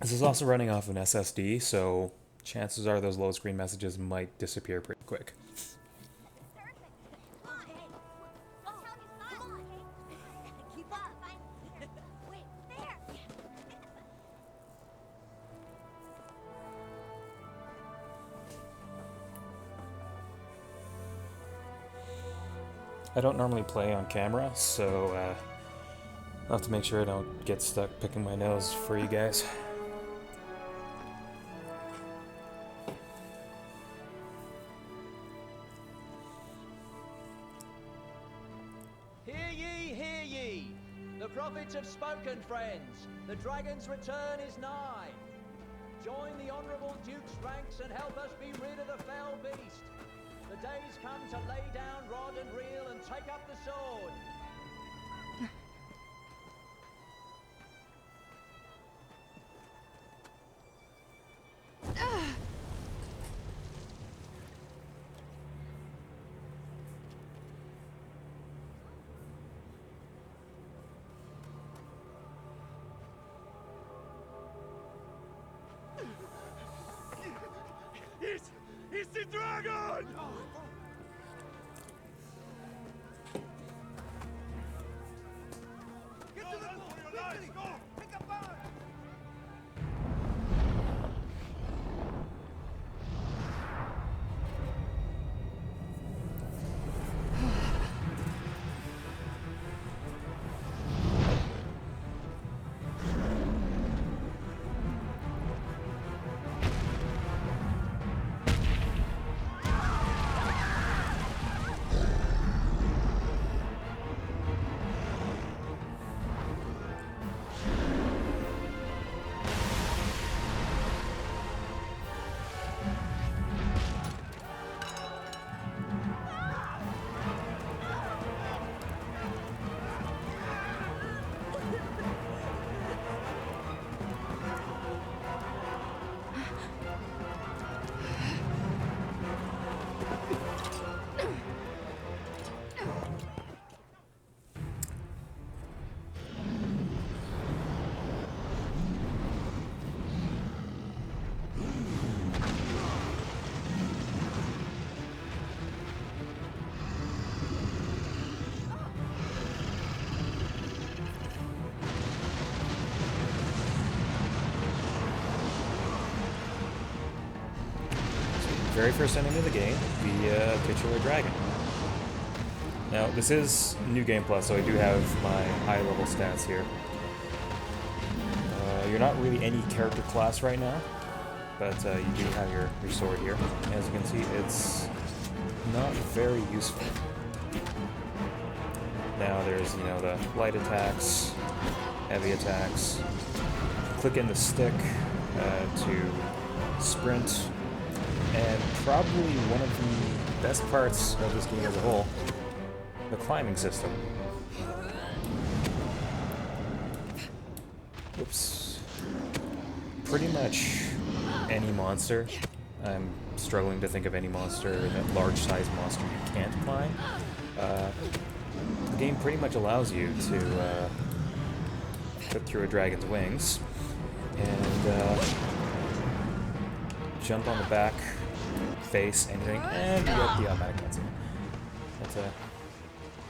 This is also running off an SSD, so chances are those low screen messages might disappear pretty quick. I don't normally play on camera, so I'll have to make sure I don't get stuck picking my nose for you guys. Hear ye, hear ye! The prophets have spoken, friends. The dragon's return is nigh. Join the honourable Duke's ranks and help us be rid of the fell beast. The day's come to lay down rod and reel and take up the sword. It's the dragon! Get to the boat! Quickly! Go! Pick up on! Very first enemy of the game, the titular dragon. Now, this is New Game Plus, so I do have my high-level stats here. You're not really any character class right now, but you do have your sword here. As you can see, it's not very useful. Now there's, the light attacks, heavy attacks. Click in the stick to sprint. And probably one of the best parts of this game as a whole, the climbing system. Oops. Pretty much any monster. I'm struggling to think of any monster, that large-sized monster you can't climb. The game pretty much allows you to put through a dragon's wings and jump on the back, face, anything, and you get the automatic cutscene. That's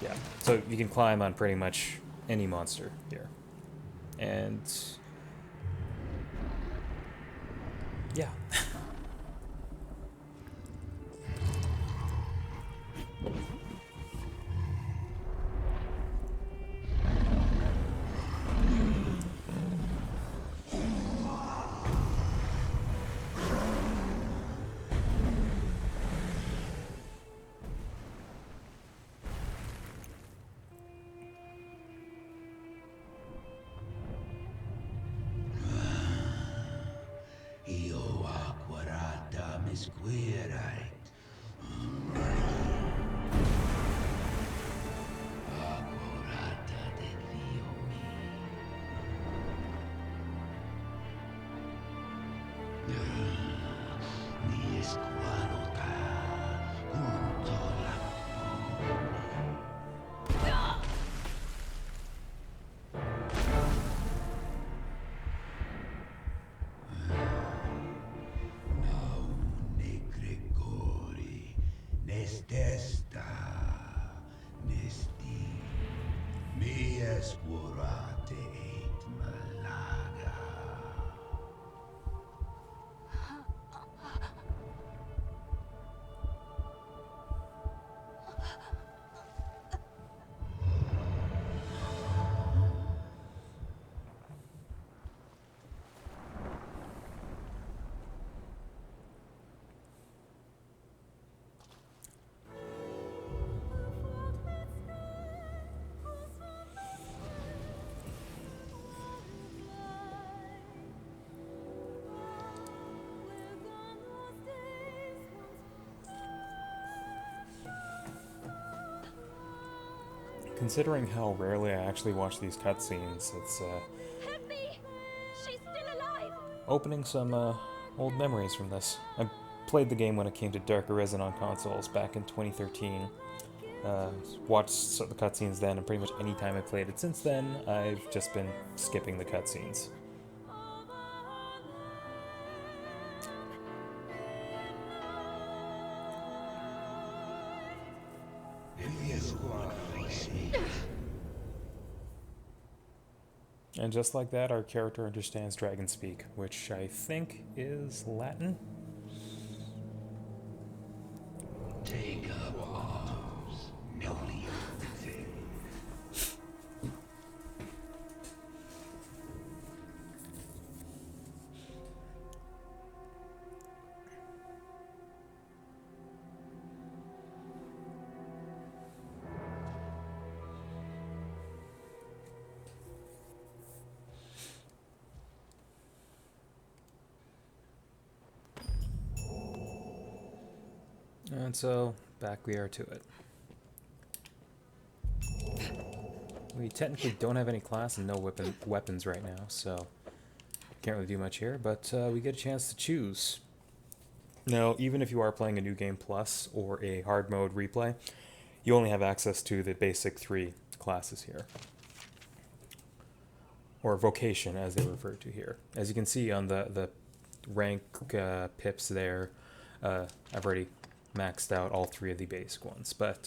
yeah. So you can climb on pretty much any monster here. And yeah. Testa Nisti Mies Curate et Malaga. Considering how rarely I actually watch these cutscenes, it's Help me! She's still alive! opening some old memories from this. I played the game when it came to Dark Arisen on consoles back in 2013. Watched the cutscenes then, and pretty much any time I played it since then, I've just been skipping the cutscenes. And just like that, our character understands Dragon Speak, which I think is Latin. Take up arms, nobly. And so, back we are to it. We technically don't have any class and no weapons right now, so can't really do much here, but we get a chance to choose. Now, even if you are playing a New Game Plus or a hard mode replay, you only have access to the basic 3 classes here. Or vocation, as they refer to here. As you can see on the rank pips there, I've already maxed out all 3 of the basic ones. But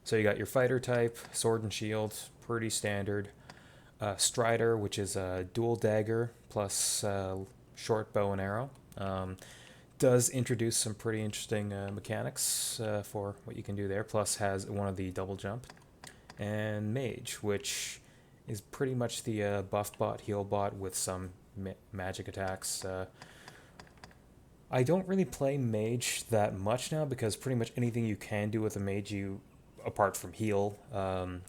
so you got your fighter type, sword and shield, pretty standard. Strider, which is a dual dagger plus short bow and arrow. Does introduce some pretty interesting mechanics for what you can do there. Plus has one of the double jump. And mage, which is pretty much the buff bot, heal bot with some magic attacks. I don't really play mage that much now because pretty much anything you can do with a mage, apart from heal,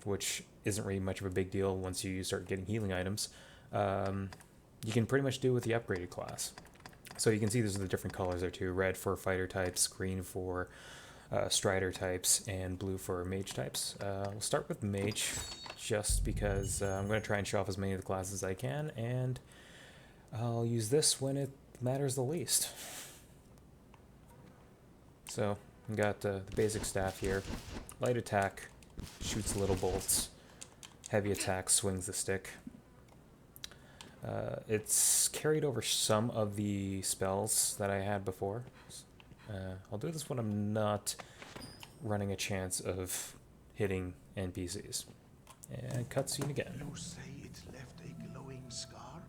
which isn't really much of a big deal once you start getting healing items, you can pretty much do with the upgraded class. So you can see these are the different colors there too. Red for fighter types, green for strider types, and blue for mage types. We'll start with mage just because I'm going to try and show off as many of the classes as I can, and I'll use this when it matters the least. So, we got the basic staff here. Light attack, shoots little bolts. Heavy attack, swings the stick. It's carried over some of the spells that I had before. I'll do this when I'm not running a chance of hitting NPCs. And cutscene again. You say it's left a glowing scar?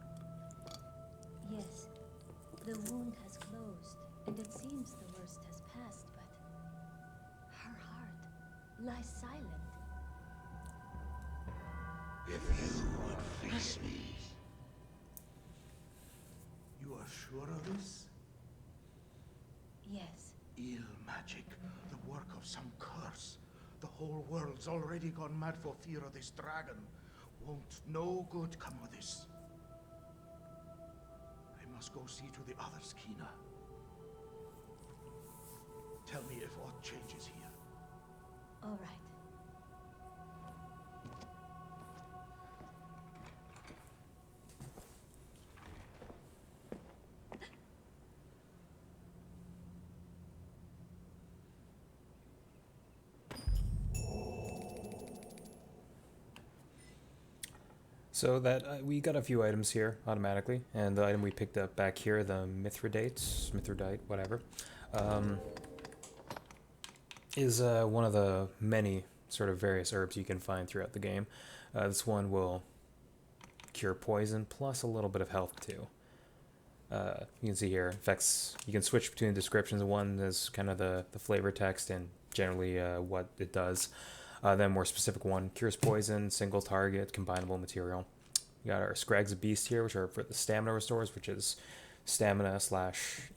Yes, the wound has closed, and it seems the worst has passed, but her heart lies silent. If you would face me. You are sure of this? Yes, Ill magic, the work of some curse. The whole world's already gone mad for fear of this dragon. Won't no good come of this? I must go see to the others, Kina. Tell me if aught changes here. all right. So that we got a few items here automatically, and the item we picked up back here, the Mithridate, whatever. is one of the many sort of various herbs you can find throughout the game. This one will cure poison plus a little bit of health too. You can see here, effects, you can switch between descriptions. One is kind of the flavor text and generally what it does. Then more specific one, cures poison, single target, combinable material. We got our Scrags of Beast here, which are for the stamina restores, which is stamina /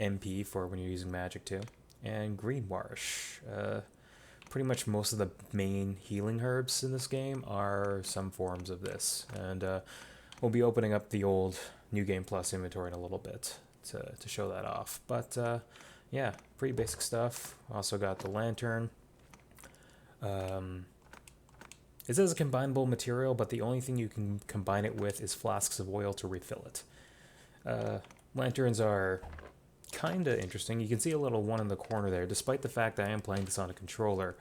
MP for when you're using magic too. And Greenwarish. Pretty much most of the main healing herbs in this game are some forms of this. And we'll be opening up the old New Game Plus inventory in a little bit to show that off. But yeah, pretty basic stuff. Also got the lantern. It says a combinable material, but the only thing you can combine it with is flasks of oil to refill it. Lanterns are kind of interesting. You can see a little one in the corner there. Despite the fact that I am playing this on a controller,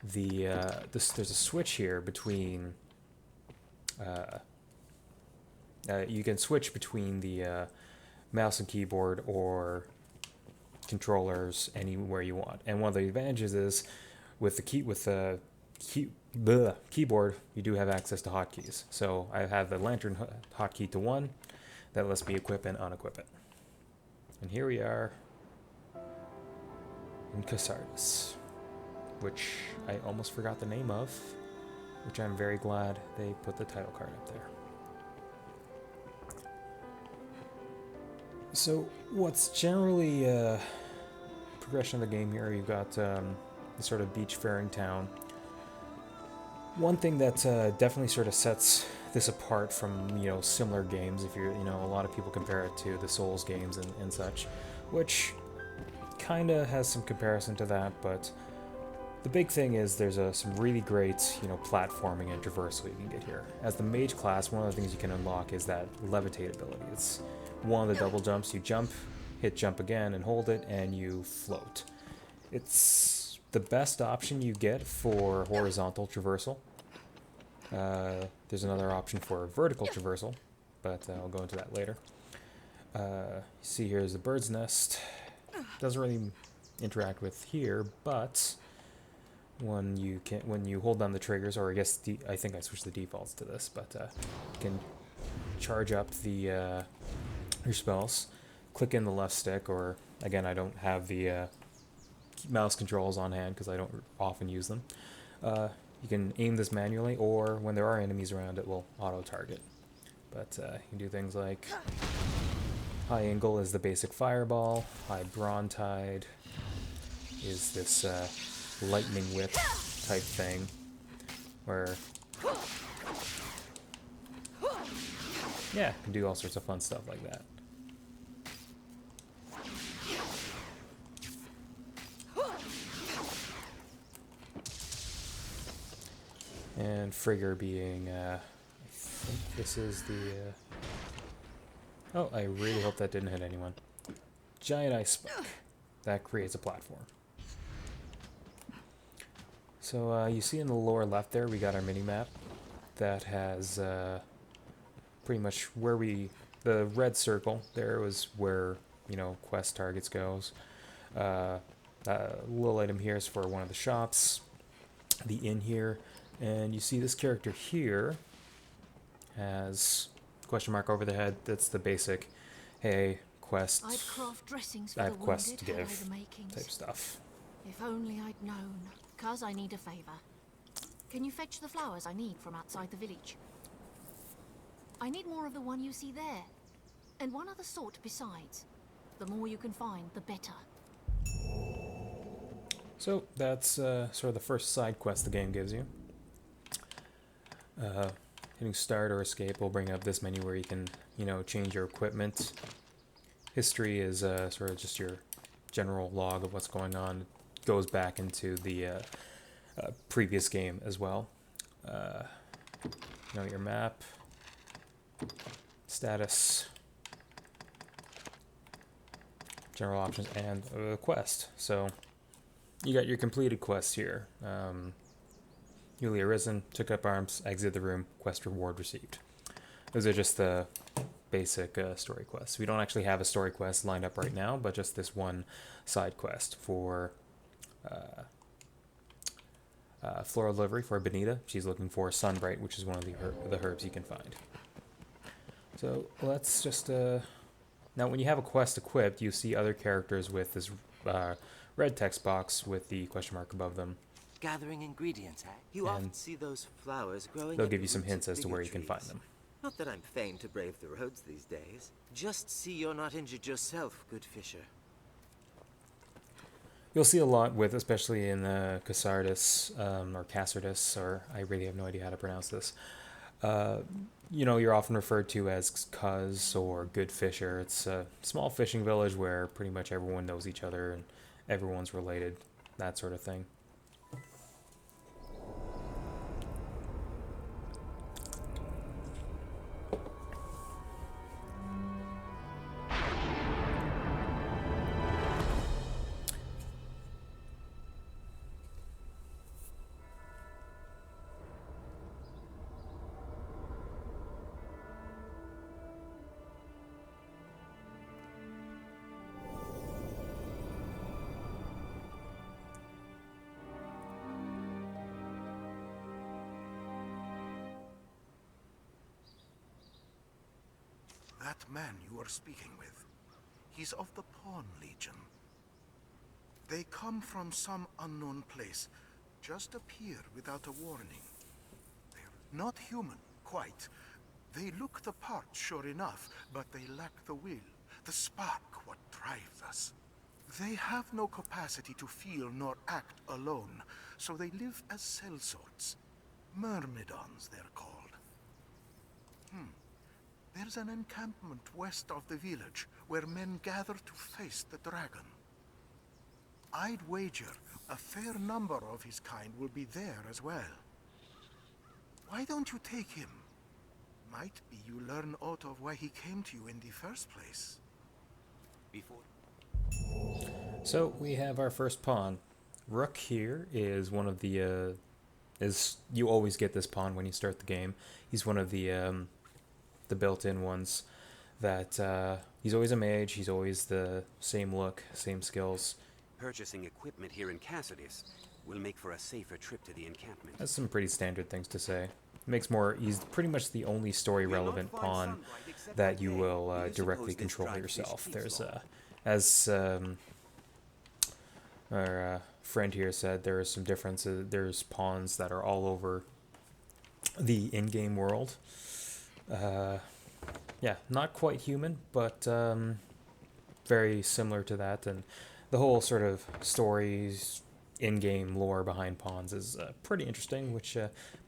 there's a switch here between... you can switch between the mouse and keyboard or controllers anywhere you want. And one of the advantages is with the keyboard, you do have access to hotkeys. So I have the lantern hotkey to 1 that lets me equip and unequip it. And here we are in Casardis, which I almost forgot the name of, which I'm very glad they put the title card up there. So what's generally progression of the game here, you've got the sort of beach-faring town. One thing that definitely sort of sets this apart from, you know, similar games, if you're, you know, a lot of people compare it to the Souls games and such, which kind of has some comparison to that, but the big thing is there's some really great, you know, platforming and traversal you can get here. As the mage class, one of the things you can unlock is that levitate ability. It's one of the double jumps. You jump, hit jump again and hold it, and you float. It's the best option you get for horizontal traversal. There's another option for vertical traversal, but I'll go into that later. You see here's the bird's nest. Doesn't really interact with here, but when you hold down the triggers, or I guess I think I switched the defaults to this, but you can charge up your spells. Click in the left stick, or again, I don't have the mouse controls on hand because I don't often use them. You can aim this manually, or when there are enemies around, it will auto-target. But you can do things like high angle is the basic fireball, high brawn tide is this lightning whip type thing, where yeah, you can do all sorts of fun stuff like that. And Frigger being, I think this is the, oh, I really hope that didn't hit anyone. Giant ice spike. That creates a platform. So you see in the lower left there, we got our mini-map that has pretty much where the red circle there was where, you know, quest targets goes. Little item here is for one of the shops. The inn here. And you see this character here has question mark over the head. That's the basic, hey, quest, I'd craft dressings for I the have quests to wounded, give hello the makings. type stuff. If only I'd known, cause I need a favour. Can you fetch the flowers I need from outside the village? I need more of the one you see there, and one other sort besides. The more you can find, the better. So that's sort of the first side quest the game gives you. Hitting start or escape will bring up this menu where you can, you know, change your equipment. History is sort of just your general log of what's going on. It goes back into the previous game as well. You know, your map, status, general options, and a quest. So you got your completed quests here. Newly arisen, took up arms, exit the room, quest reward received. Those are just the basic story quests. We don't actually have a story quest lined up right now, but just this one side quest for Floral livery for Benita. She's looking for Sunbright, which is one of the herbs you can find. So let's just... Now, when you have a quest equipped, you see other characters with this red text box with the question mark above them. Gathering ingredients, eh? You And often see those flowers growing. they'll at give the you some roots hints of as to bigger where you can find trees. them. Not that I'm fain to brave the roads these days. Just see you're not injured yourself, good fisher. You'll see a lot with, especially in Casardis, or Casardis, or I really have no idea how to pronounce this. You know, you're often referred to as Cuz or Good Fisher. It's a small fishing village where pretty much everyone knows each other and everyone's related, that sort of thing. That man you were speaking with, he's of the Pawn Legion. They come from some unknown place, just appear without a warning. They're not human, quite. They look the part, sure enough, but they lack the will, the spark, what drives us. They have no capacity to feel nor act alone, so they live as sellswords. Myrmidons, they're called. There's an encampment west of the village where men gather to face the dragon. I'd wager a fair number of his kind will be there as well. Why don't you take him? Might be you learn aught of why he came to you in the first place. So we have our first pawn. Rook here is one of the you always get this pawn when you start the game. He's one of the built-in ones that he's always a mage. He's always the same look, same skills. Purchasing equipment here in Cassidus will make for a safer trip to the encampment. That's some pretty standard things to say. He's pretty much the only story relevant pawn that you will directly control yourself. There's as our friend here said, there are some differences. There's pawns that are all over the in-game world. Yeah, not quite human, but very similar to that, and the whole sort of stories, in-game lore behind pawns is pretty interesting, which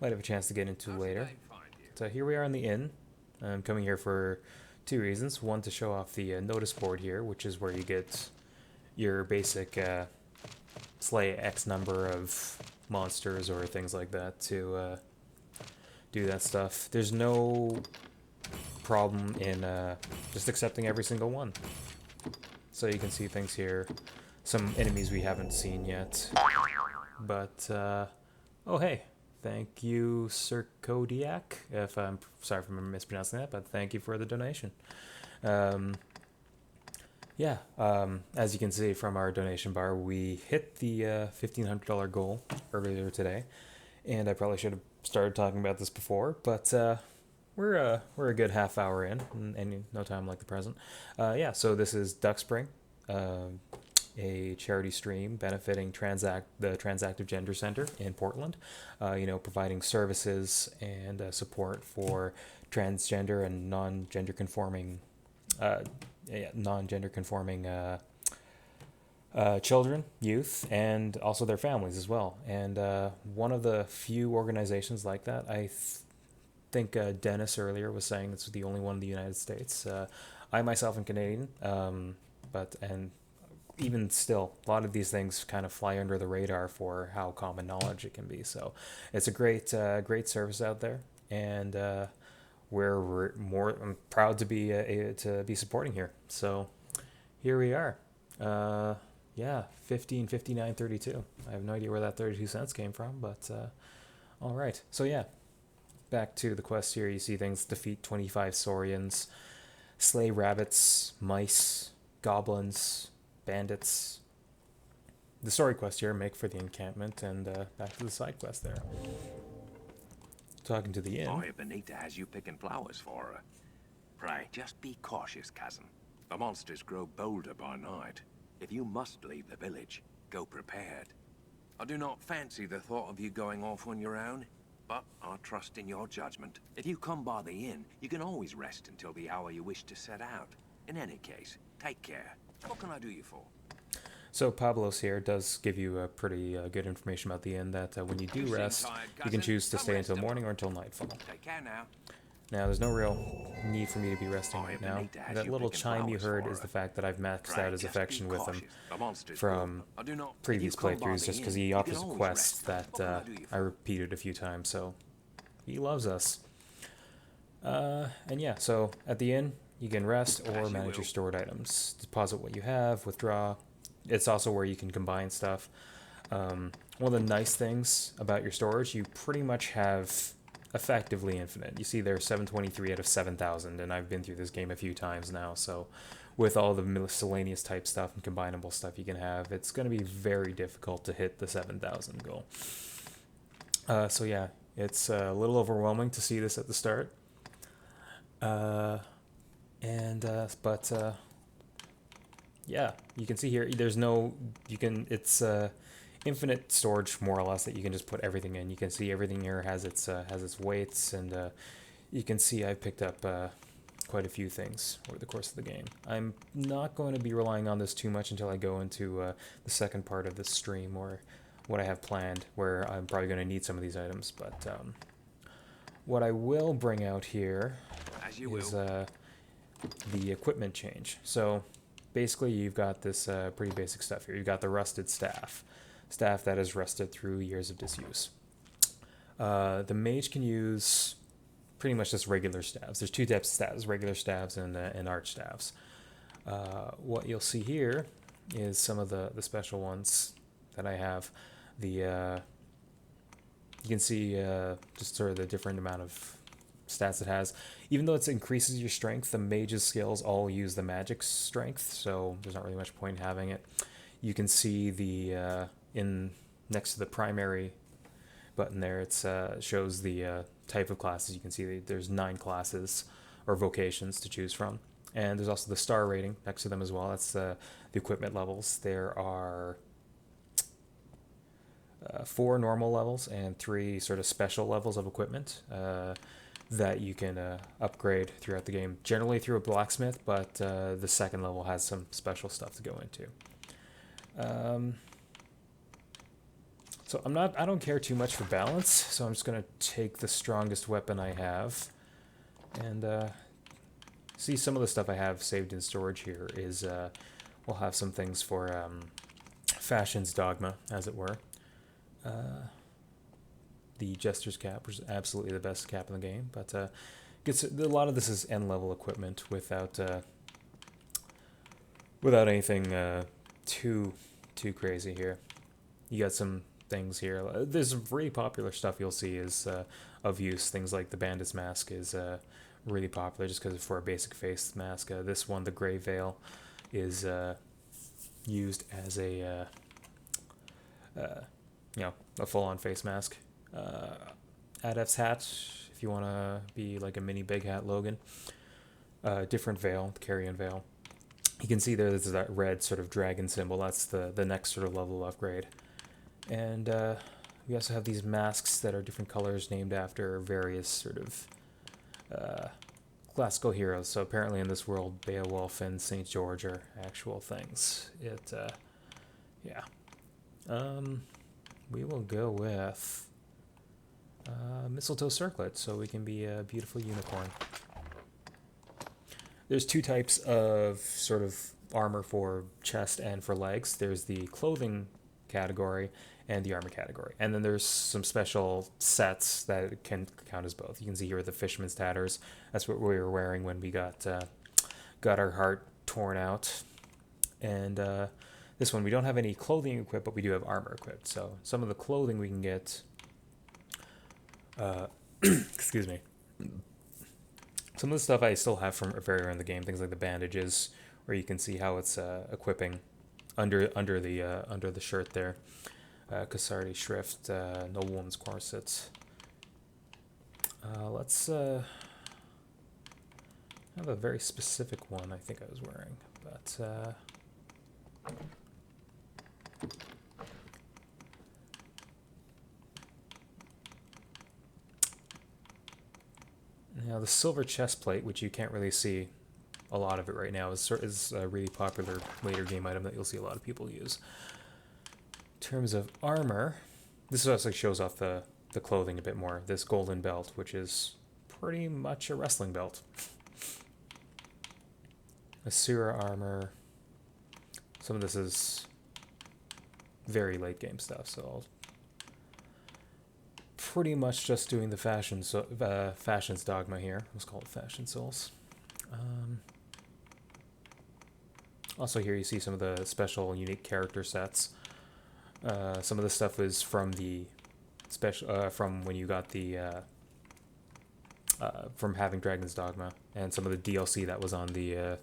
might have a chance to get into later. So here we are in the inn. I'm coming here for two reasons. One, to show off the notice board here, which is where you get your basic slay X number of monsters or things like that to do that stuff. There's no problem in just accepting every single one. So you can see things here. Some enemies we haven't seen yet. But, oh hey, thank you, Sir Kodiak. If I'm sorry if I'm mispronouncing that, but thank you for the donation. Yeah, as you can see from our donation bar, we hit the $1,500 goal earlier today. And I probably should have started talking about this before, but we're a good half hour in, and no time like the present. Yeah, so this is DuckSpring, a charity stream benefiting the Transactive Gender Center in Portland. You know, providing services and support for transgender and non-gender conforming children, youth, and also their families as well. And one of the few organizations like that, I think Dennis earlier was saying this was the only one in the United States. I myself am Canadian, but even still, a lot of these things kind of fly under the radar for how common knowledge it can be. So it's a great service out there, and I'm proud to be supporting here. So here we are. Yeah, 15.59.32. I have no idea where that 32 cents came from, but all right. So yeah, back to the quest here. You see things: defeat 25 Saurians, slay rabbits, mice, goblins, bandits, the story quest here, make for the encampment, and back to the side quest there. Talking to the inn. Oh, Benita has you picking flowers for her. Pray, just be cautious, cousin. The monsters grow bolder by night. If you must leave the village, go prepared. I do not fancy the thought of you going off on your own, but I trust in your judgment. If you come by the inn, you can always rest until the hour you wish to set out. In any case, take care. What can I do you for? So Pablos here does give you a pretty good information about the inn, that when you do rest, you can choose to stay until morning or until nightfall. Take care now. Now, there's no real need for me to be resting right now. That little chime you heard is the fact that I've maxed out his affection with him from previous playthroughs, just because he offers a quest that I repeated a few times, so he loves us. And yeah, so at the inn, you can rest or manage your stored items. Deposit what you have, withdraw. It's also where you can combine stuff. One of the nice things about your storage, you pretty much have effectively infinite. You see there's 723 out of 7,000, and I've been through this game a few times now, so with all the miscellaneous type stuff and combinable stuff you can have, it's going to be very difficult to hit the 7,000 goal. So yeah, it's a little overwhelming to see this at the start. Yeah, you can see here, there's no, it's infinite storage, more or less, that you can just put everything in. You can see everything here has its weights, and you can see I picked up quite a few things over the course of the game. I'm not going to be relying on this too much until I go into the second part of this stream, or what I have planned, where I'm probably going to need some of these items. But what I will bring out here is the equipment change. So basically, you've got this pretty basic stuff here. You've got the rusted staff that is rusted through years of disuse. The mage can use pretty much just regular staves. There's two types of staves, regular staves and arch staves. What you'll see here is some of the special ones that I have. You can see just sort of the different amount of stats it has. Even though it increases your strength, the mage's skills all use the magic strength, so there's not really much point in having it. You can see the next to the primary button there, it shows the type of classes. You can see there's 9 classes or vocations to choose from, and there's also the star rating next to them as well. That's the equipment levels. There are 4 normal levels and 3 sort of special levels of equipment that you can upgrade throughout the game, generally through a blacksmith, but the second level has some special stuff to go into. So I don't care too much for balance, so I'm just going to take the strongest weapon I have, and see, some of the stuff I have saved in storage here is, we'll have some things for Fashion's Dogma, as it were. The Jester's Cap, which is absolutely the best cap in the game, but a lot of this is end-level equipment without anything too crazy here. You got some things here. There's some really popular stuff you'll see is of use. Things like the Bandit's Mask is really popular just because for a basic face mask. This one, the Grey Veil, is used as a a full-on face mask. Adept's Hat, if you want to be like a mini Big Hat Logan. Different veil, the Carrion Veil. You can see there's that red sort of dragon symbol. That's the next sort of level upgrade. And we also have these masks that are different colors named after various sort of classical heroes. So apparently in this world, Beowulf and St. George are actual things. We will go with Mistletoe Circlet, so we can be a beautiful unicorn. There's 2 types of sort of armor for chest and for legs. There's the clothing category and the armor category. And then there's some special sets that can count as both. You can see here the Fisherman's Tatters. That's what we were wearing when we got our heart torn out. And this one, we don't have any clothing equipped, but we do have armor equipped. So some of the clothing we can get... excuse me. Some of the stuff I still have from very early in the game, things like the bandages, where you can see how it's equipping under the shirt there. Kasardi Shrift, Noblewoman's Corset. Let's have a very specific one I think I was wearing, but now the silver chest plate, which you can't really see a lot of it right now, is a really popular later game item that you'll see a lot of people use. In terms of armor, this also shows off the clothing a bit more. This golden belt, which is pretty much a wrestling belt. Asura armor. Some of this is very late game stuff, so I'll pretty much just doing the fashions Dogma here. Let's call it Fashion Souls. Also here you see some of the special unique character sets. Some of the stuff is from the special from when you got the from having Dragon's Dogma, and some of the DLC that was on the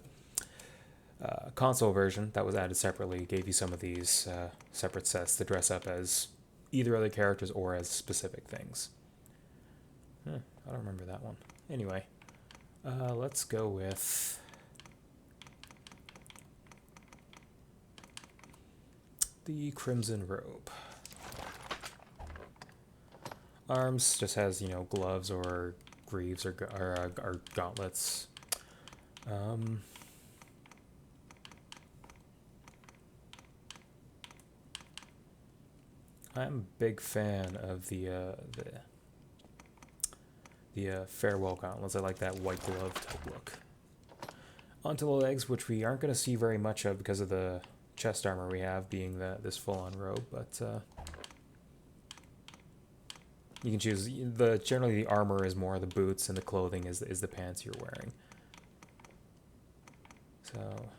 console version that was added separately gave you some of these separate sets to dress up as either other characters or as specific things. I don't remember that one. Anyway, let's go with the Crimson Robe. Arms just has, you know, gloves or greaves or gauntlets. I'm a big fan of the farewell gauntlets. I like that white glove type look. Onto the legs, which we aren't going to see very much of because of the chest armor we have being this full-on robe, but you can choose. Generally the armor is more the boots, and the clothing is the pants you're wearing. So.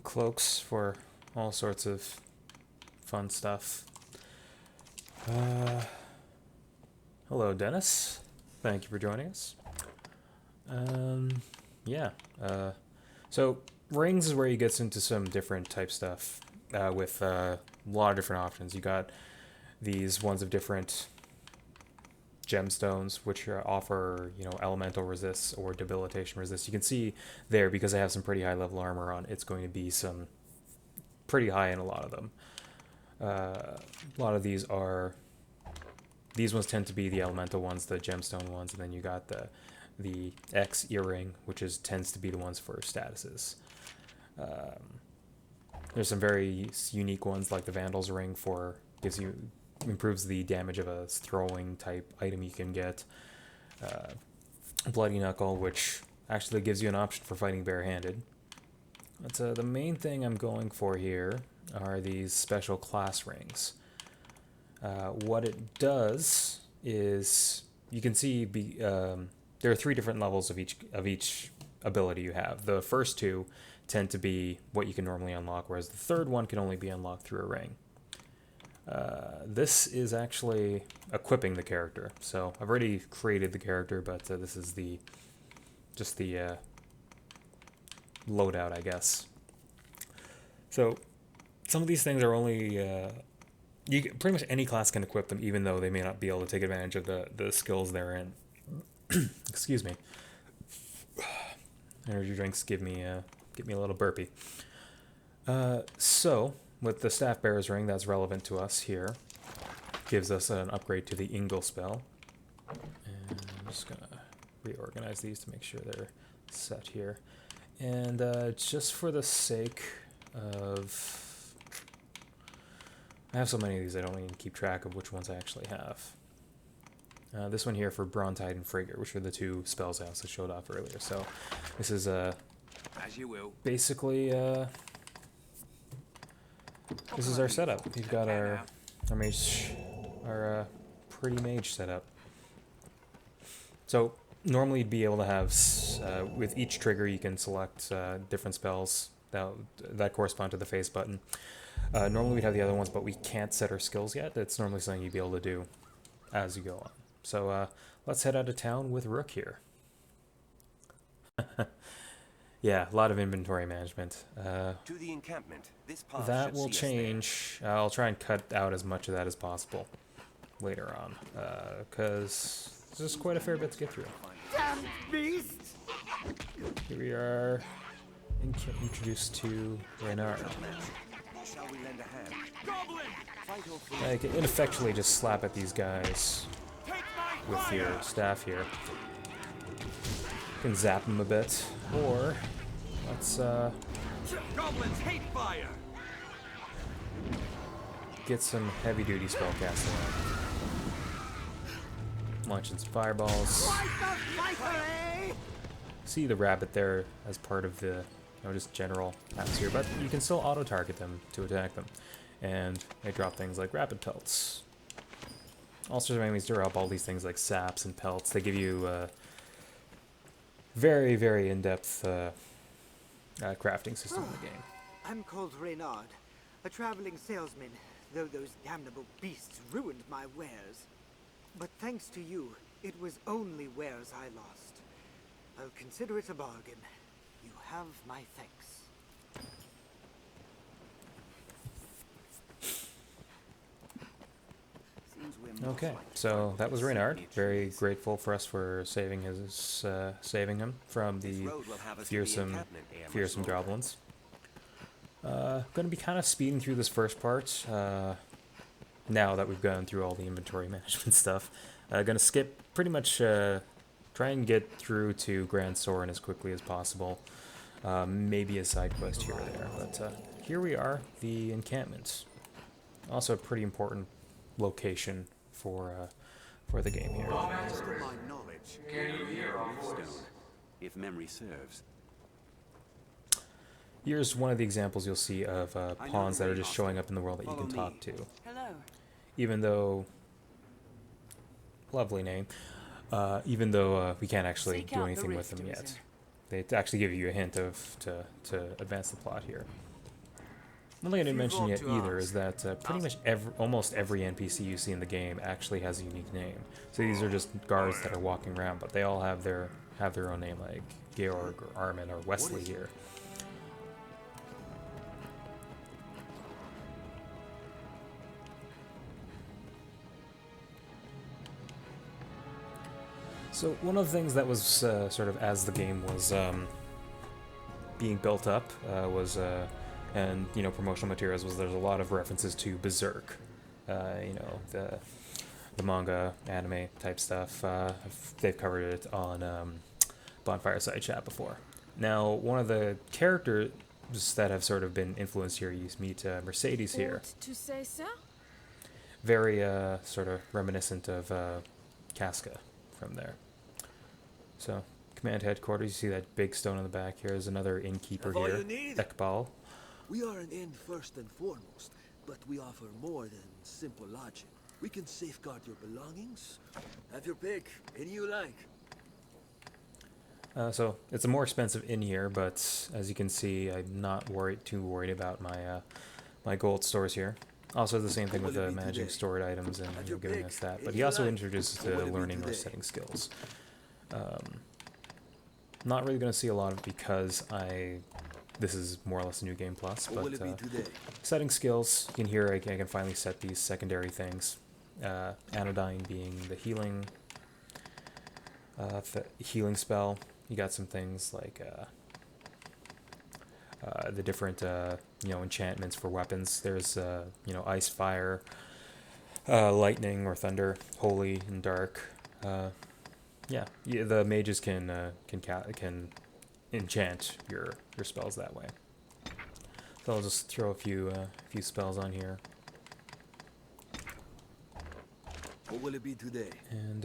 Cloaks for all sorts of fun stuff. Hello, Dennis. Thank you for joining us. Yeah. So rings is where you get into some different type stuff with a lot of different options. You got these ones of different gemstones, which offer, you know, elemental resists or debilitation resists. You can see there, because I have some pretty high level armor on, it's going to be some pretty high in a lot of them. A lot of these ones tend to be the elemental ones, the gemstone ones, and then you got the X earring, which tends to be the ones for statuses. There's some very unique ones like the Vandal's ring improves the damage of a throwing type item you can get. Bloody Knuckle, which actually gives you an option for fighting barehanded. But the main thing I'm going for here are these special class rings. What it does is, you can see there are 3 different levels of each ability you have. The first 2 tend to be what you can normally unlock, whereas the third one can only be unlocked through a ring. This is actually equipping the character. So I've already created the character, but this is just the loadout, I guess. So some of these things are only pretty much any class can equip them, even though they may not be able to take advantage of the skills they're in. Excuse me. Energy drinks give me a little burpee. So with the Staff Bearer's Ring, that's relevant to us here. Gives us an upgrade to the Ingle spell. And I'm just going to reorganize these to make sure they're set here. And just for the sake of... I have so many of these I don't even keep track of which ones I actually have. This one here for Brontide and Frigger, which are the two spells I also showed off earlier. So this is As you will. basically this is our setup. We've got our mage, our pretty mage setup. So normally you'd be able to have with each trigger you can select different spells that correspond to the face button. Normally we'd have the other ones, but we can't set our skills yet. That's normally something you'd be able to do as you go on. So let's head out of town with Rook here. Yeah, a lot of inventory management. To the encampment. This path That should will see us there. change. I'll try and cut out as much of that as possible later on, because there's just quite a fair bit to get through. Damn beast! Here we are, introduced to Reynard. Shall we lend a hand? Goblin! Fight or flee? I can ineffectually just slap at these guys Take my with fire! your staff here. You can zap them a bit, or let's Goblins hate fire! get some heavy-duty spellcasting on. Launching some fireballs. See the rabbit there as part of the, just general atmosphere, but you can still auto-target them to attack them. And they drop things like rapid pelts. All sorts of enemies drop all these things like saps and pelts. They give you very, very in-depth crafting system in the game. I'm called Reynard, a traveling salesman, though those damnable beasts ruined my wares. But thanks to you, it was only wares I lost. I'll consider it a bargain. You have my thanks. Okay, so that was Reynard. Very grateful for us for saving saving him from the fearsome goblins. Gonna be kind of speeding through this first part. Now that we've gone through all the inventory management stuff, gonna skip pretty much. Try and get through to Grand Soren as quickly as possible. Maybe a side quest here or there, but here we are, the encampment. Also a pretty important location for the game here. To my knowledge, stone, if memory serves. Here's one of the examples you'll see of pawns that are just showing up in the world that you can talk to. Hello. Even though, lovely name, even though we can't actually do anything with them yet. They actually give you a hint of to advance the plot here. One thing I didn't mention yet either is that pretty much almost every NPC you see in the game actually has a unique name. So these are just guards that are walking around, but they all have their own name, like Georg or Armin or Wesley here. So one of the things that was sort of as the game was being built up and promotional materials was there's a lot of references to Berserk, the manga anime type stuff. They've covered it on Bonfireside Chat before. Now one of the characters that have sort of been influenced here, you meet Mercedes here. To say so? Very sort of reminiscent of Casca from there. So, command headquarters, you see that big stone on the back here. There's another innkeeper here, Ekbal. We are an inn first and foremost, but we offer more than simple lodging. We can safeguard your belongings. Have your pick, any you like. So, it's a more expensive inn here, but as you can see, I'm not too worried about my gold stores here. Also, the same thing with managing stored items and giving us that. But he also introduces the learning or setting skills. Not really going to see a lot of it because this is more or less a new game plus, but setting skills, you can hear I can finally set these secondary things. Anodyne being the healing spell. You got some things like the different enchantments for weapons. There's ice, fire, lightning or thunder, holy and dark. Yeah, the mages can enchant your spells that way. So I'll just throw a few spells on here. What will it be today? And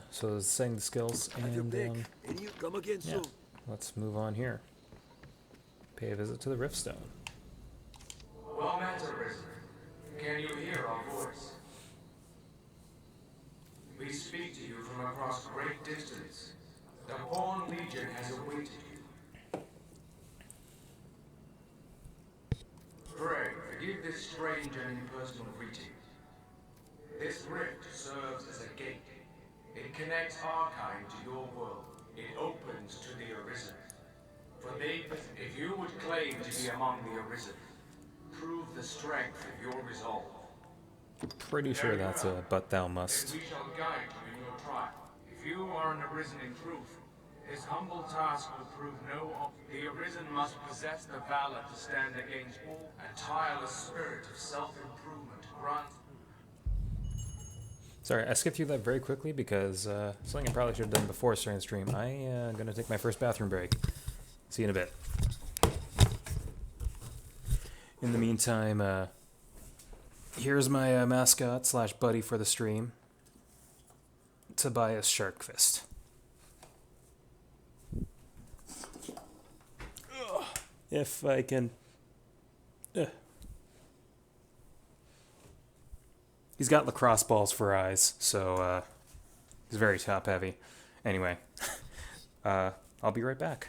so setting the skills, Have your and pick. And you come again yeah, soon. let's move on here. Pay a visit to the Riftstone. Well met, Arisen. Can you hear our voice? We speak to you from across great distance. The Pawn Legion has awaited you. Pray, forgive this strange and impersonal greeting. This rift serves as a gate. It connects our kind to your world. It opens to the Arisen. If you would claim to be among the Arisen, prove the strength of your resolve. Pretty sure that's a but thou must. And we shall guide you in your trial. If you are an Arisen in truth, this humble task will prove the Arisen must possess the valor to stand against all, a tireless spirit of self-improvement grant. Sorry, I skipped through that very quickly because something I probably should have done before starting the stream. I'm gonna take my first bathroom break. See you in a bit. In the meantime, here's my mascot slash buddy for the stream, Tobias Sharkfist. Ugh, if I can... He's got lacrosse balls for eyes, so he's very top heavy. Anyway, I'll be right back.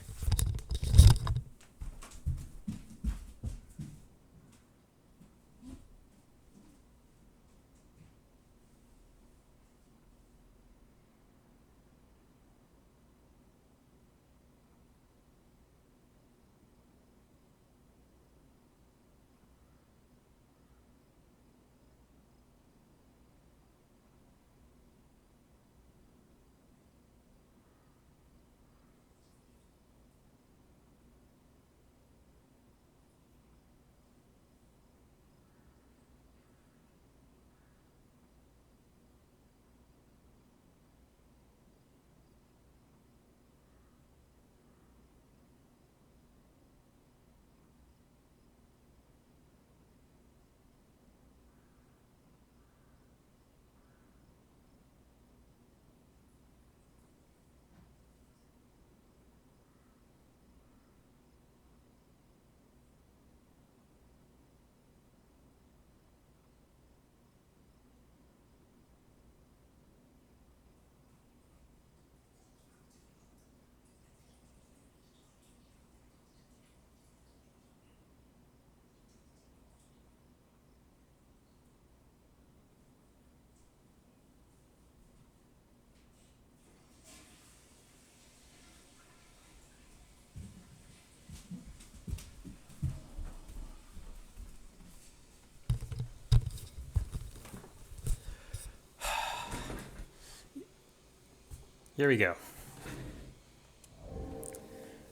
Here we go.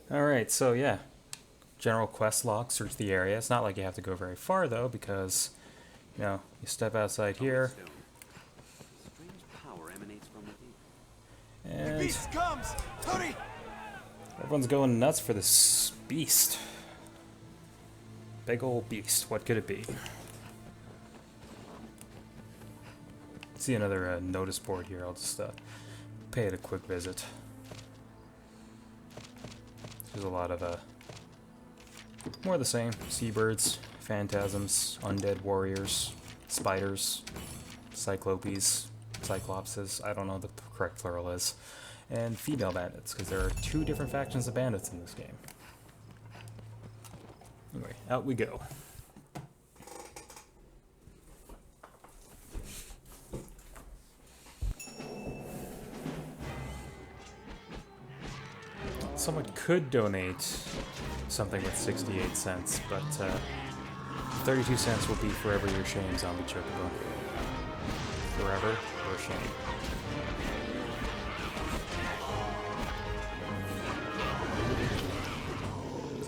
Alright, so yeah. General quest log, search the area. It's not like you have to go very far though, because, you know, you step outside here. Strange power emanates from within. And The beast comes! Hurry! everyone's going nuts for this beast. Big old beast. What could it be? See another notice board here. I'll just pay it a quick visit. There's a lot of more of the same. Seabirds, phantasms, undead warriors, spiders, cyclopes, cyclopses, I don't know what the correct plural is, and female bandits, because there are 2 different factions of bandits in this game. Anyway, out we go. Someone could donate something with 68 cents, but 32 cents will be Forever Your Shame, Zombie Chocobo. Forever Your Shame.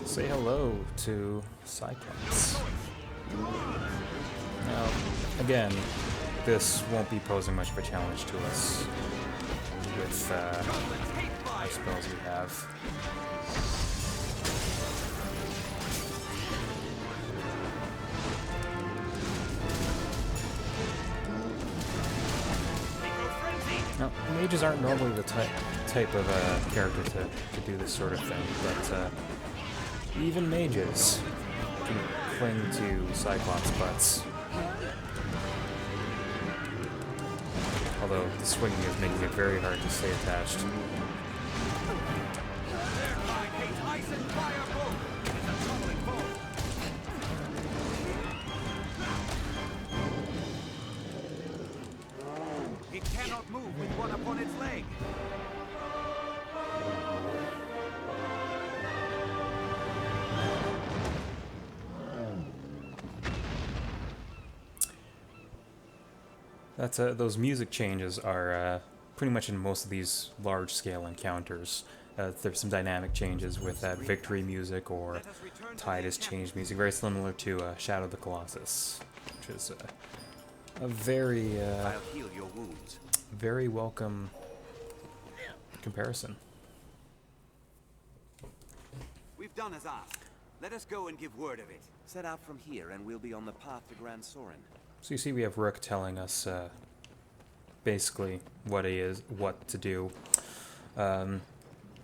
Say hello to Cyclops. Now, again, this won't be posing much of a challenge to us with our spells we have. Now, mages aren't normally the type of character to do this sort of thing, but even mages can cling to Cyclops butts. Although the swinging is making it very hard to stay attached. It cannot move with one upon its leg. That's those music changes are pretty much in most of these large-scale encounters. There's some dynamic changes with that victory music or tide has changed music, very similar to Shadow of the Colossus, which is a very I'll heal your wounds. very welcome comparison. We've done as asked. Let us go and give word of it. Set out from here, and we'll be on the path to Grand Sorin. So you see we have Rook telling us basically what to do.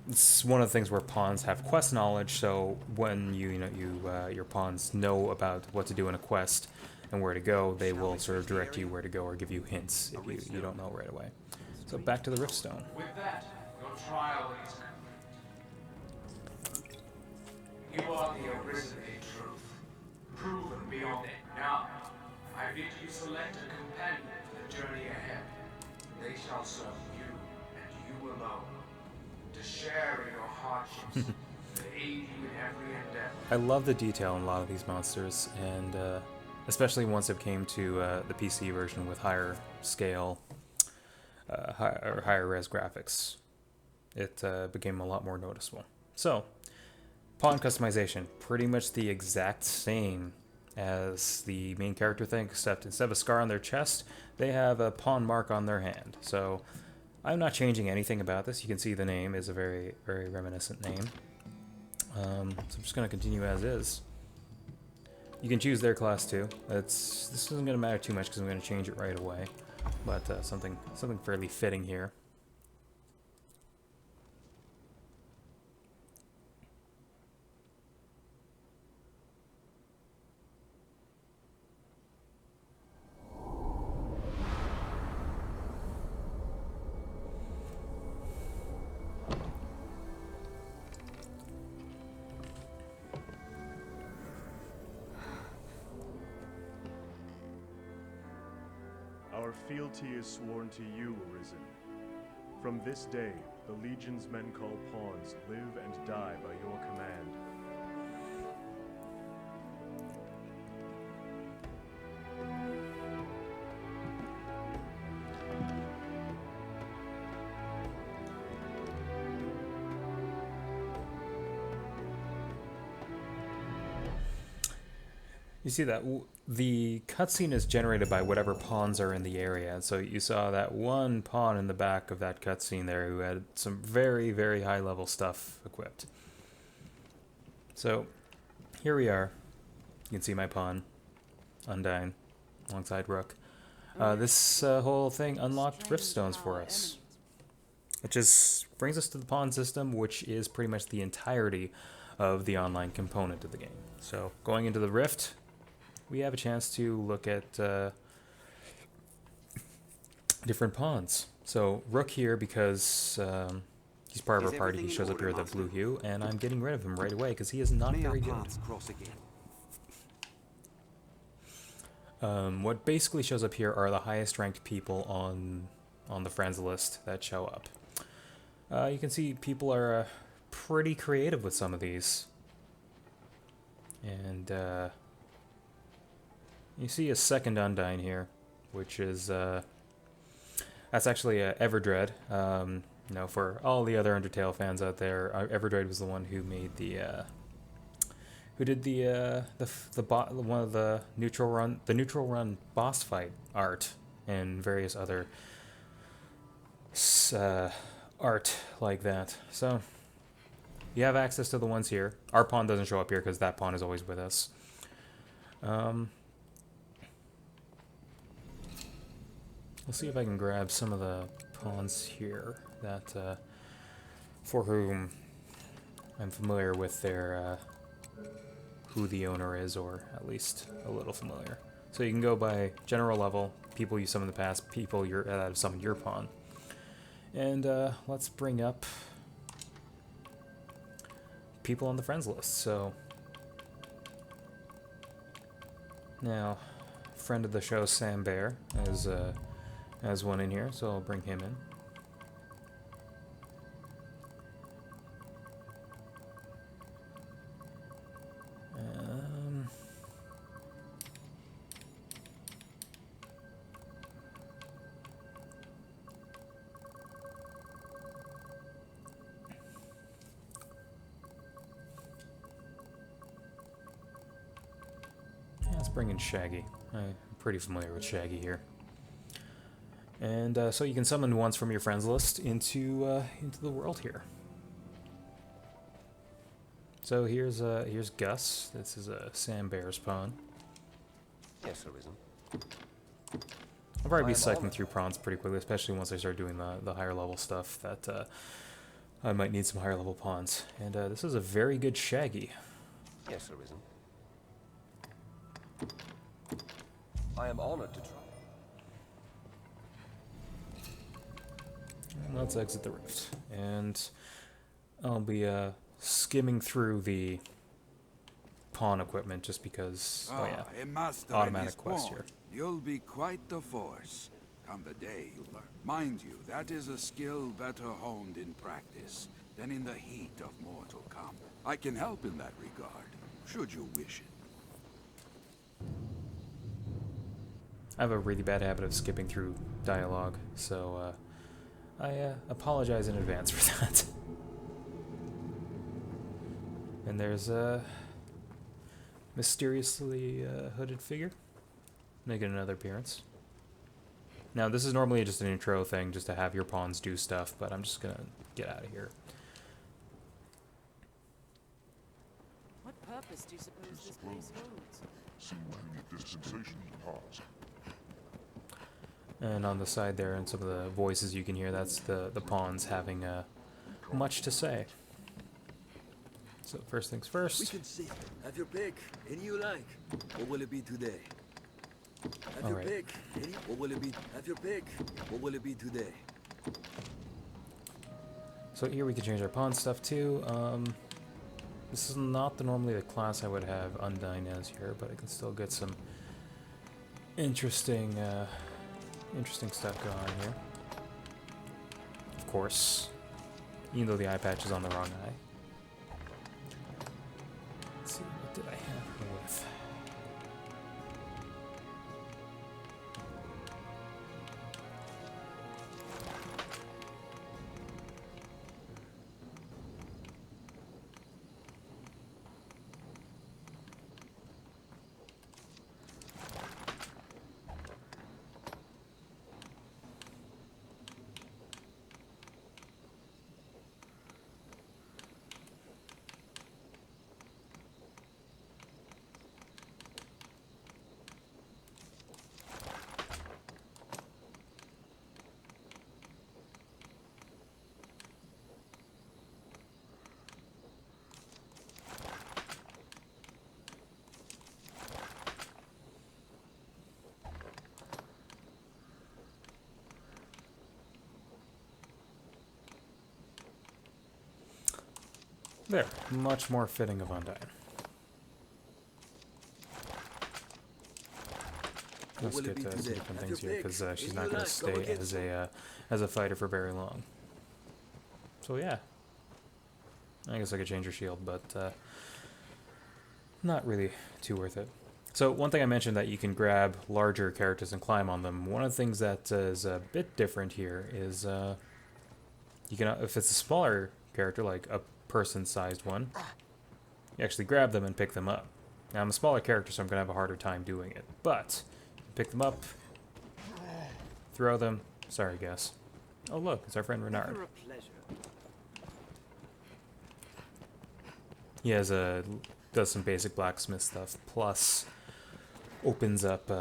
It's one of the things where pawns have quest knowledge, so when your pawns know about what to do in a quest and where to go, they will sort of direct you where to go or give you hints if you don't know right away. So back to the Riftstone. With that, your trial is complete. You are the arisen in truth, proven beyond it. Now, I bid you select a companion for the journey ahead. They shall serve you, and you alone, to share in your hardships, to aid you in every endeavor. I love the detail in a lot of these monsters, and especially once it came to the PC version with higher scale, higher res graphics, it became a lot more noticeable. So, pawn customization, pretty much the exact same as the main character thing, except instead of a scar on their chest, they have a pawn mark on their hand. So I'm not changing anything about this. You can see the name is a very, very reminiscent name. So I'm just going to continue as is. You can choose their class too. This isn't going to matter too much because I'm going to change it right away. But something fairly fitting here. Our fealty is sworn to you, Arisen. From this day, the Legion's men called pawns live and die by your command. You see that the cutscene is generated by whatever pawns are in the area. So you saw that one pawn in the back of that cutscene there who had some very, very high level stuff equipped. So here we are. You can see my pawn, Undyne, alongside Rook. This whole thing unlocked Riftstones for us, which brings us to the pawn system, which is pretty much the entirety of the online component of the game. So going into the Rift, we have a chance to look at different pawns. So Rook here, because he's part of our party, he shows up here with a blue hue, and I'm getting rid of him right away because he is not very good. What basically shows up here are the highest ranked people on the friends list that show up. You can see people are pretty creative with some of these. And you see a second Undyne here, which is that's actually Everdread. For all the other Undertale fans out there, Everdread was the one who made who did one of the neutral run boss fight art and various other art like that. So you have access to the ones here. Our pawn doesn't show up here because that pawn is always with us. We'll see if I can grab some of the pawns here that, for whom I'm familiar with their, who the owner is, or at least a little familiar. So you can go by general level, people you summoned in the past, people that have summoned your pawn. And let's bring up people on the friends list. So now, friend of the show Sam Bear has one in here, so I'll bring him in. Let's bring in Shaggy. I'm pretty familiar with Shaggy here. And so you can summon ones from your friends list into the world here. So here's Gus. This is Sam Bear's pawn. Yes, Arisen. I'll probably be cycling through prawns pretty quickly, especially once I start doing the higher level stuff that I might need some higher level pawns. And this is a very good Shaggy. Yes, Arisen. I am honored to try. And let's exit the rift. And I'll be skimming through the pawn equipment just because, oh yeah, a master automatic quest here. You'll be quite the force come the day you learn. Mind you, that is a skill better honed in practice than in the heat of mortal combat. I can help in that regard, should you wish it. I have a really bad habit of skipping through dialogue, so I apologize in advance for that. And there's a mysteriously hooded figure making another appearance. Now, this is normally just an intro thing, just to have your pawns do stuff, but I'm just gonna get out of here. What purpose do you suppose this place holds? Seeing many dispensations past. And on the side there, and some of the voices you can hear, that's the pawns having much to say. So first things first. We can see. Have your pick. Any you like. What will it be today? Have your pick. What will it be? Have your pick. What will it be today? So here we can change our pawn stuff too. This is not normally the class I would have Undyne as here, but I can still get some interesting stuff going on here. Of course, even though the eye patch is on the wrong eye. Let's see, what did I have her with? There, much more fitting of Undyne. Let's get some different things here, because she's not going to stay as a fighter for very long. So yeah, I guess I could change her shield, but not really too worth it. So one thing I mentioned, that you can grab larger characters and climb on them. One of the things that is a bit different here is you can, if it's a smaller character, like a person-sized one, you actually grab them and pick them up. Now I'm a smaller character, so I'm going to have a harder time doing it, but pick them up, throw them. Sorry, guess. Oh look, it's our friend Renard. He does some basic blacksmith stuff, plus opens up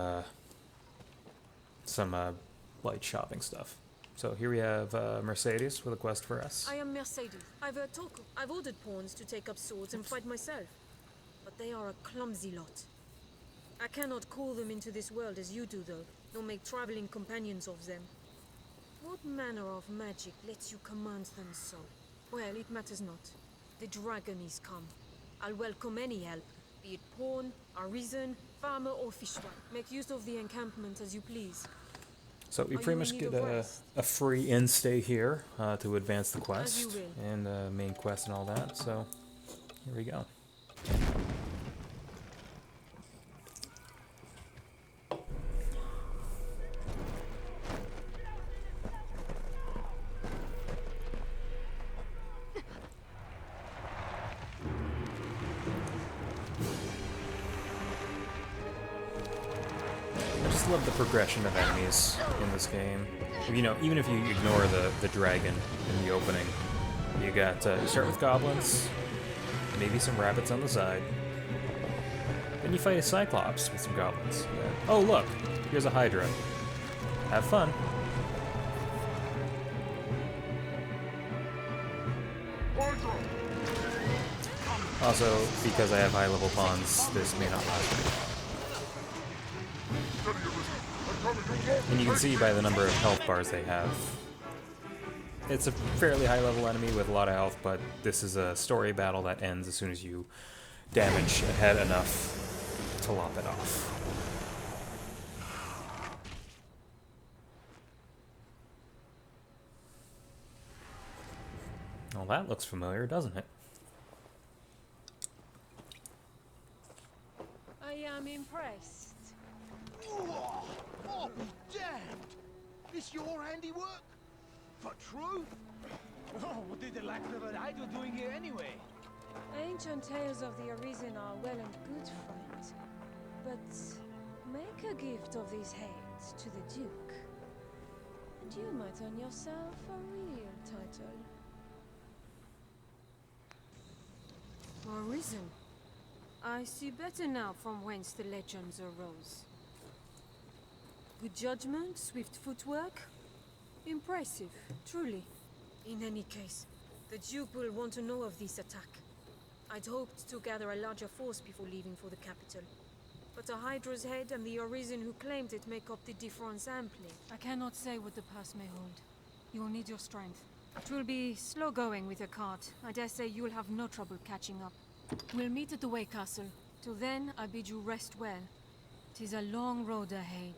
some light shopping stuff. So here we have Mercedes with a quest for us. I am Mercedes. I've ordered pawns to take up swords and fight myself. But they are a clumsy lot. I cannot call them into this world as you do, though, nor make traveling companions of them. What manner of magic lets you command them so? Well, it matters not. The dragon is come. I'll welcome any help, be it pawn, artisan, farmer, or fishwife. Make use of the encampment as you please. So we pretty much get a free in-stay here to advance the quest and the main quest and all that. So here we go. I love the progression of enemies in this game. You know, even if you ignore the dragon in the opening, you got you start with goblins, maybe some rabbits on the side. Then you fight a cyclops with some goblins. Oh look, here's a hydra. Have fun. Also, because I have high level pawns, this may not last very long. And you can see by the number of health bars they have. It's a fairly high level enemy with a lot of health, but this is a story battle that ends as soon as you damage a head enough to lop it off. Well, that looks familiar, doesn't it? I am impressed. Oh, damned! This your handiwork? For true? Oh, what did the lack of an idol doing here anyway? Ancient tales of the Arisen are well and good, friend. But make a gift of these heads to the Duke, and you might earn yourself a real title. Arisen. I see better now from whence the legends arose. Good judgment, swift footwork. Impressive, truly. In any case, the Duke will want to know of this attack. I'd hoped to gather a larger force before leaving for the capital. But a Hydra's head and the Arisen who claimed it make up the difference amply. I cannot say what the pass may hold. You'll need your strength. It will be slow going with a cart. I dare say you'll have no trouble catching up. We'll meet at the Way Castle. Till then, I bid you rest well. 'Tis a long road ahead.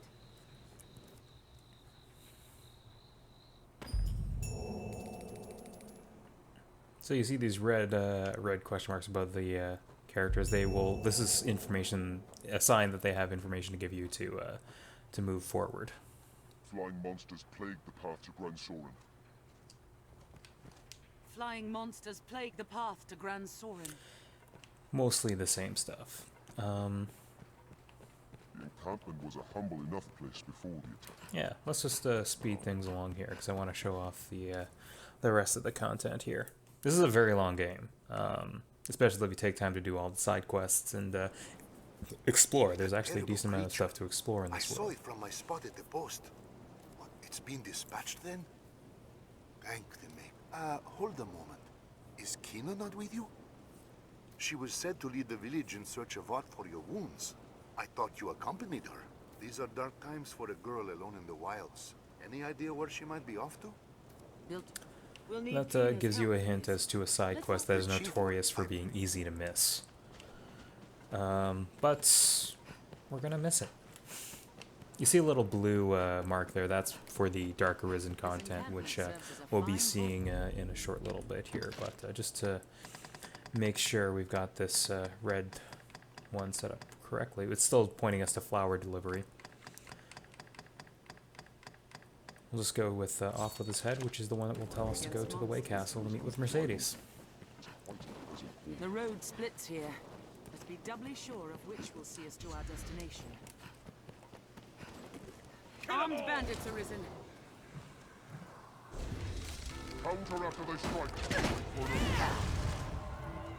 So you see these red question marks above the characters. They will. This is information, a sign that they have information to give you to move forward. Flying monsters plague the path to Grand Soren. Flying monsters plague the path to Grand Soren. Mostly the same stuff. The encampment was a humble enough place before the attack. Yeah, let's just speed things along here because I want to show off the rest of the content here. This is a very long game, especially if you take time to do all the side quests and explore. There's actually a decent amount of stuff to explore in this world. I saw it from my spot at the post. What, it's been dispatched then? Thank the maid. Hold a moment. Is Kina not with you? She was said to lead the village in search of art for your wounds. I thought you accompanied her. These are dark times for a girl alone in the wilds. Any idea where she might be off to? That gives you a hint as to a side quest that is notorious for being easy to miss. But we're gonna miss it. You see a little blue mark there. That's for the Dark Arisen content, which we'll be seeing in a short little bit here. But just to make sure we've got this red one set up correctly. It's still pointing us to flower delivery. We'll just go with off with his head, which is the one that will tell us to go to the Way Castle to meet with Mercedes. The road splits here. Let's be doubly sure of which will see us to our destination. Armed bandits arisen. Counter after they strike.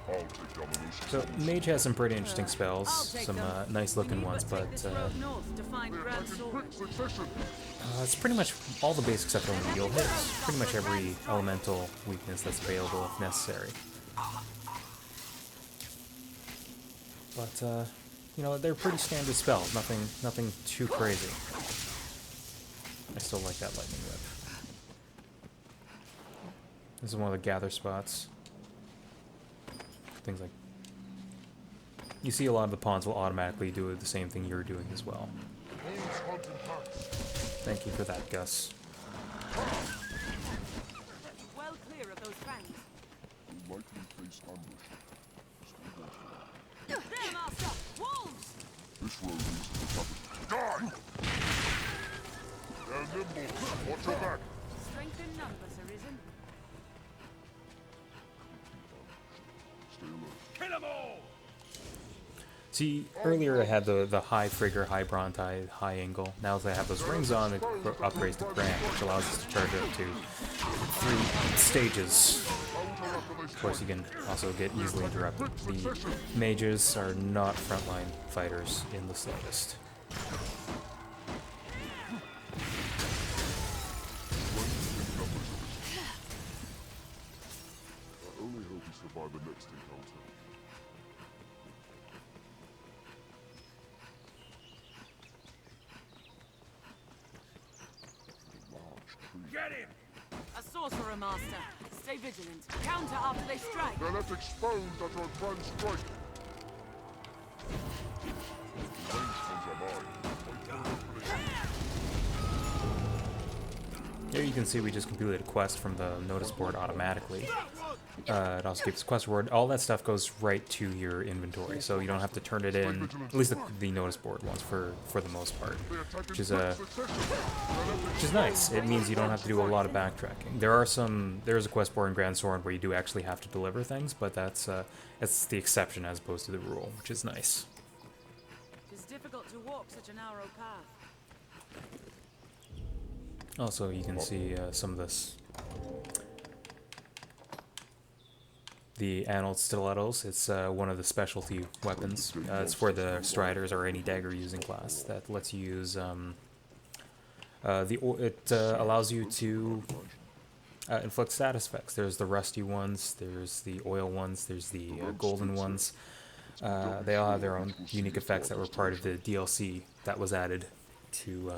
I'll take down the loose. So Mage has some pretty interesting spells, some nice looking ones, but It's pretty much all the base except for only you'll hit pretty much every elemental weakness that's available if necessary. But, you know, they're pretty standard spells, nothing too crazy. I still like that lightning whip. This is one of the gather spots. Things like... You see a lot of the pawns will automatically do the same thing you're doing as well. Thank you for that, Gus. Well clear of those fangs. There, Master! Wolves! This road leads to the top. Die! They're nimble. Watch your back. Strength in numbers, Arisen. Stay alert. Kill 'em all! See, earlier I had the high trigger, high bronti, high angle. Now that I have those rings on, it upgrades to crank, which allows us to charge up to 3 stages. Of course, you can also get easily interrupted. The mages are not frontline fighters in the slightest. I only hope you survive the next encounter. Get him! A sorcerer, Master. Stay vigilant. Counter after they strike. They're left exposed at our grand strike. The ranged ones are mine. Here you can see we just completed a quest from the notice board automatically. It also gives quest reward. All that stuff goes right to your inventory, so you don't have to turn it in. At least the notice board ones for the most part, which is nice. It means you don't have to do a lot of backtracking. There's a quest board in Grand Sword where you do actually have to deliver things, but that's the exception as opposed to the rule, which is nice. It's difficult to walk such a narrow path. Also, you can see some of this. The Annulled Stilettos, it's one of the specialty weapons. It's for the Striders or any dagger using class that lets you use, it allows you to inflict status effects. There's the rusty ones, there's the oil ones, there's the golden ones. They all have their own unique effects that were part of the DLC that was added to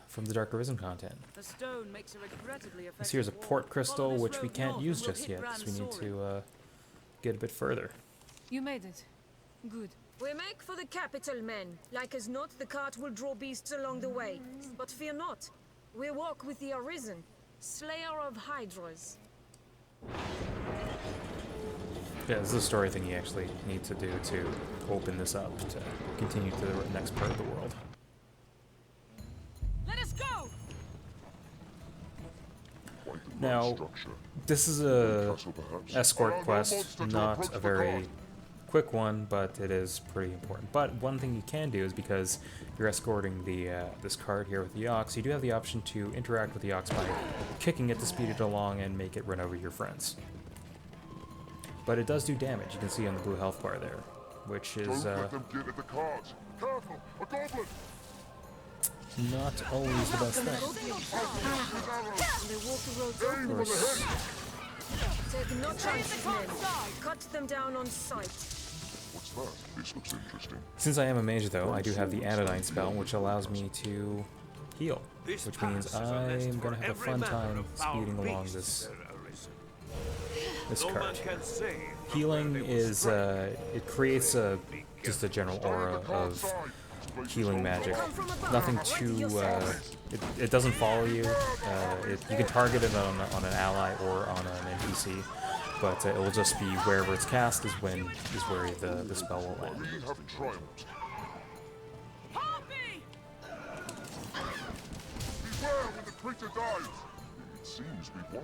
from the Dark Arisen content. The stone makes a regrettably effective This here's a port crystal, Follow this which we road can't north use and we'll just hit yet, because we Grand need Soren. to get a bit further. You made it. Good. We make for the capital, men. Like as not, the cart will draw beasts along the way. But fear not. We walk with the Arisen, slayer of hydras. Yeah, this is a story thing you actually need to do to open this up to continue to the next part of the world. Let us go! Now, this is a escort quest, not a very quick one, but it is pretty important. But one thing you can do is, because you're escorting this cart here with the ox, you do have the option to interact with the ox by kicking it to speed it along and make it run over your friends. But it does do damage. You can see on the blue health bar there, which is Don't let them get at the cart. Careful, a goblin. Not always the best thing. They walk the roads open with the head. Take no chances, men. Cut them down on sight. What's that? This looks interesting. Since I am a mage, though, I do have the Anodyne spell, which allows me to heal, which means I'm gonna have a fun time speeding along this cart. Healing is it creates just a general aura of healing magic. Nothing too it doesn't follow you. You can target it on an ally or on an NPC, but it will just be wherever it's cast is where the spell will land. We have triumphed. Beware when the creature dies. It seems we've won.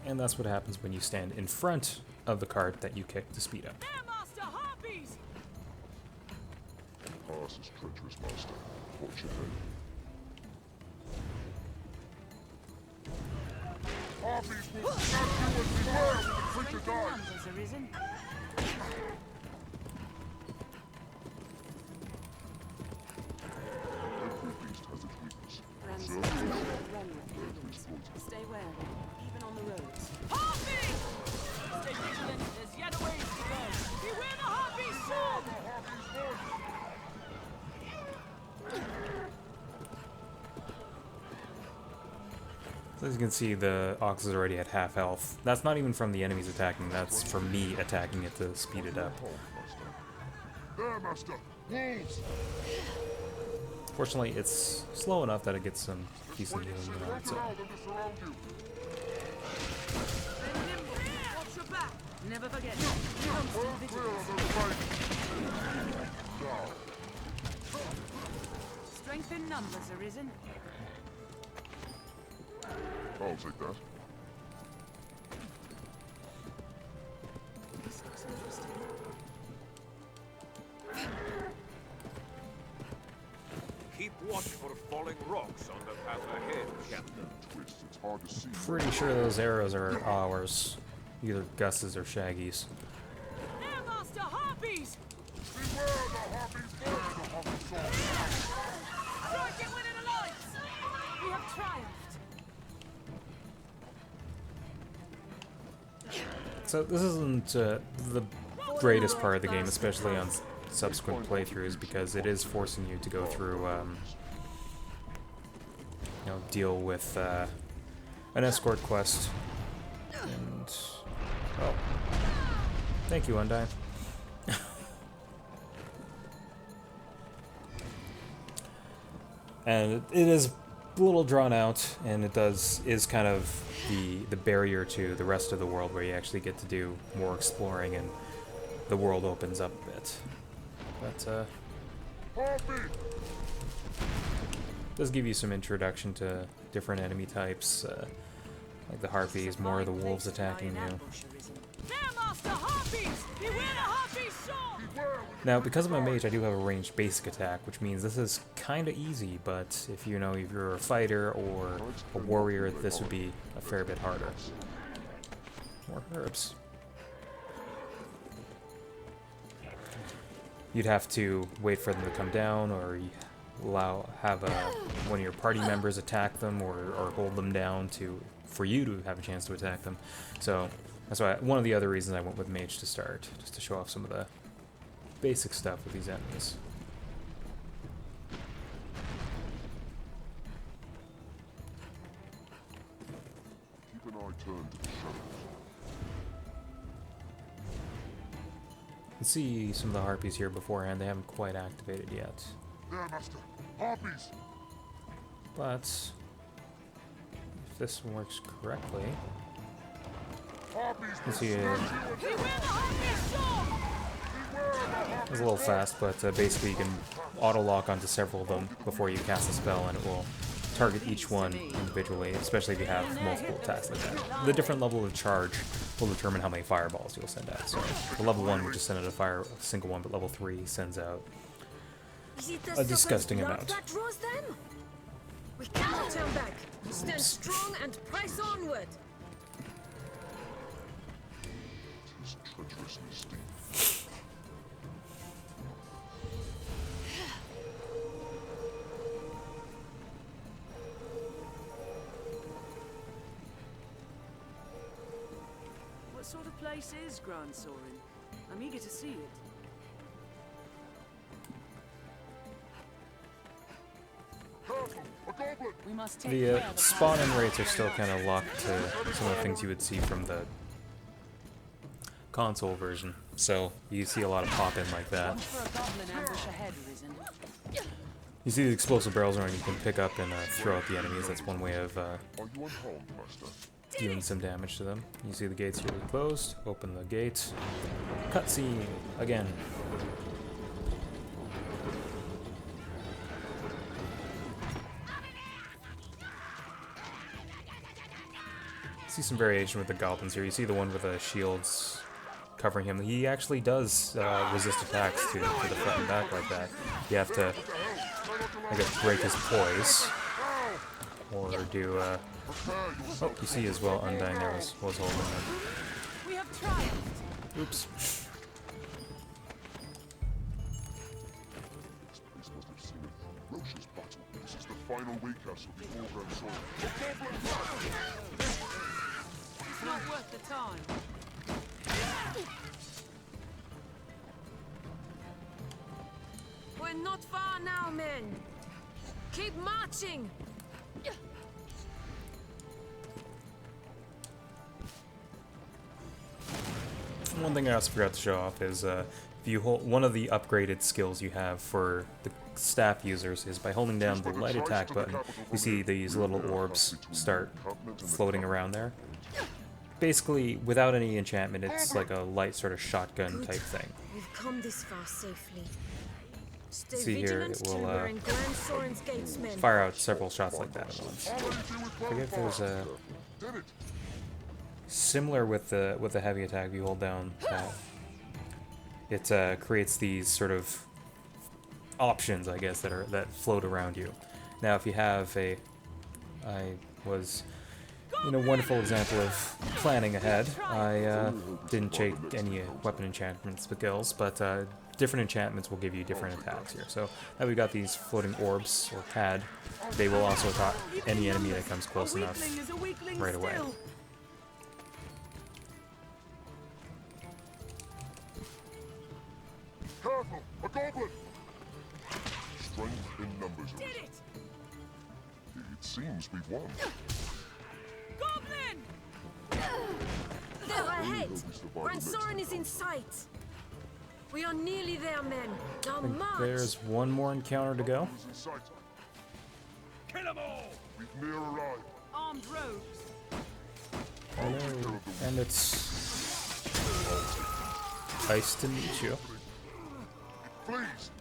And that's what happens when you stand in front of the cart that you kick to speed up. The pass is treacherous, Master. Watch your head. Harpies will snap you and beware when the creature dies. So as you can see, the Ox is already at half health. That's not even from the enemies attacking, that's from me attacking it to speed it up. There, Master! Wolves! Fortunately, it's slow enough that it gets some decent healing on its own. Watch your back. Never forget. Constant vigilance. Strength in numbers, Arisen. I'll take that. This looks interesting. Keep watch for falling rocks on the path ahead, Captain. It's hard to see. Pretty sure those arrows are ours. Either Gus's or Shaggy's. Airmaster Harpies! Beware the Harpies! Beware the Harpy sword! Strike it with an alliance! We have triumphed. So this isn't the greatest part of the game, especially on subsequent playthroughs, because it is forcing you to go through, you know, deal with an escort quest. And oh, thank you, Undyne. And it is a little drawn out, and it is kind of the barrier to the rest of the world, where you actually get to do more exploring and the world opens up a bit. But does give you some introduction to different enemy types, like the harpies, more of the wolves attacking you. Now, because I'm a mage, I do have a ranged basic attack, which means this is kind of easy, but if you know, if you're a fighter or a warrior, this would be a fair bit harder. More herbs. You'd have to wait for them to come down, or have one of your party members attack them, or hold them down for you to have a chance to attack them. So that's why one of the other reasons I went with mage to start, just to show off some of the basic stuff with these enemies. Keep an eye turned to the shadows. You can see some of the harpies here beforehand. They haven't quite activated yet. There, Master! Harpies! But if this works correctly, you can see it's a little fast, but basically you can auto-lock onto several of them before you cast a spell, and it will target each one individually, especially if you have multiple attacks like that. The different level of charge will determine how many fireballs you'll send out. So the level 1 will just send out a single one, but level 3 sends out a disgusting amount. That draws them? We cannot turn back. Stand strong and press onward. Tis treacherously steep. What sort of place is Grand Sorin? I'm eager to see it. We must take The spawn-in rates are still kind of locked to some of the things you would see from the console version, so you see a lot of pop-in like that. You see the explosive barrels around you can pick up and throw at the enemies. That's one way of dealing some damage to them. You see the gates here closed. Open the gates. Cutscene again. See some variation with the goblins here. You see the one with the shields covering him. He actually does resist attacks to the front and back like that. You have to, I guess, break his poise, or do. Oh, you see as well, Undyne there was holding him. We have triumphed. Oops. This must have seen a ferocious battle. This is the final recast of the Grand Sword. It's not worth the time. We're not far now, men. Keep marching. one thing I also forgot to show off is if you hold one of the upgraded skills you have for the staff users is by holding down the light attack button, you see these little orbs start floating around there. Basically, without any enchantment, it's like a light sort of shotgun type thing. We've come this far safely. Stay See here, vigilant it till will we're in Grand Soren's gates, men. fire out several shots like that at once. I forget if there's a similar with the heavy attack. If you hold down that, it creates these sort of options, I guess, that float around you. Now, if you have I was in a wonderful example of planning ahead. I didn't take any weapon enchantments skills, but different enchantments will give you different attacks here. So now we've got these floating orbs, or pad. They will also attack any enemy that comes close enough right away. Careful! A goblin! Strength in numbers. Did it! It seems we've won. Goblin! There ahead! Grand Soren is in sight! We are nearly there, men. Now march! There's one more encounter to go. Kill them all! We've near arrived. Armed rogues. Hello. And it's nice to meet you. Please!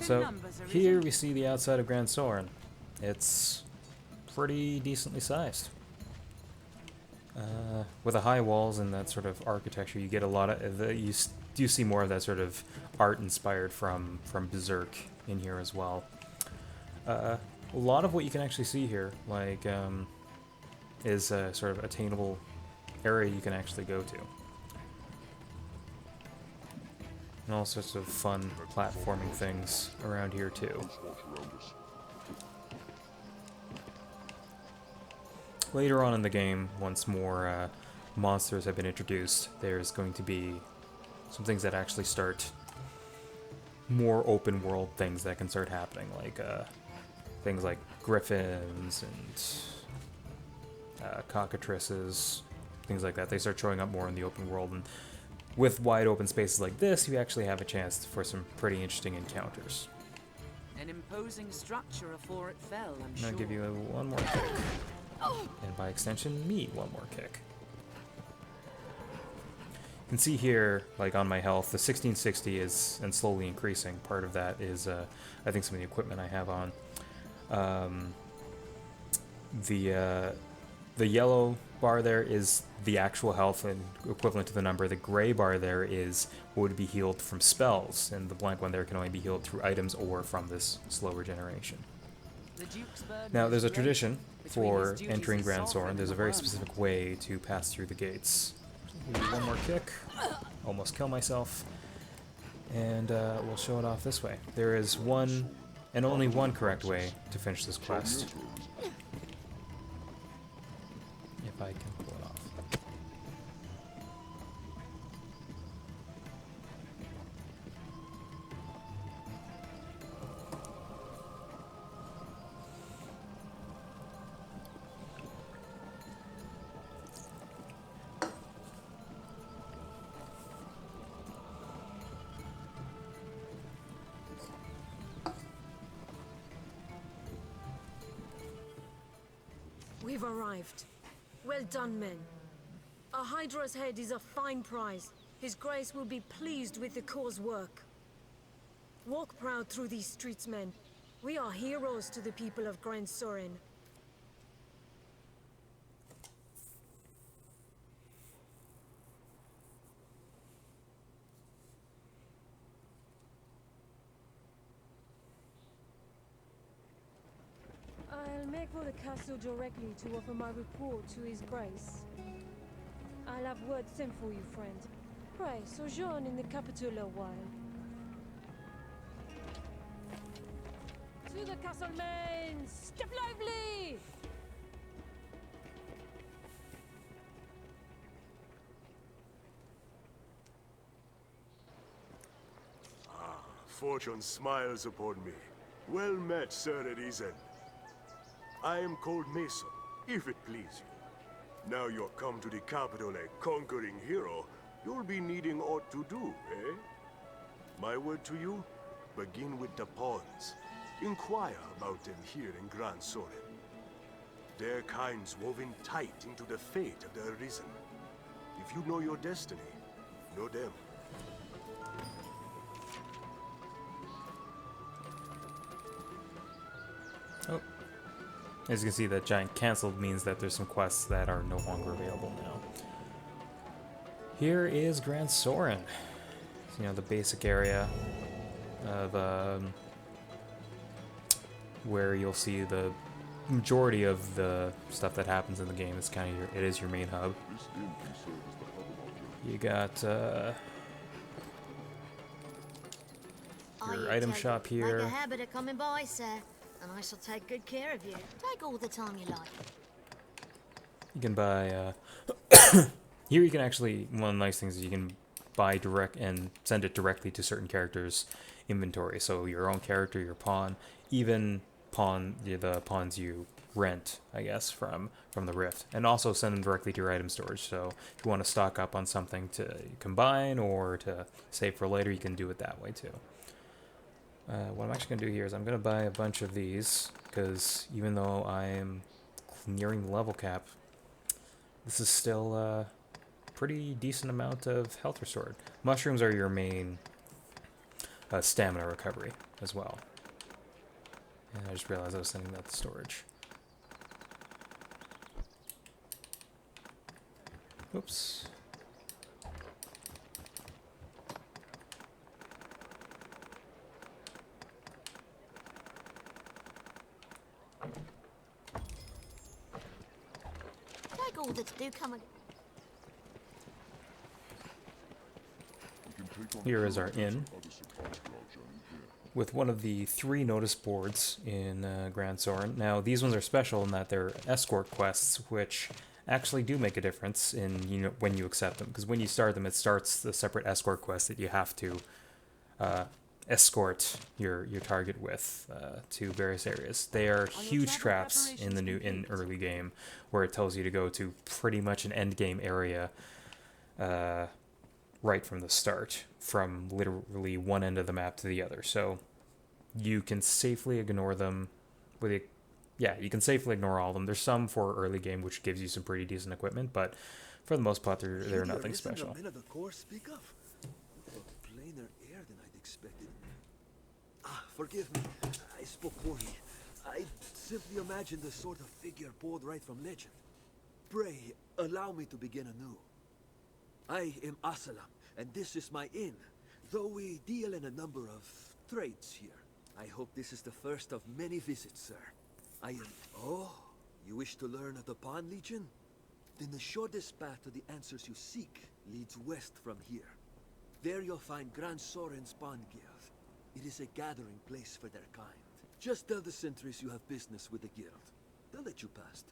So here we see the outside of Grand Soren. It's pretty decently sized. With the high walls and that sort of architecture, you get a lot of you do see more of that sort of art inspired from Berserk in here as well. A lot of what you can actually see here, like, is a sort of attainable area you can actually go to. And all sorts of fun platforming things around here too. Later on in the game, once more monsters have been introduced, there's going to be some things that actually start more open world things that can start happening, like things like griffins and cockatrices, things like that. They start showing up more in the open world, and with wide open spaces like this, you actually have a chance for some pretty interesting encounters. An imposing structure afore it fell, I'm And sure. I'll give you one more kick. And by extension, me one more kick. You can see here, like on my health, the 1660 is and slowly increasing. Part of that is, I think, some of the equipment I have on. The yellow bar there is the actual health and equivalent to the number. The gray bar there is what would be healed from spells, and the blank one there can only be healed through items or from this slow regeneration. Now, there's a tradition for entering Grand Soren. There's a very specific way to pass through the gates. One more kick, almost kill myself, and we'll show it off this way. There is one and only one correct way to finish this quest. If I can pull it off. We've arrived. Well done, men. A Hydra's head is a fine prize. His Grace will be pleased with the cause work. Walk proud through these streets, men. We are heroes to the people of Grand Soren. I'll make for the castle directly to offer my report to His Grace. I'll have word sent for you, friend. Pray, sojourn in the capital a while. To the castle, men! Step lively! Fortune smiles upon me. Well met, Sir Arisen. I am called Mason, if it please you. Now you're come to the capital a conquering hero, you'll be needing aught to do, eh? My word to you, begin with the pawns. Inquire about them here in Grand Soren. Their kind's woven tight into the fate of the Arisen. If you know your destiny, know them. Oh. As you can see, that giant cancelled means that there's some quests that are no longer available now. Here is Grand Soren. So, you know, the basic area of where you'll see the majority of the stuff that happens in the game. It's kind of it is your main hub. You got your item shop here. Make a habit of coming by, sir, and I shall take good care of you. Take all the time you like. You can buy here you can actually, one of the nice things is you can buy direct and send it directly to certain characters' inventory. So your own character, your pawn, even the pawns you rent, I guess, from the Rift, and also send them directly to your item storage. So if you want to stock up on something to combine or to save for later, you can do it that way too. What I'm actually going to do here is I'm going to buy a bunch of these, because even though I am nearing the level cap, this is still a pretty decent amount of health restored. Mushrooms are your main stamina recovery as well. And I just realized I was sending that to storage. Oops. Take all that's do come and... Here is our inn, with one of the 3 notice boards in Grand Soren. Now, these ones are special in that they're escort quests, which actually do make a difference in when you accept them. Because when you start them, it starts the separate escort quest that you have to escort your target with to various areas. They are huge traps in the early game, where it tells you to go to pretty much an end game area right from the start, from literally one end of the map to the other. So you can safely ignore them. You can safely ignore all of them. There's some for early game which gives you some pretty decent equipment, but for the most part, they're nothing special. Men of the Corps speak of? Plainer air than I'd expected. Forgive me. I spoke poorly. I simply imagined the sort of figure pulled right from legend. Pray, allow me to begin anew. I am Asalam, and this is my inn, though we deal in a number of trades here. I hope this is the first of many visits, sir. I am... Oh, you wish to learn of the Pawn Legion? Then the shortest path to the answers you seek leads west from here. There you'll find Grand Soren's Pawn Guild. It is a gathering place for their kind. Just tell the sentries you have business with the guild. They'll let you past.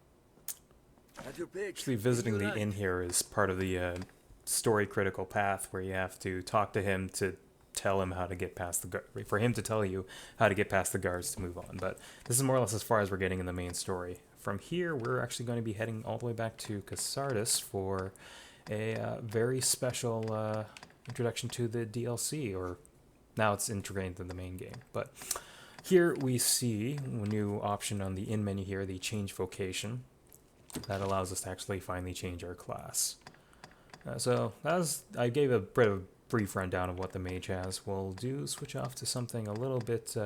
Have your pick. Actually, visiting the inn here is part of the story critical path, where you have to talk to him to tell him how to get past the guard, for him to tell you how to get past the guards to move on. But this is more or less as far as we're getting in the main story. From here, we're actually going to be heading all the way back to Casardis for a very special introduction to the DLC, or now it's integrated into the main game. But here we see a new option on the inn menu here, the change vocation. That allows us to actually finally change our class. So I gave a bit of a brief rundown of what the mage has. We'll switch off to something a little bit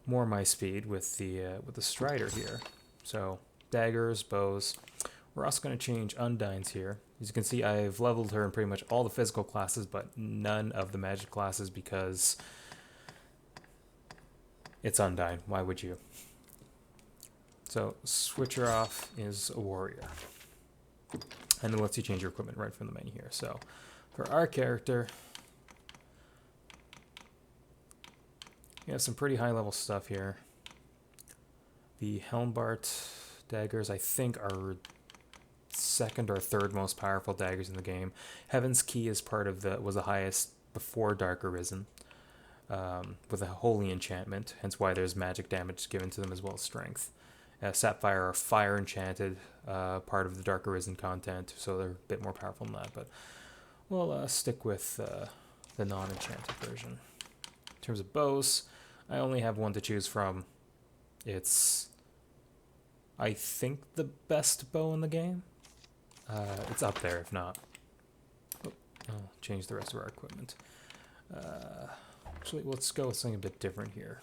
more my speed with the strider here. So daggers, bows. We're also going to change Undines here. As you can see, I've leveled her in pretty much all the physical classes, but none of the magic classes, because it's Undine. Why would you? So switch her off is a warrior. And it lets you change your equipment right from the menu here. So for our character, we have some pretty high level stuff here. The Helmbart daggers, I think, are second or third most powerful daggers in the game. Heaven's Key is was the highest before Dark Arisen. with a holy enchantment, hence why there's magic damage given to them as well as strength. Sapphire are fire enchanted, part of the Dark Arisen content, so they're a bit more powerful than that, but we'll stick with the non-enchanted version. In terms of bows, I only have one to choose from. It's, I think, the best bow in the game. It's up there, if not. Oh, I'll change the rest of our equipment. Actually, let's go with something a bit different here.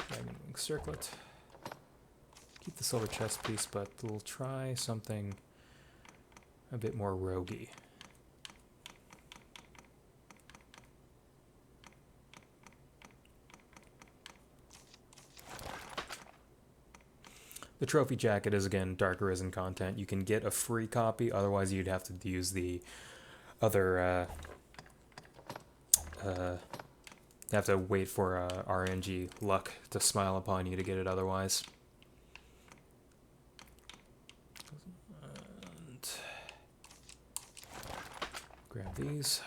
Dragon Wing Circlet. Keep the silver chest piece, but we'll try something a bit more roguey. The trophy jacket is, again, Dark Arisen content. You can get a free copy, otherwise you'd have to use the other, you have to wait for RNG luck to smile upon you to get it otherwise. And grab these.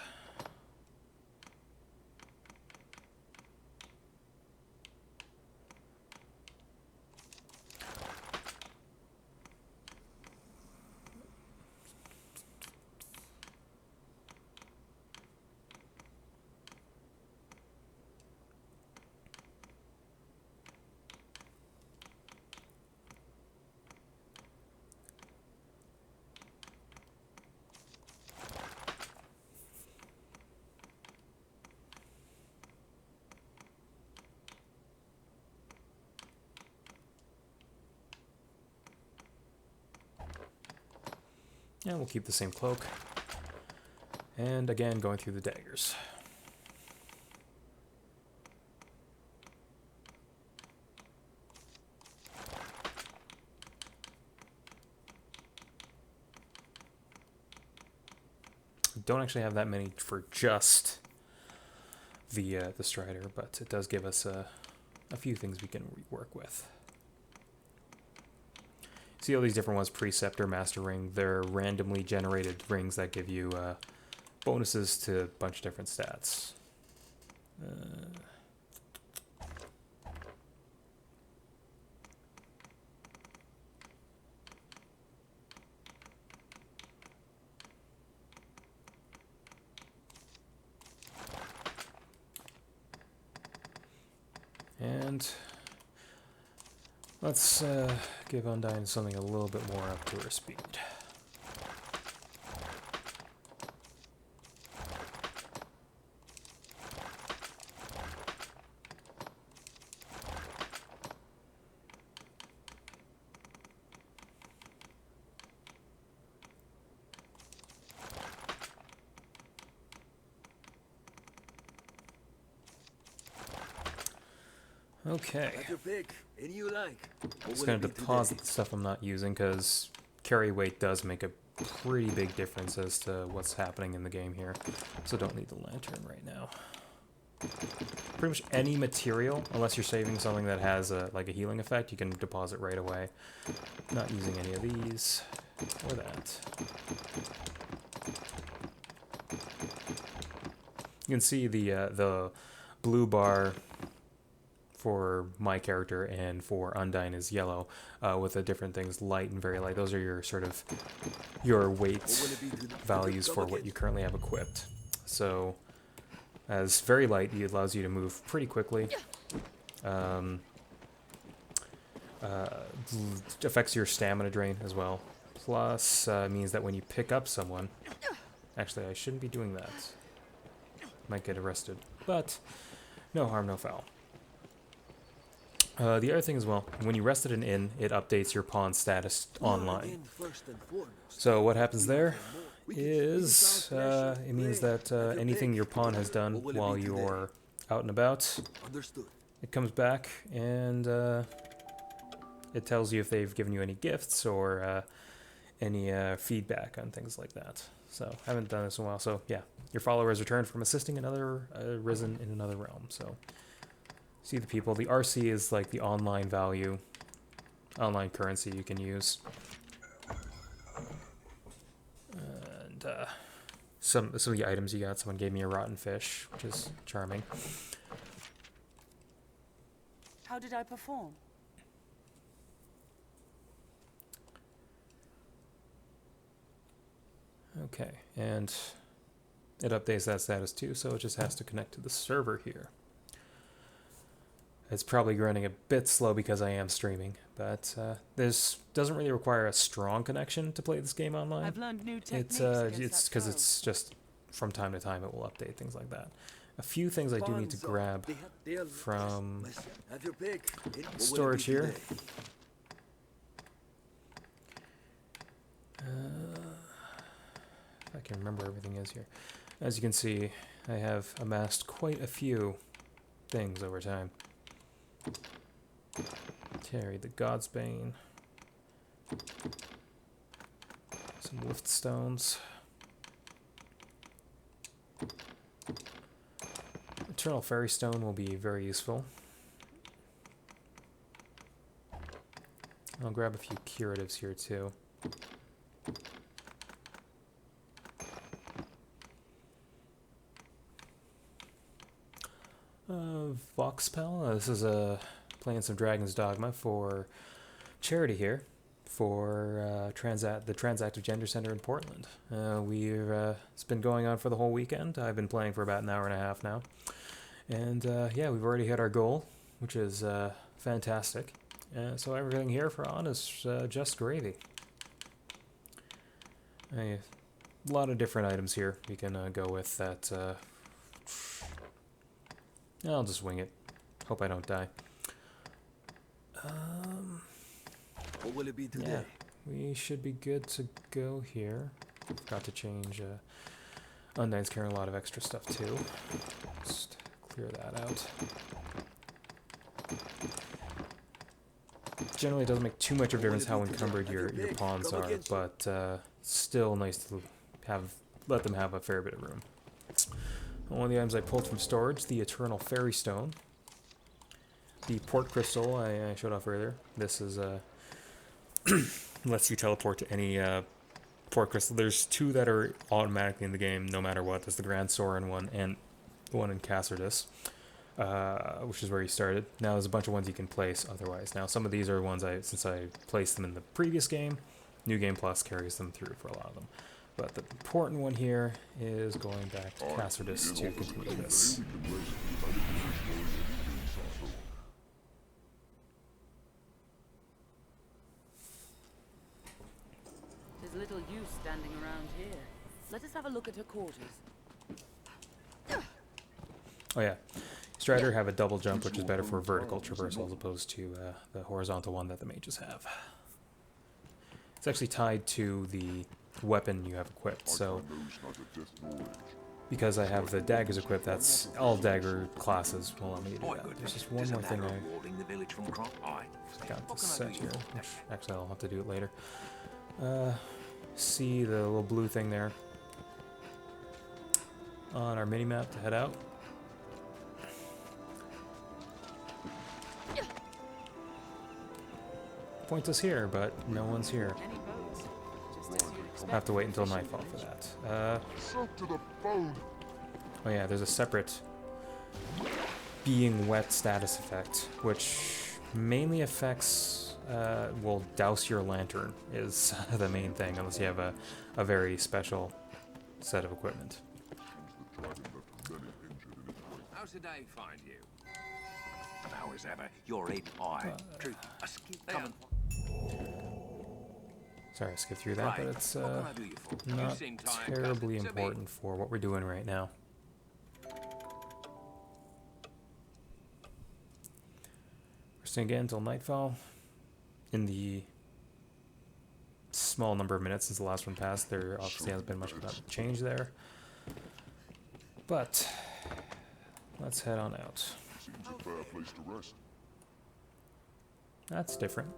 And we'll keep the same cloak. And again, going through the daggers. Don't actually have that many for just the Strider, but it does give us a few things we can work with. See all these different ones, Preceptor, Master Ring, they're randomly generated rings that give you bonuses to a bunch of different stats. And let's give Undyne something a little bit more up to her speed. Okay. Just going to deposit the stuff I'm not using because carry weight does make a pretty big difference as to what's happening in the game here. So don't need the lantern right now. Pretty much any material, unless you're saving something that has like a healing effect, you can deposit right away. Not using any of these or that. You can see the blue bar for my character and for Undyne is yellow, with the different things, light and very light. Those are your sort of your weight values for what you currently have equipped. So as very light, it allows you to move pretty quickly. Affects your stamina drain as well. Plus means that when you pick up someone, actually I shouldn't be doing that. Might get arrested, but no harm, no foul. The other thing as well, when you rest at an inn, it updates your pawn status online. So what happens there is it means that anything your pawn has done while you're out and about, it comes back and it tells you if they've given you any gifts or any feedback on things like that. So I haven't done this in a while, so yeah, your follower has returned from assisting another risen in another realm. So see the people. The RC is like the online value, online currency you can use. And some of the items you got. Someone gave me a rotten fish, which is charming. How did I perform? Okay, and it updates that status too, so it just has to connect to the server here. It's probably running a bit slow because I am streaming, but this doesn't really require a strong connection to play this game online. I've learned new It's techniques because it's just from time to time it will update things like that. A few things I do need to grab from storage here. If I can remember everything is here. As you can see, I have amassed quite a few things over time. Carry the God's Bane. Some lift stones. Eternal Fairy Stone will be very useful. I'll grab a few curatives here too. Voxpel. This is playing some Dragon's Dogma for charity here for the Transactive Gender Center in Portland. It's been going on for the whole weekend. I've been playing for about an hour and a half now. And yeah, we've already hit our goal, which is fantastic. So everything here for on is just gravy. A lot of different items here we can go with that. I'll just wing it. Hope I don't die. What will it be today? Yeah, we should be good to go here. Forgot to change. Undyne's carrying a lot of extra stuff too. Just clear that out. Generally, it doesn't make too much of a difference how encumbered your pawns are, but still nice to let them have a fair bit of room. One of the items I pulled from storage, the Eternal Fairy Stone. The Port Crystal I showed off earlier. This is lets you teleport to any Port Crystal. There's two that are automatically in the game, no matter what. There's the Grand Sorin one and the one in Cassardus, which is where you started. Now there's a bunch of ones you can place otherwise. Now some of these are ones since I placed them in the previous game, New Game Plus carries them through for a lot of them. But the important one here is going back to Cassardus to continue this. There's little use standing around here. Let us have a look at her quarters. Oh yeah, Strider have a double jump, which is better for vertical traversal as opposed to the horizontal one that the mages have. It's actually tied to the weapon you have equipped, so because I have the daggers equipped, that's all dagger classes will allow me to do that. There's just one more thing I got to set here. Actually, I'll have to do it later. See the little blue thing there on our mini-map to head out. Point us here, but no one's here. Have to wait until nightfall for that. Oh yeah, there's a separate being wet status effect, which mainly affects, will douse your lantern is the main thing, unless you have a very special set of equipment. How's the day find you? How as ever, you're in eye. Truth, a skip coming. Sorry, I skipped through that, but it's not terribly important for what we're doing right now. Resting again until nightfall. In the small number of minutes since the last one passed, there obviously hasn't been much of a change there. But let's head on out. Seems a fair place to rest. That's different.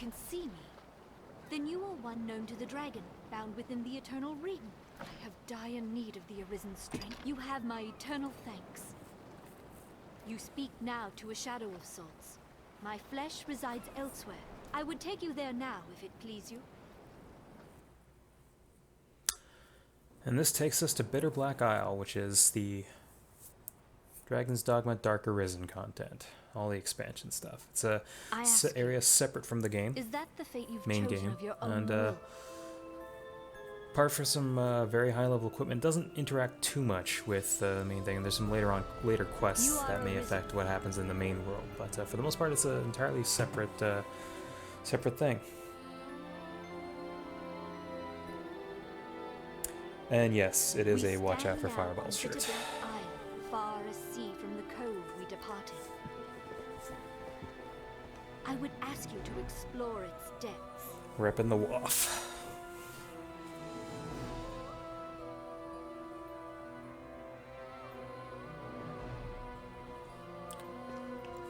can see me. Then you are one known to the dragon, bound within the eternal ring. I have dire need of the Arisen's strength. You have my eternal thanks. You speak now to a shadow of sorts. My flesh resides elsewhere. I would take you there now, if it please you. And this takes us to Bitter Black Isle, which is the Dragon's Dogma Dark Arisen content. All the expansion stuff. It's a area separate from the game. Is that the fate you've main chosen game. of your own And will? apart from some very high level equipment, doesn't interact too much with the main thing. There's some later quests that may affect what happens in the main world. But for the most part, it's an entirely separate thing. And yes, it is a watch out for fireballs shirt. Far as sea from the cove we departed. I would ask you to explore its depths. Reppin' the waff.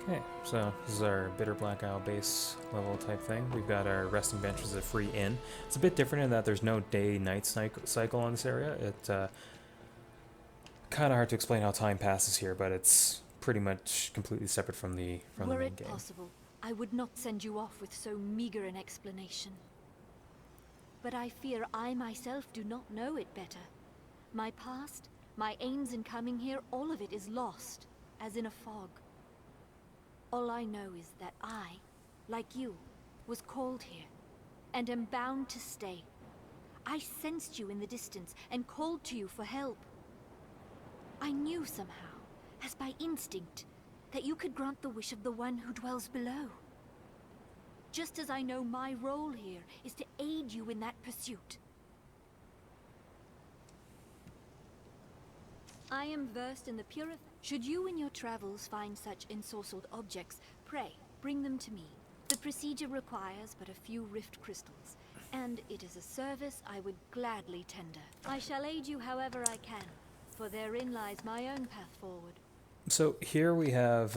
Okay, so this is our Bitter Black Isle base level type thing. We've got our resting bench as a free inn. It's a bit different in that there's no day-night cycle on this area. It kind of hard to explain how time passes here, but it's pretty much completely separate from the main game. Were it possible, I would not send you off with so meager an explanation. But I fear I myself do not know it better. My past, my aims in coming here, all of it is lost, as in a fog. All I know is that I, like you, was called here, and am bound to stay. I sensed you in the distance, and called to you for help. I knew somehow, as by instinct, that you could grant the wish of the one who dwells below. Just as I know my role here is to aid you in that pursuit. I am versed in the purif. Should you in your travels find such ensorcelled objects, pray, bring them to me. The procedure requires but a few rift crystals, and it is a service I would gladly tender. I shall aid you however I can, for therein lies my own path forward. So here we have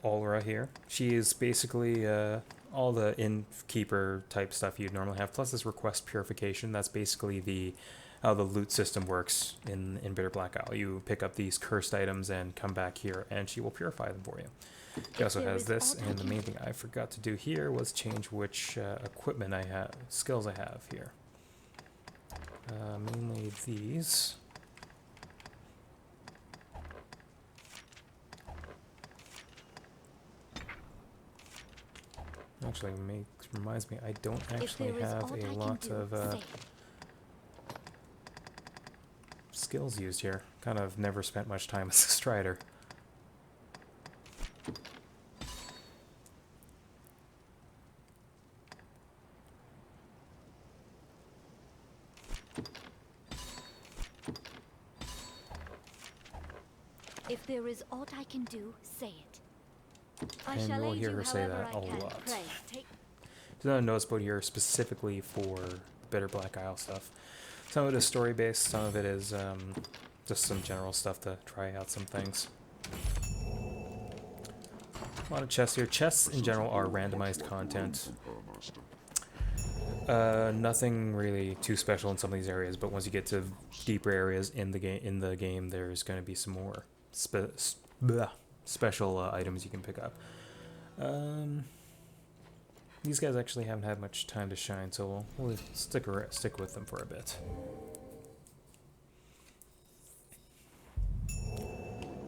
Ulra here. She is basically all the innkeeper type stuff you'd normally have, plus this request purification. That's basically how the loot system works in Bitter Black Isle. You pick up these cursed items and come back here, and she will purify them for you. She also has this, and the main thing I forgot to do here was change which equipment I have, skills I have here. Mainly these. Actually, reminds me, I don't actually have a lot of skills used here. Kind of never spent much time as a strider. If there is aught I can do, say it. I And shall you'll aid hear you her say however that I a can. lot. Pray, take There's another notice board here specifically for Bitter Black Isle stuff. Some of it is story based, some of it is just some general stuff to try out some things. A lot of chests here. Chests in general are randomized content. Nothing really too special in some of these areas, but once you get to deeper areas in the game, there's going to be some more special items you can pick up. These guys actually haven't had much time to shine, so we'll stick with them for a bit.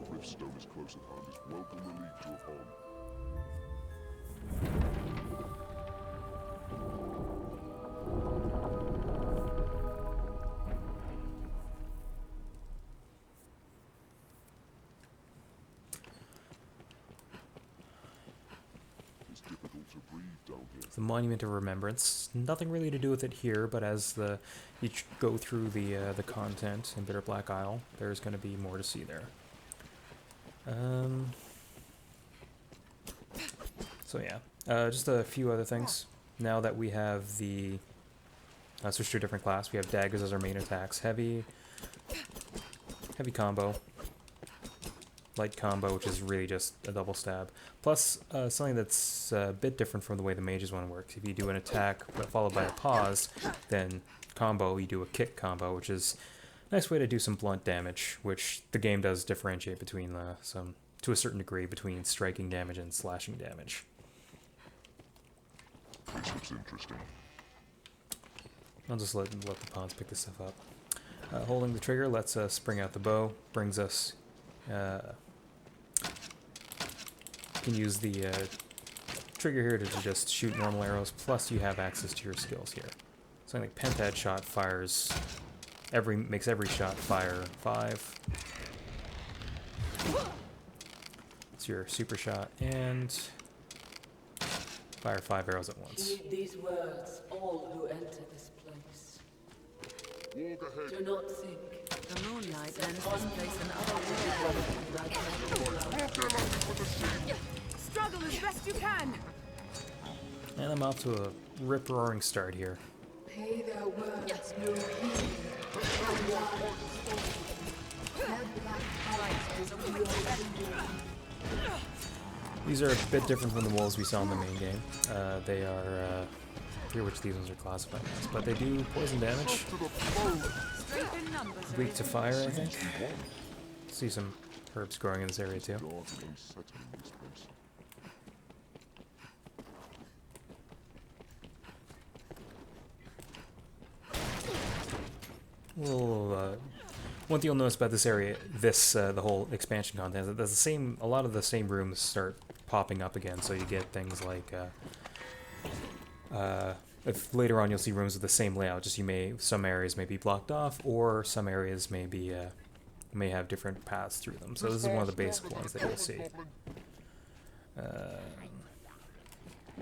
Riftstone is close at hand. Welcome the League to upon. It's difficult to breathe down here. The Monument of Remembrance. Nothing really to do with it here, but as you go through the content in Bitter Black Isle, there's going to be more to see there. So yeah, just a few other things. Now that we have switch to a different class, we have daggers as our main attacks. Heavy combo. light combo, which is really just a double stab. Plus, something that's a bit different from the way the mage's one works. If you do an attack followed by a pause, then combo, you do a kick combo, which is a nice way to do some blunt damage, which the game does differentiate between to a certain degree, between striking damage and slashing damage. This looks interesting. I'll just let the pawns pick this stuff up. Holding the trigger lets us spring out the bow, brings us... you can use the trigger here to just shoot normal arrows, plus you have access to your skills here. Something like Pentad shot fires... makes every shot fire 5. It's your super shot, and... fire 5 arrows at once. Heed these words, all who enter this place. Do not think. The moonlight lends this place an otherworldly. Struggle as best you can. And I'm off to a rip-roaring start here. Pay their words no heed. These are a bit different from the wolves we saw in the main game. They are, I forget which these ones are classified as, but they do poison damage. Weak to fire, I think. See some herbs growing in this area too. Well, one thing you'll notice about this area, the whole expansion content, is that a lot of the same rooms start popping up again, so you get things like, if later on you'll see rooms with the same layout, just some areas may be blocked off, or some areas may have different paths through them. So this is one of the basic ones that you'll see.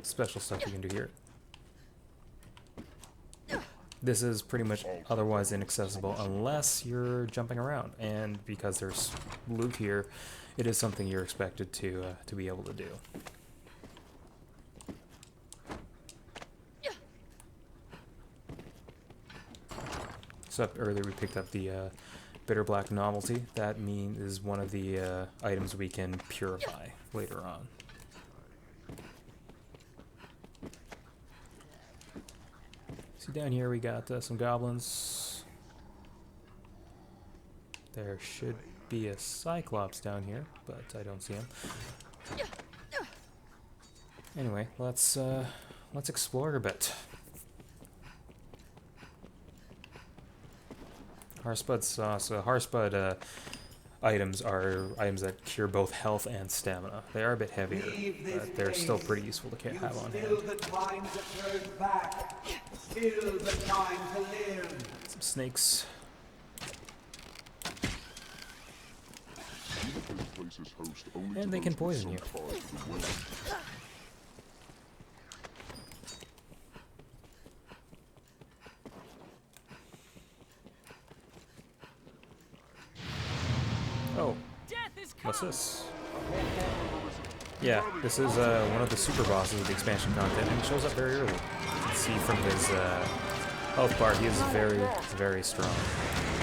Special stuff you can do here. This is pretty much otherwise inaccessible unless you're jumping around, and because there's loot here, it is something you're expected to be able to do. So earlier we picked up the Bitter Black Novelty. That is one of the items we can purify later on. See, down here we got some goblins. There should be a Cyclops down here, but I don't see him. Anyway, let's explore a bit. Harspud sauce. So Harspud items are items that cure both health and stamina. They are a bit heavier, but they're still pretty useful to have on hand. Some snakes. And they can poison you. Oh, what's this? Yeah, this is one of the super bosses of the expansion content, and he shows up very early. You can see from his health bar, he is very, very strong.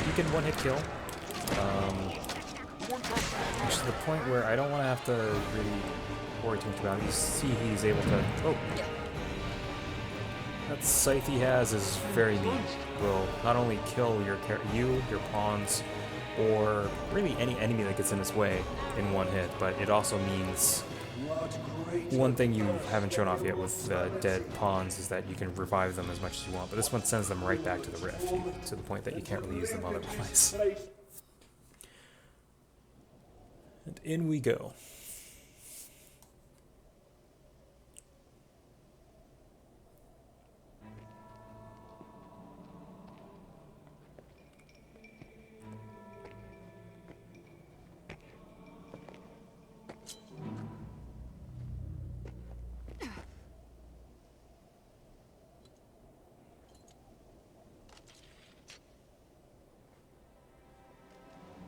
You can one-hit kill, which to the point where I don't want to have to really worry too much about him. You see he's able to... Oh! That scythe he has is very neat. Will not only kill your pawns, or really any enemy that gets in his way in one hit, but it also means one thing you haven't shown off yet with dead pawns is that you can revive them as much as you want, but this one sends them right back to the rift, to the point that you can't really use them otherwise. And in we go.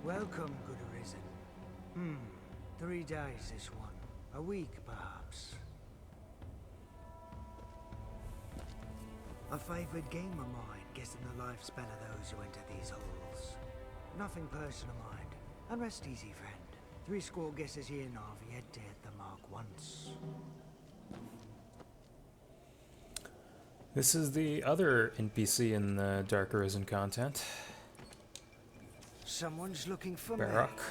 Welcome, good Arisen. 3 days this one. A week, perhaps. A favored game of mine, guessing the lifespan of those who enter these halls. Nothing personal, mind. And rest easy, friend. Threescore guesses here now have yet to hit the mark once. This is the other NPC in the Dark Arisen content. Someone's looking for Barak. me.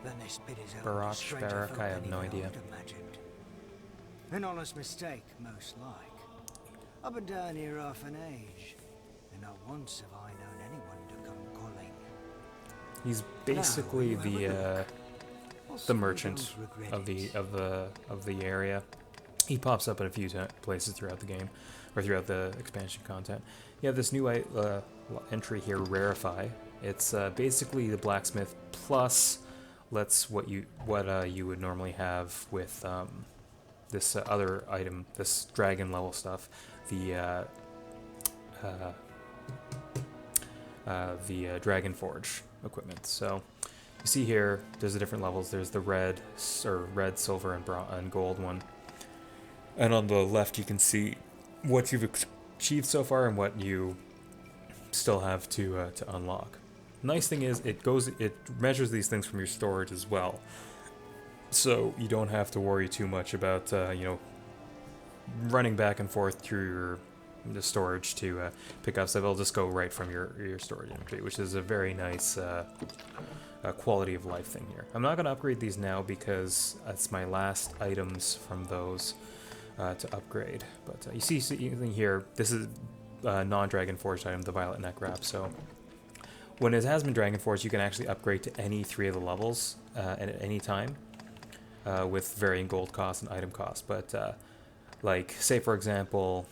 Then this bit is Barak, I have no idea. An honest mistake, most like. I've been down here half an age, and not once have I known anyone to come calling. He's basically the merchant of the area. He pops up in a few places throughout the game, or throughout the expansion content. You have this new entry here, Rarify. It's basically the blacksmith plus what you would normally have with this other item, this dragon level stuff, the Dragon Forge equipment. So you see here, there's the different levels. There's the red, silver, and gold one. And on the left, you can see what you've achieved so far and what you still have to unlock. Nice thing is, it measures these things from your storage as well, so you don't have to worry too much about running back and forth through the storage to pick up stuff. It'll just go right from your storage inventory, which is a very nice quality of life thing here. I'm not going to upgrade these now because that's my last items from those to upgrade. But you see here, this is a non-Dragon Forged item, the Violet Neck Wrap. So when it has been Dragon Forged, you can actually upgrade to any 3 of the levels at any time with varying gold cost and item cost. But like, say for example,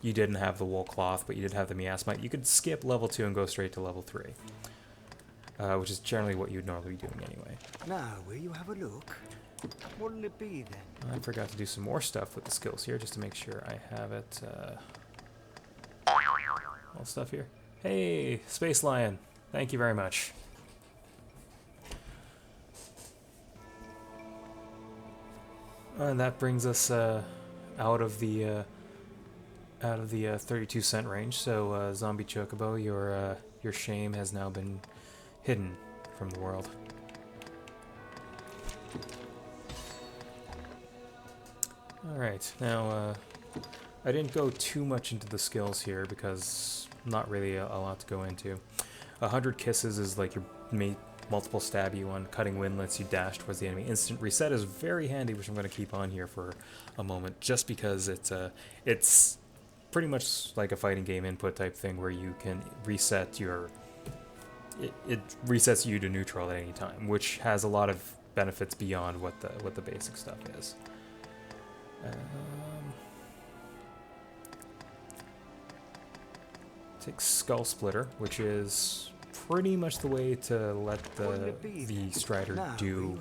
you didn't have the wool cloth, but you did have the miasmite, you could skip level 2 and go straight to level 3. Which is generally what you'd normally be doing anyway. Now, will you have a look? What'll it be then? I forgot to do some more stuff with the skills here, just to make sure I have it. All stuff here. Hey, Space Lion. Thank you very much. And that brings us out of the 32-cent range. So, Zombie Chocobo, your shame has now been hidden from the world. Alright, now I didn't go too much into the skills here because not really a lot to go into. 100 Kisses is like your multiple stabby one. Cutting Wind lets you dash towards the enemy. Instant Reset is very handy, which I'm going to keep on here for a moment, just because it's pretty much like a fighting game input type thing where you can reset your... It resets you to neutral at any time, which has a lot of benefits beyond what the basic stuff is. Take Skull Splitter, which is pretty much the way to let the Strider do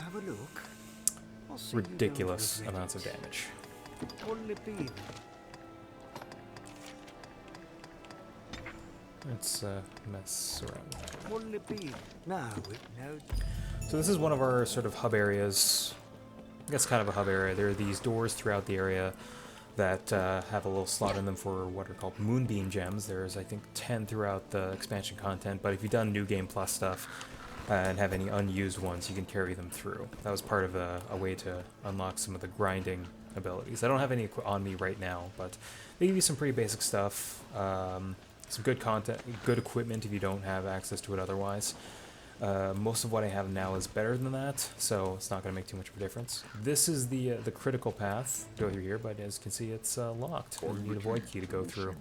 ridiculous amounts of damage. Let's mess around. What'll it be? Now, So this is one of our sort of hub areas. I guess kind of a hub area. There are these doors throughout the area that have a little slot in them for what are called Moonbeam Gems. There's, I think, 10 throughout the expansion content, but if you've done New Game Plus stuff and have any unused ones, you can carry them through. That was part of a way to unlock some of the grinding abilities. I don't have any on me right now, but they give you some pretty basic stuff. Some good content, good equipment if you don't have access to it otherwise. Most of what I have now is better than that, so it's not going to make too much of a difference. This is the critical path to go through here, but as you can see, it's locked. You need a void key to go through.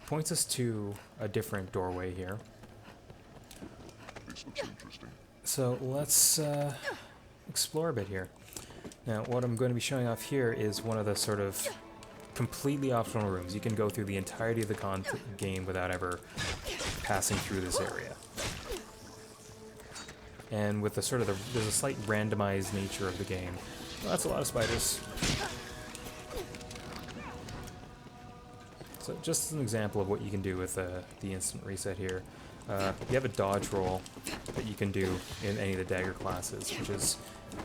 Points us to a different doorway here. So let's explore a bit here. Now, what I'm going to be showing off here is one of the sort of completely optional rooms. You can go through the entirety of the game without ever passing through this area. And with the sort of there's a slight randomized nature of the game. Well, that's a lot of spiders. So just as an example of what you can do with the instant reset here, you have a dodge roll that you can do in any of the dagger classes, which is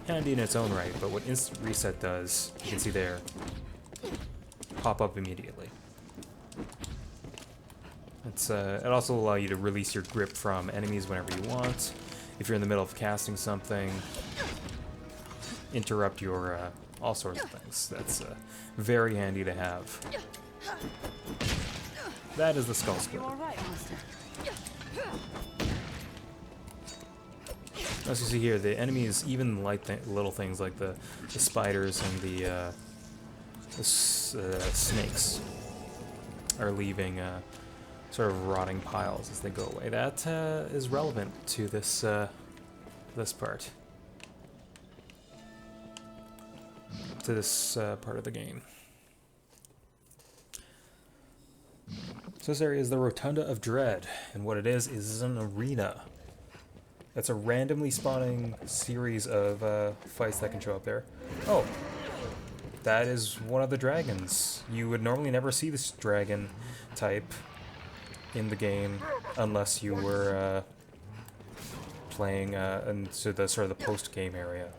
handy in its own right, but what instant reset does, you can see there, pop up immediately. It also allows you to release your grip from enemies whenever you want. if you're in the middle of casting something, interrupt your all sorts of things. That's very handy to have. That is the skull splitter. As you see here, the enemies, even light little things like the spiders and the snakes, are leaving sort of rotting piles as they go away. That is relevant to this this part. To this part of the game. So this area is the Rotunda of Dread, and what it is an arena. It's a randomly spawning series of fights that can show up there. Oh, that is one of the dragons. You would normally never see this dragon type in the game unless you were playing into the sort of the post-game area.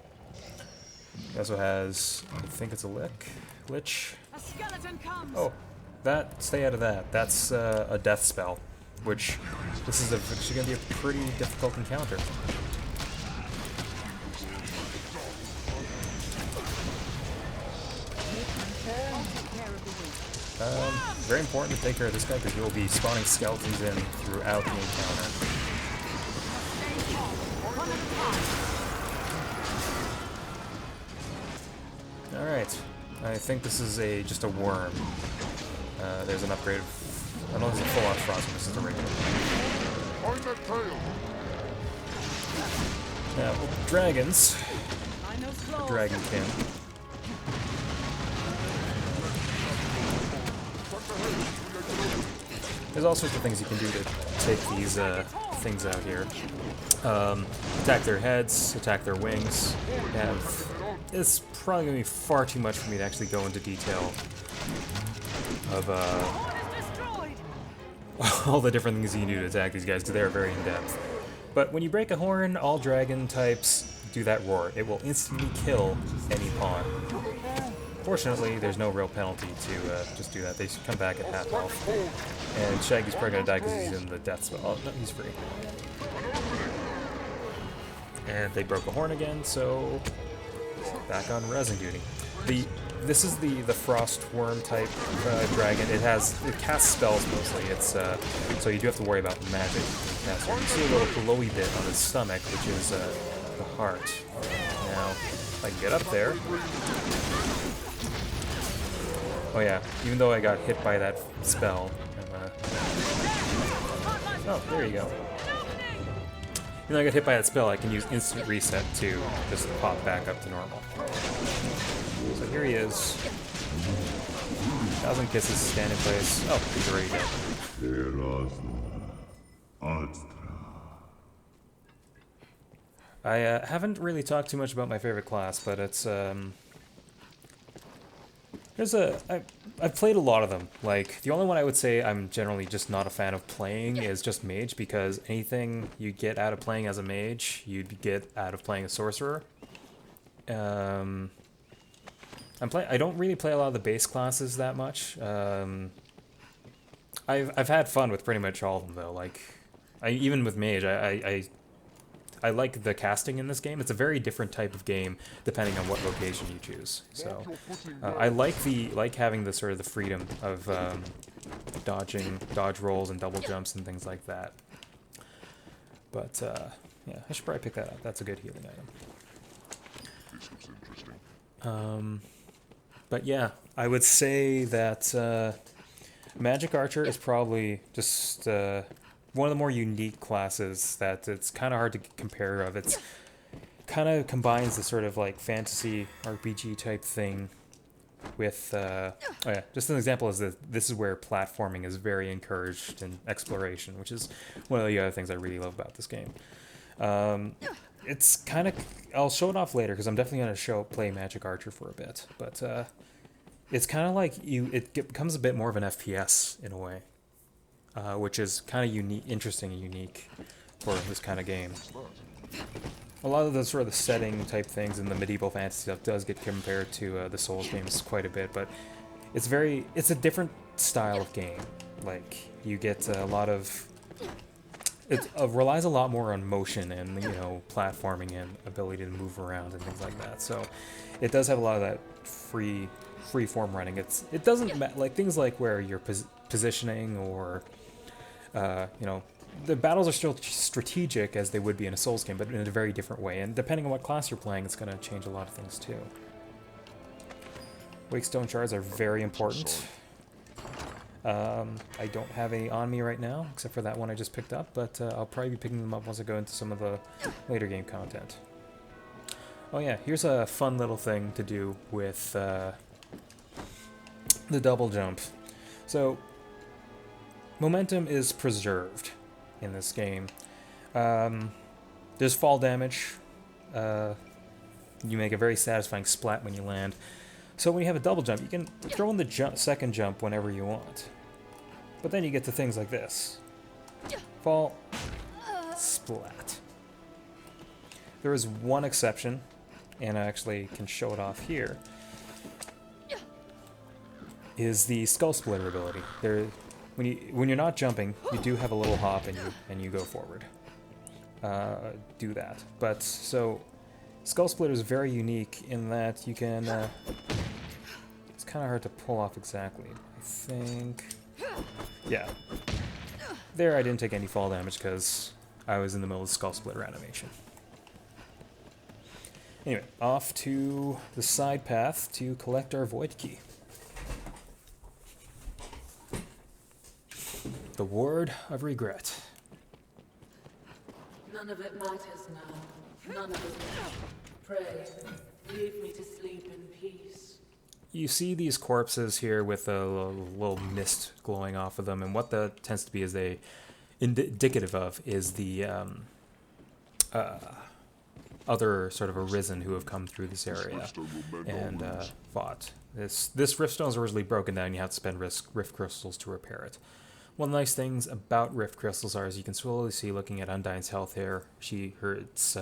It also has, I think it's a lich. A skeleton comes. Oh, stay out of that. That's a death spell, which this is actually going to be a pretty difficult encounter. Very important to take care of this guy because you'll be spawning skeletons in throughout the encounter. Alright, I think this is just a worm. There's an upgrade of... I don't know if it's a full-on frost, this is a regular one. Now, dragons... Dragonkin. There's all sorts of things you can do to take these things out here. Attack their heads, attack their wings. It's probably going to be far too much for me to actually go into detail of all the different things you can do to attack these guys, because they're very in-depth. But when you break a horn, all dragon types do that roar. It will instantly kill any pawn. Fortunately, there's no real penalty to just do that. They come back at half health. And Shaggy's probably going to die because he's in the death spell. Oh, no, he's free. And they broke a horn again, so back on resin duty. This is the frost worm type dragon. It casts spells mostly. It's so you do have to worry about magic. You see a little glowy bit on his stomach, which is the heart. Now, if I can get up there. Oh yeah, even though I got hit by that spell, oh, there you go. Even though I got hit by that spell, I can use instant reset to just pop back up to normal. So here he is. 1,000 kisses, stand in place. Oh, he's already dead. I haven't really talked too much about my favorite class, but it's I've played a lot of them. Like, the only one I would say I'm generally just not a fan of playing is just mage, because anything you get out of playing as a mage, you'd get out of playing a sorcerer. I don't really play a lot of the base classes that much. I've had fun with pretty much all of them though. Like, even with mage, I like the casting in this game. It's a very different type of game depending on what location you choose. So I like having the sort of the freedom of dodge rolls and double jumps and things like that. But yeah, I should probably pick that up. That's a good healing item. This looks interesting. But yeah, I would say that Magic Archer is probably just one of the more unique classes that it's kind of hard to compare of. It's kind of combines the sort of like fantasy RPG type thing with, oh yeah, just an example is that this is where platforming is very encouraged in exploration, which is one of the other things I really love about this game. It's kind of, I'll show it off later because I'm definitely going to play Magic Archer for a bit, but it's kind of like it becomes a bit more of an FPS in a way. Which is kind of interesting and unique for this kind of game. A lot of the sort of the setting type things and the medieval fantasy stuff does get compared to the Souls games quite a bit, but it's a different style of game. Like, you get a lot of it relies a lot more on motion and, you know, platforming and ability to move around and things like that. So it does have a lot of that free form running. It doesn't like things like where you're positioning or you know, the battles are still strategic as they would be in a Souls game, but in a very different way. And depending on what class you're playing, it's going to change a lot of things too. Wakestone shards are very important. I don't have any on me right now, except for that one I just picked up, but I'll probably be picking them up once I go into some of the later game content. Oh yeah, here's a fun little thing to do with the double jump. So, momentum is preserved in this game. There's fall damage. You make a very satisfying splat when you land. So when you have a double jump, you can throw in the second jump whenever you want. But then you get to things like this. Fall, splat. There is one exception, and I actually can show it off here, is the skull splitter ability. When you're not jumping, you do have a little hop and you go forward. Do that. But so skull splitter is very unique in that you can. It's kind of hard to pull off exactly. I think. Yeah. There, I didn't take any fall damage because I was in the middle of the skull splitter animation. Anyway, off to the side path to collect our void key. The word of regret. None of it matters now. None of it matters. Pray, leave me to sleep in peace. You see these corpses here with a little mist glowing off of them, and what that tends to be is indicative of is the other sort of arisen who have come through this area and fought. This riftstone is originally broken down. You have to spend rift crystals to repair it. One of the nice things about rift crystals are, as you can slowly see looking at Undyne's health here, it's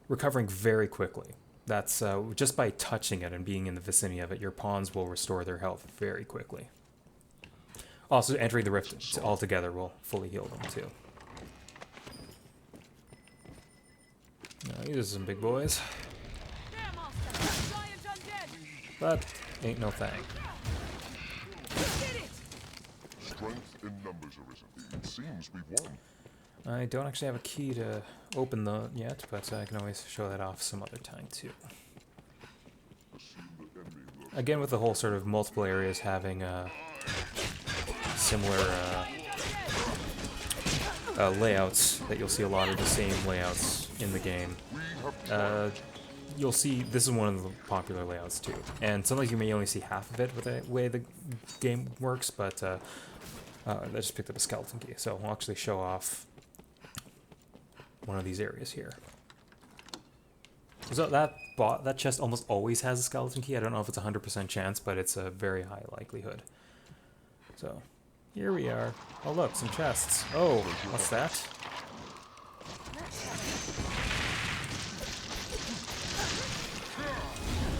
recovering very quickly. That's just by touching it and being in the vicinity of it, your pawns will restore their health very quickly. Also, entering the rift altogether will fully heal them too. Now, these are some big boys. But ain't no thing. Strength in numbers, Arisen. It seems we've won. I don't actually have a key to open yet, but I can always show that off some other time too. Again, with the whole sort of multiple areas having similar layouts, that you'll see a lot of the same layouts in the game. You'll see this is one of the popular layouts too, and sometimes you may only see half of it with the way the game works, but I just picked up a skeleton key, so I'll actually show off one of these areas here. So that chest almost always has a skeleton key. I don't know if it's 100% chance, but it's a very high likelihood. So here we are. Oh look, some chests. Oh, what's that?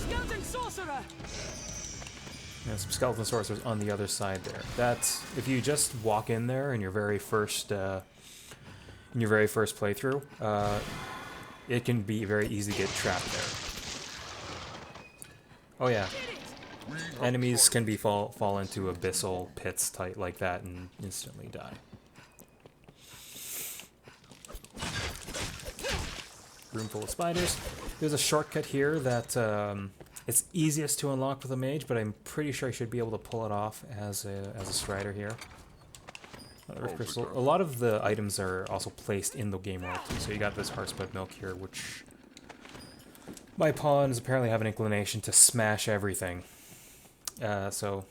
Skeleton sorcerer. Yeah, some skeleton sorcerers on the other side there. That's if you just walk in there in your very first playthrough, it can be very easy to get trapped there. Oh yeah, enemies can be fall into abyssal pits tight like that and instantly die. Room full of spiders. There's a shortcut here that it's easiest to unlock with a mage, but I'm pretty sure I should be able to pull it off as a strider here. A lot of the items are also placed in the game world too. So you got this heartspud milk here, which my pawns apparently have an inclination to smash everything. So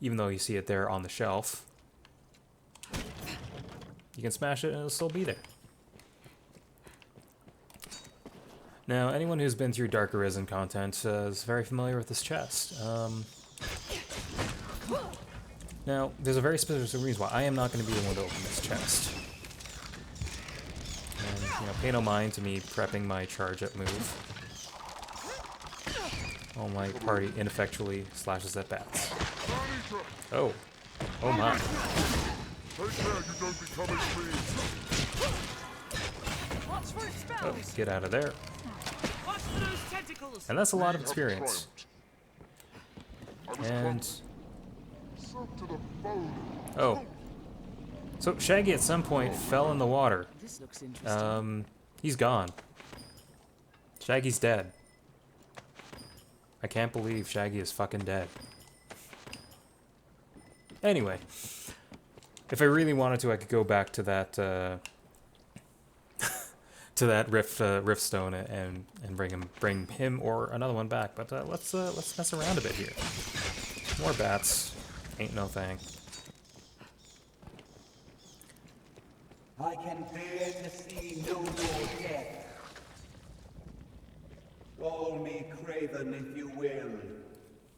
even though you see it there on the shelf, you can smash it and it'll still be there. Now, anyone who's been through Dark Arisen content is very familiar with this chest. Now, there's a very specific reason why I am not going to be the one to open this chest. And, you know, pay no mind to me prepping my charge-up move. Oh, my party ineffectually slashes at bats. Oh. Oh my. Take care you don't become a tree. Oh, get out of there. And that's a lot of experience. And... oh. So Shaggy at some point fell in the water. This looks interesting. He's gone. Shaggy's dead. I can't believe Shaggy is fucking dead. Anyway, if I really wanted to, I could go back to that to that rift stone and bring him or another one back. But let's mess around a bit here. More bats, ain't no thing. I can bear to see no more death. Call me Craven if you will.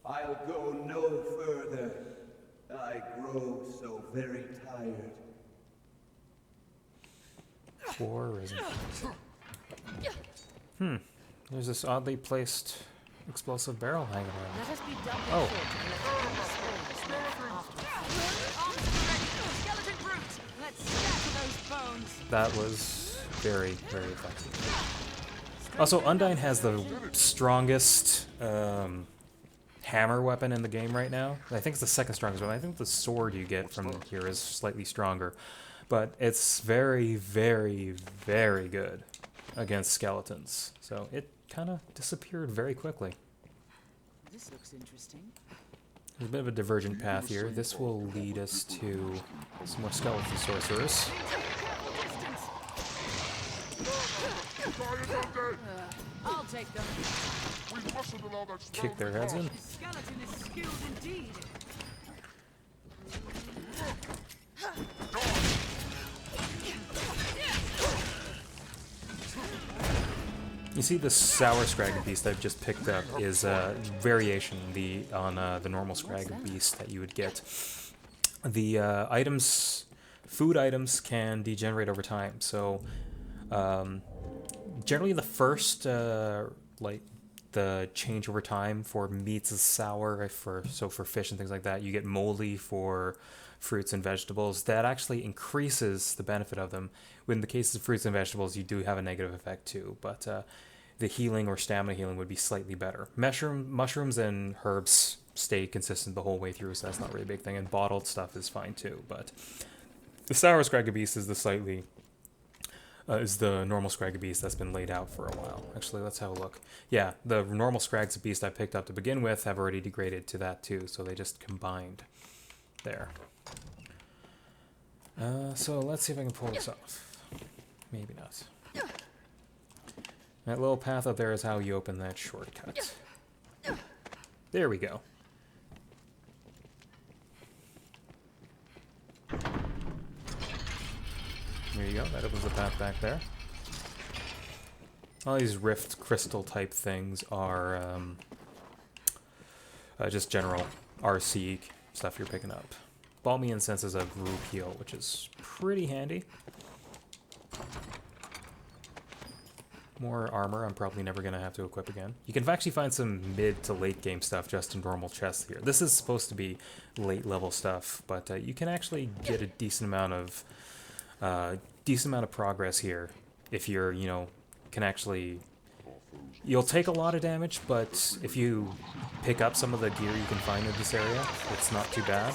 I'll go no further. I grow so very tired. Poor Risen. There's this oddly placed explosive barrel hanging around. Let us be double Oh. Skeleton brute! Let's scatter those bones. That was very, very effective. Also, Undyne has the strongest hammer weapon in the game right now. I think it's the second strongest one. I think the sword you get from here is slightly stronger. But it's very, very, very good against skeletons. So it kind of disappeared very quickly. This looks interesting. There's a bit of a divergent path here. This will lead us to some more skeleton sorcerers. I'll take them. Kick their heads in. Skeleton is skilled indeed. You see the sour scraggy beast I've just picked up is a variation on the normal scraggy beast that you would get. The items, food items can degenerate over time. So generally the first like the change over time for meats is sour, for fish and things like that. You get moldy for fruits and vegetables. That actually increases the benefit of them. In the case of fruits and vegetables, you do have a negative effect too, but the healing or stamina healing would be slightly better. Mushrooms and herbs stay consistent the whole way through, so that's not really a big thing, and bottled stuff is fine too, but the sour scraggy beast is the normal scraggy beast that's been laid out for a while. Actually, let's have a look. Yeah, the normal scraggy beast I picked up to begin with have already degraded to that too, so they just combined there. So let's see if I can pull this off. Maybe not. That little path up there is how you open that shortcut. There we go. There you go, that opens the path back there. All these rift crystal type things are just general RC stuff you're picking up. Balmy Incense is a group heal, which is pretty handy. More armor I'm probably never going to have to equip again. You can actually find some mid to late game stuff just in normal chests here. This is supposed to be late level stuff, but you can actually get a decent amount of progress here if you're, can actually... You'll take a lot of damage, but if you pick up some of the gear you can find in this area, it's not too bad.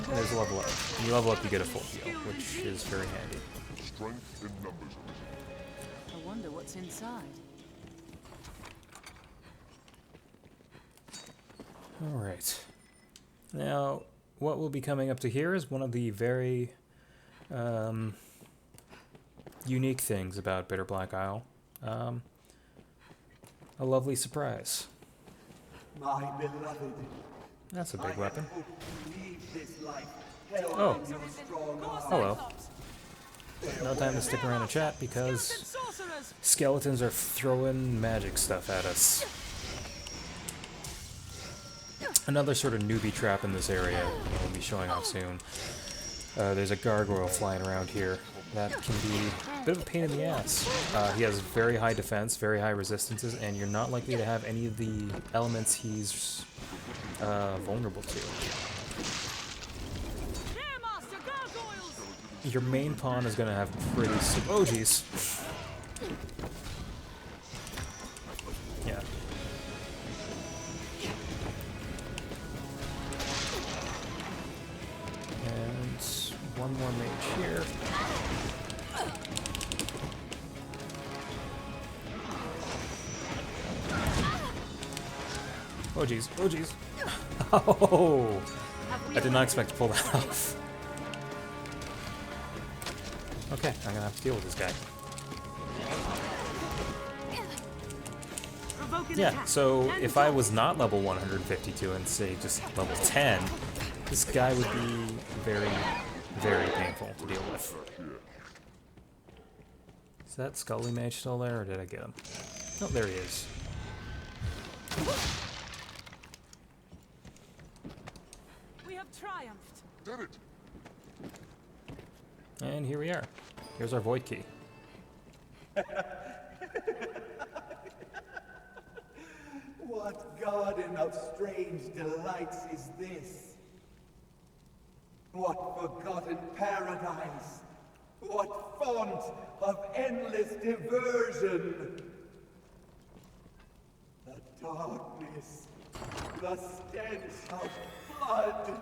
There's a level up. When you level up, you get a full heal, which is very handy. Strength in numbers. I wonder what's inside. Alright. Now, what will be coming up to here is one of the very unique things about Bitter Black Isle. A lovely surprise. My beloved. That's a big weapon. Oh. Oh. Hello. No time to stick around and chat because skeletons are throwing magic stuff at us. Another sort of newbie trap in this area will be showing off soon. There's a gargoyle flying around here. That can be a bit of a pain in the ass. He has very high defense, very high resistances, and you're not likely to have any of the elements he's vulnerable to. your main pawn is gonna have pretty. Oh jeez. Yeah. And one more mage here. Oh jeez, oh jeez. Oh! I did not expect to pull that off. Okay, I'm gonna have to deal with this guy. Yeah, so if I was not level 152 and say just level 10, this guy would be very, very painful to deal with. Is that Scully Mage still there, or did I get him? Oh, there he is. We have triumphed. Did it. And here we are. Here's our void key. What garden of strange delights is this? What forgotten paradise? What font of endless diversion? The darkness, the stench of blood.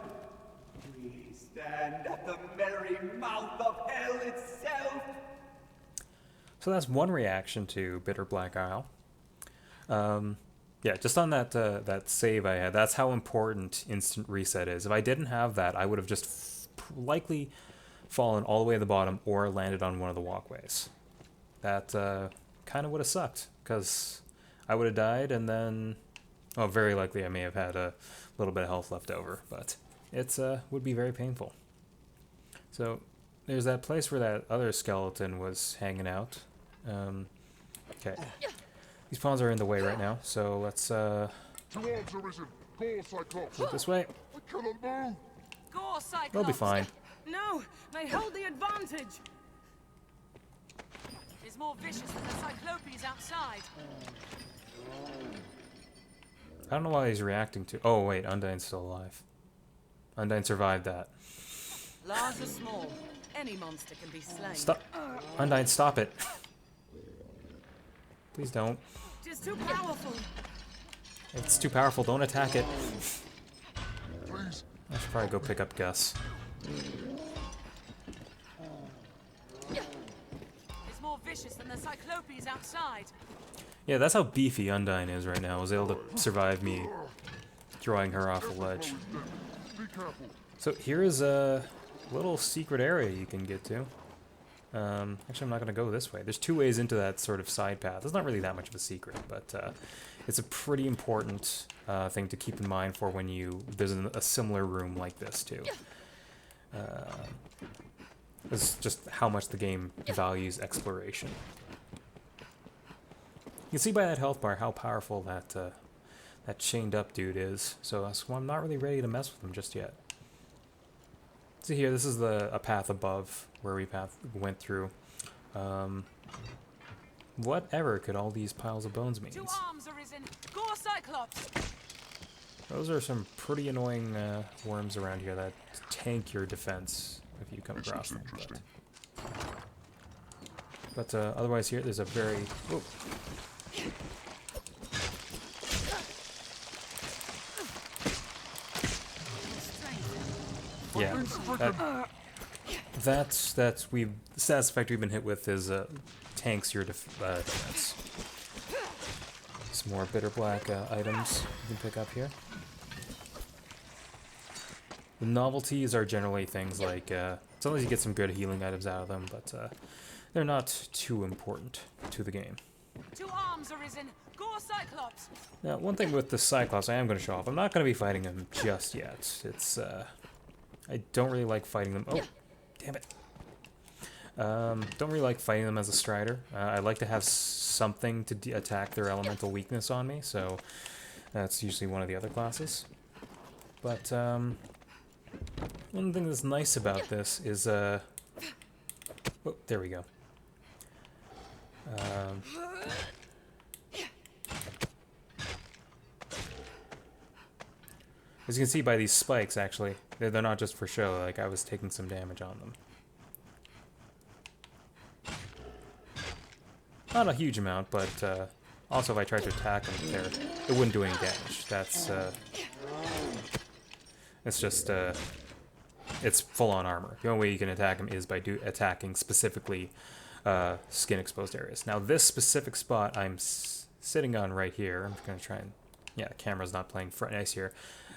We stand at the very mouth of hell itself. So that's one reaction to Bitter Black Isle. Yeah, just on that that save I had, that's how important instant reset is. If I didn't have that, I would have just likely fallen all the way to the bottom or landed on one of the walkways. That kind of would have sucked, because I would have died and then, oh, very likely I may have had a little bit of health left over, but it's would be very painful. So there's that place where that other skeleton was hanging out. Okay. These pawns are in the way right now, so let's Two arms arisen. Go, Cyclops. go this way. I cannot move. Go, Cyclops. We'll be fine. No, they hold the advantage. It's more vicious than the Cyclopes outside. I don't know why he's reacting to. Oh wait, Undyne's still alive. Undyne survived that. Large or small, any monster can be slain. Stop, Undyne, stop it. Please don't. It's too powerful. It's too powerful. Don't attack it. Please. I should probably go pick up Gus. It's more vicious than the Cyclopes outside. Yeah, that's how beefy Undyne is right now. I was able to survive me throwing her off the ledge. Be careful. So here is a little secret area you can get to. Actually, I'm not going to go this way. There's two ways into that sort of side path. It's not really that much of a secret, but it's a pretty important thing to keep in mind for when you visit a similar room like this, too. It's just how much the game values exploration. You can see by that health bar how powerful that that chained up dude is. So I'm not really ready to mess with him just yet. See here, this is a path above where we went through. Whatever could all these piles of bones mean? Two arms arisen. Go, Cyclops. Those are some pretty annoying worms around here that tank your defense if you come across them. But otherwise here, there's a very... Whoa. Yeah, that's the status effect we've been hit with is tanks your defense. Some more bitter black items you can pick up here. The novelties are generally things like sometimes you get some good healing items out of them, but they're not too important to the game. Two arms arisen. Go, Cyclops. Now, one thing with the Cyclops I am going to show off. I'm not going to be fighting him just yet. It's I don't really like fighting them. Oh, damn it. Don't really like fighting them as a Strider. I like to have something to attack their elemental weakness on me, so that's usually one of the other classes. But one thing that's nice about this is... oh, there we go. As you can see by these spikes, actually, they're not just for show. Like, I was taking some damage on them. Not a huge amount, but also if I tried to attack him there, it wouldn't do any damage. That's it's just it's full-on armor. The only way you can attack him is by attacking specifically skin exposed areas. Now this specific spot I'm sitting on right here, I'm just gonna try and, yeah, the camera's not playing front nice here.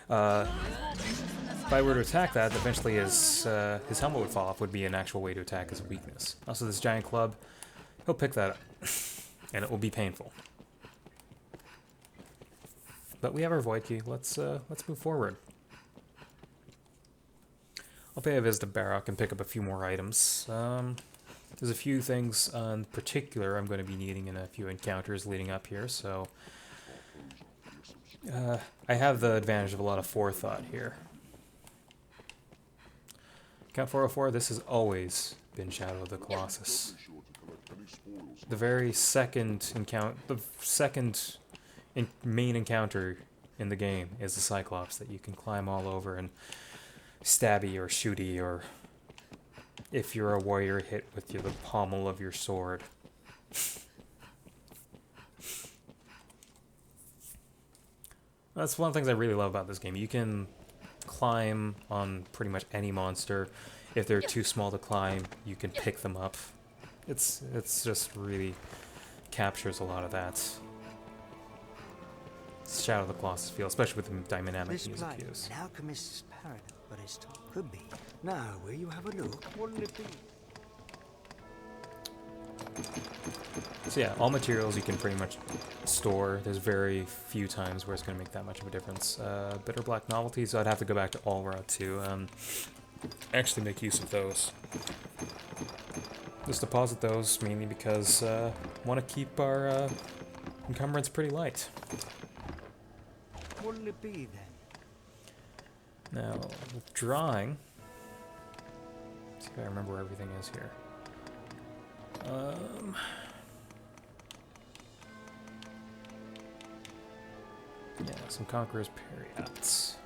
If I were to attack that, eventually his helmet would fall off, would be an actual way to attack his weakness. Also this giant club, he'll pick that up, and it will be painful. But we have our void key. Let's move forward. I'll pay a visit to Barrock and pick up a few more items. There's a few things in particular I'm going to be needing in a few encounters leading up here, so I have the advantage of a lot of forethought here. Count 404, this has always been Shadow of the Colossus. The very second main encounter in the game is the Cyclops that you can climb all over and stabby or shooty, or if you're a warrior, hit with the pommel of your sword. That's one of the things I really love about this game. You can climb on pretty much any monster. If they're too small to climb, you can pick them up. It's just really captures a lot of that Shadow of the Colossus feel, especially with the dynamic music cues. An alchemist's paradise, but it's could be. Now, will you have a look? Wouldn't it be? So yeah, all materials you can pretty much store. There's very few times where it's going to make that much of a difference. Bitter Black Novelties, so I'd have to go back to All Route to actually make use of those. Just deposit those mainly because I want to keep our encumbrance pretty light. What'll it be then? Now, with drawing, let's see if I remember where everything is here. Yeah, some Conqueror's Periods.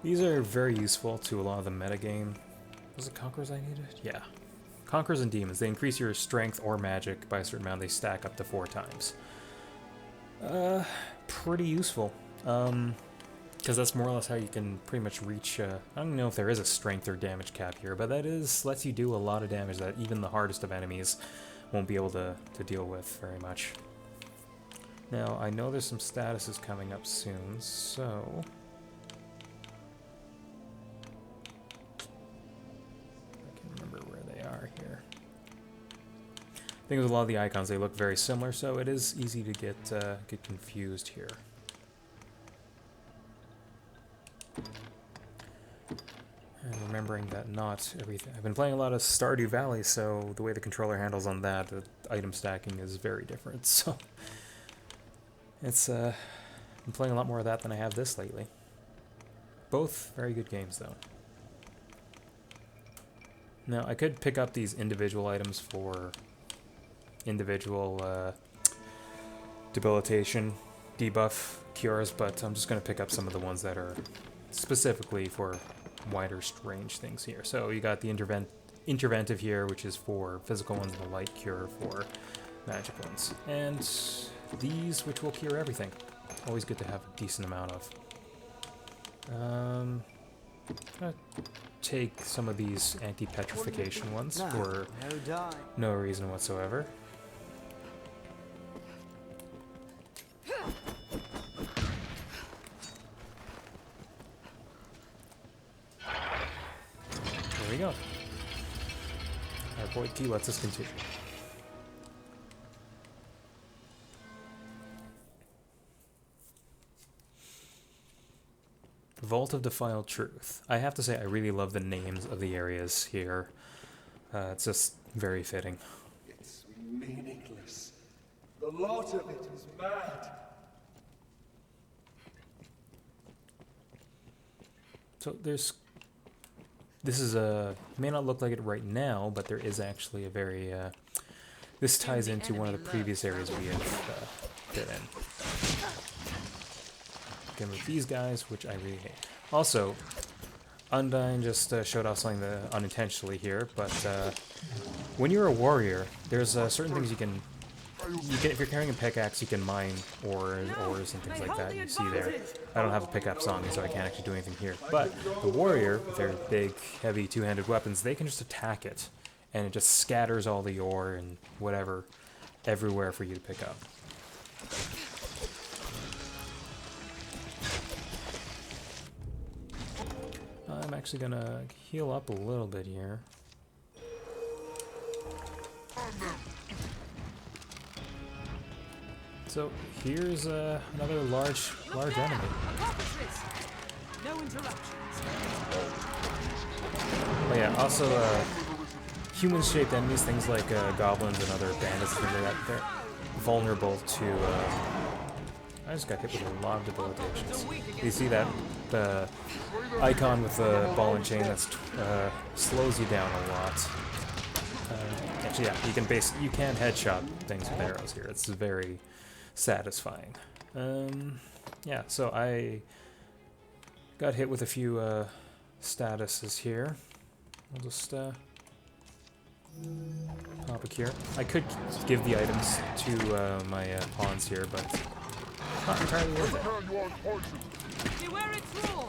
These are very useful to a lot of the metagame. Was it Conquerors I needed? Yeah. Conquerors and Demons. They increase your strength or magic by a certain amount. They stack up to 4 times. Pretty useful. Because that's more or less how you can pretty much reach, I don't know if there is a strength or damage cap here, but that lets you do a lot of damage that even the hardest of enemies won't be able to deal with very much. Now, I know there's some statuses coming up soon, so I can remember where they are here. I think with a lot of the icons, they look very similar, so it is easy to get confused here. And remembering that not everything... I've been playing a lot of Stardew Valley, so the way the controller handles on that, the item stacking is very different, so... It's, I've been playing a lot more of that than I have this lately. Both very good games, though. Now, I could pick up these individual items for individual debilitation, debuff, cures, but I'm just going to pick up some of the ones that are specifically for wider range things here. So you got the interventive here, which is for physical ones, and the light cure for magic ones. And these, which will cure everything. Always good to have a decent amount of. I'm gonna take some of these anti-petrification ones for no reason whatsoever. There we go. Our void key lets us continue. Vault of Defiled Truth. I have to say, I really love the names of the areas here. It's just very fitting. It's meaningless. The lot of it is mad. So there's... This is a... may not look like it right now, but there is actually a very... this ties into one of the previous areas we have been in. Again, with these guys, which I really hate. Also, Undyne just showed off something unintentionally here, but when you're a warrior, there's certain things you can, if you're carrying a pickaxe, you can mine ores and things like that. You see there, I don't have a pickaxe on me, so I can't actually do anything here. But the warrior, with their big, heavy, two-handed weapons, they can just attack it, and it just scatters all the ore and whatever everywhere for you to pick up. I'm actually gonna heal up a little bit here. So here's another large enemy. No interruptions. Oh yeah, also human-shaped enemies, things like goblins and other bandits, things like that, they're vulnerable to. I just got hit with a lot of debilitations. You see that the icon with the ball and chain that slows you down a lot. Actually, yeah, you can headshot things with arrows here. It's very satisfying. Yeah, so I got hit with a few statuses here. I'll just pop a cure. I could give the items to my pawns here, but not entirely worth it. Beware its roar.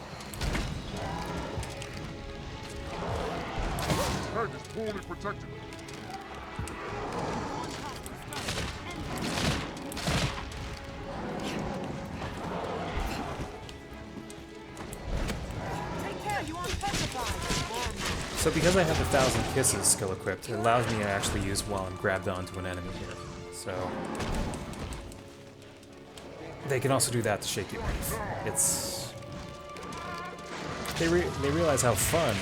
Head is poorly protected. So because I have the 1,000 Kisses skill equipped, it allows me to actually use while I'm grabbed onto an enemy here. So they can also do that to shake you off. It's they realize how fun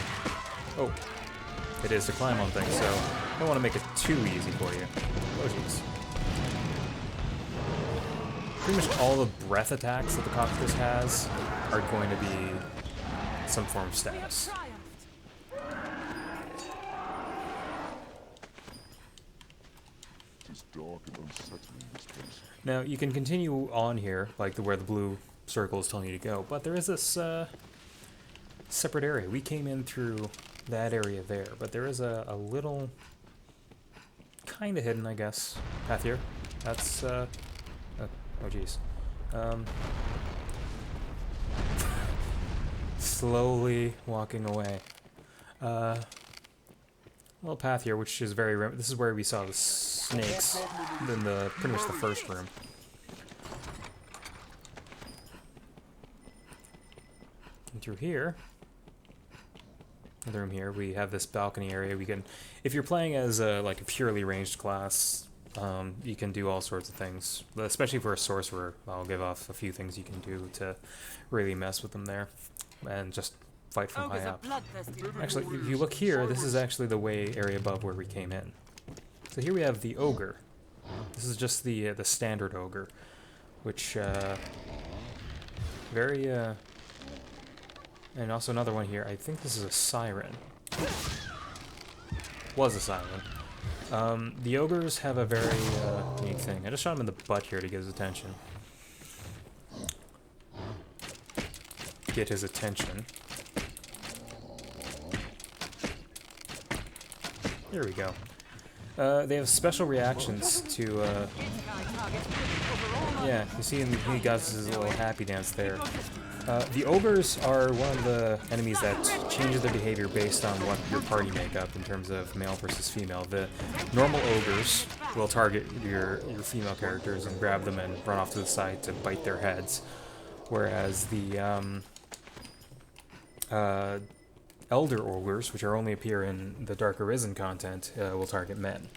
it is to climb on things, so I don't want to make it too easy for you. Oh jeez. Pretty much all the breath attacks that the cockatrice has are going to be some form of status. Dark and unsettling, this place. Now you can continue on here, like where the blue circle is telling you to go, but there is this separate area. We came in through that area there, but there is a little, kind of hidden, I guess, path here. That's oh geez. Slowly walking away. Little path here, which is very. This is where we saw the snakes in pretty much the first room. And through here, the room here, we have this balcony area. We can, if you're playing as like a purely ranged class, you can do all sorts of things. Especially for a sorcerer, I'll give off a few things you can do to really mess with them there, and just fight from high up. Actually, if you look here, this is actually the area above where we came in. So here we have the ogre. This is just the standard ogre, which very and also another one here. I think this is a siren. Was a siren. The ogres have a very unique thing. I just shot him in the butt here to get his attention. Get his attention. There we go. They have special reactions to, yeah, you see him, he does his little happy dance there. The ogres are one of the enemies that changes their behavior based on what your party makeup in terms of male versus female. The normal ogres will target your female characters and grab them and run off to the side to bite their heads, whereas the Elder ogres, which only appear in the Dark Arisen content, will target men.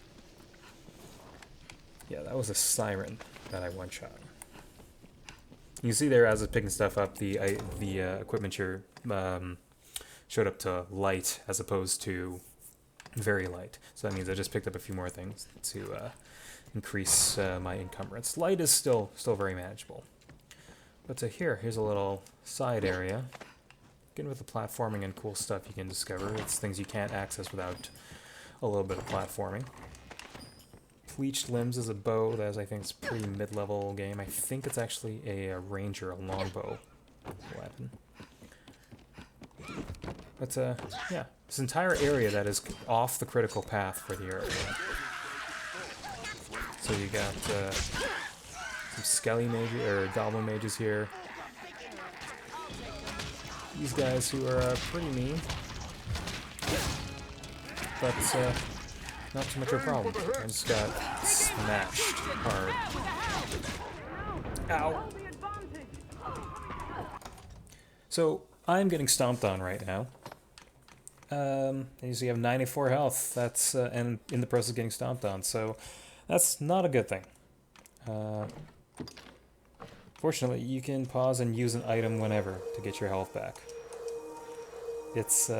Yeah, that was a siren that I one-shot. You can see there, as it's picking stuff up, the equipment here showed up to light as opposed to very light. So that means I just picked up a few more things to increase my encumbrance. Light is still very manageable. But here's a little side area. Again, with the platforming and cool stuff you can discover. It's things you can't access without a little bit of platforming. Bleached Limbs is a bow that is, I think, it's a pretty mid-level game. I think it's actually a ranger, a longbow weapon. But, yeah. This entire area that is off the critical path for the area. So you got, some Skelly mages, or Dogma mages here. These guys who are, pretty mean. But, not too much of a problem. I just got smashed hard. Ow! So, I'm getting stomped on right now. As you have 94 health, that's, and in the process of getting stomped on, so that's not a good thing. Fortunately, you can pause and use an item whenever to get your health back. It's,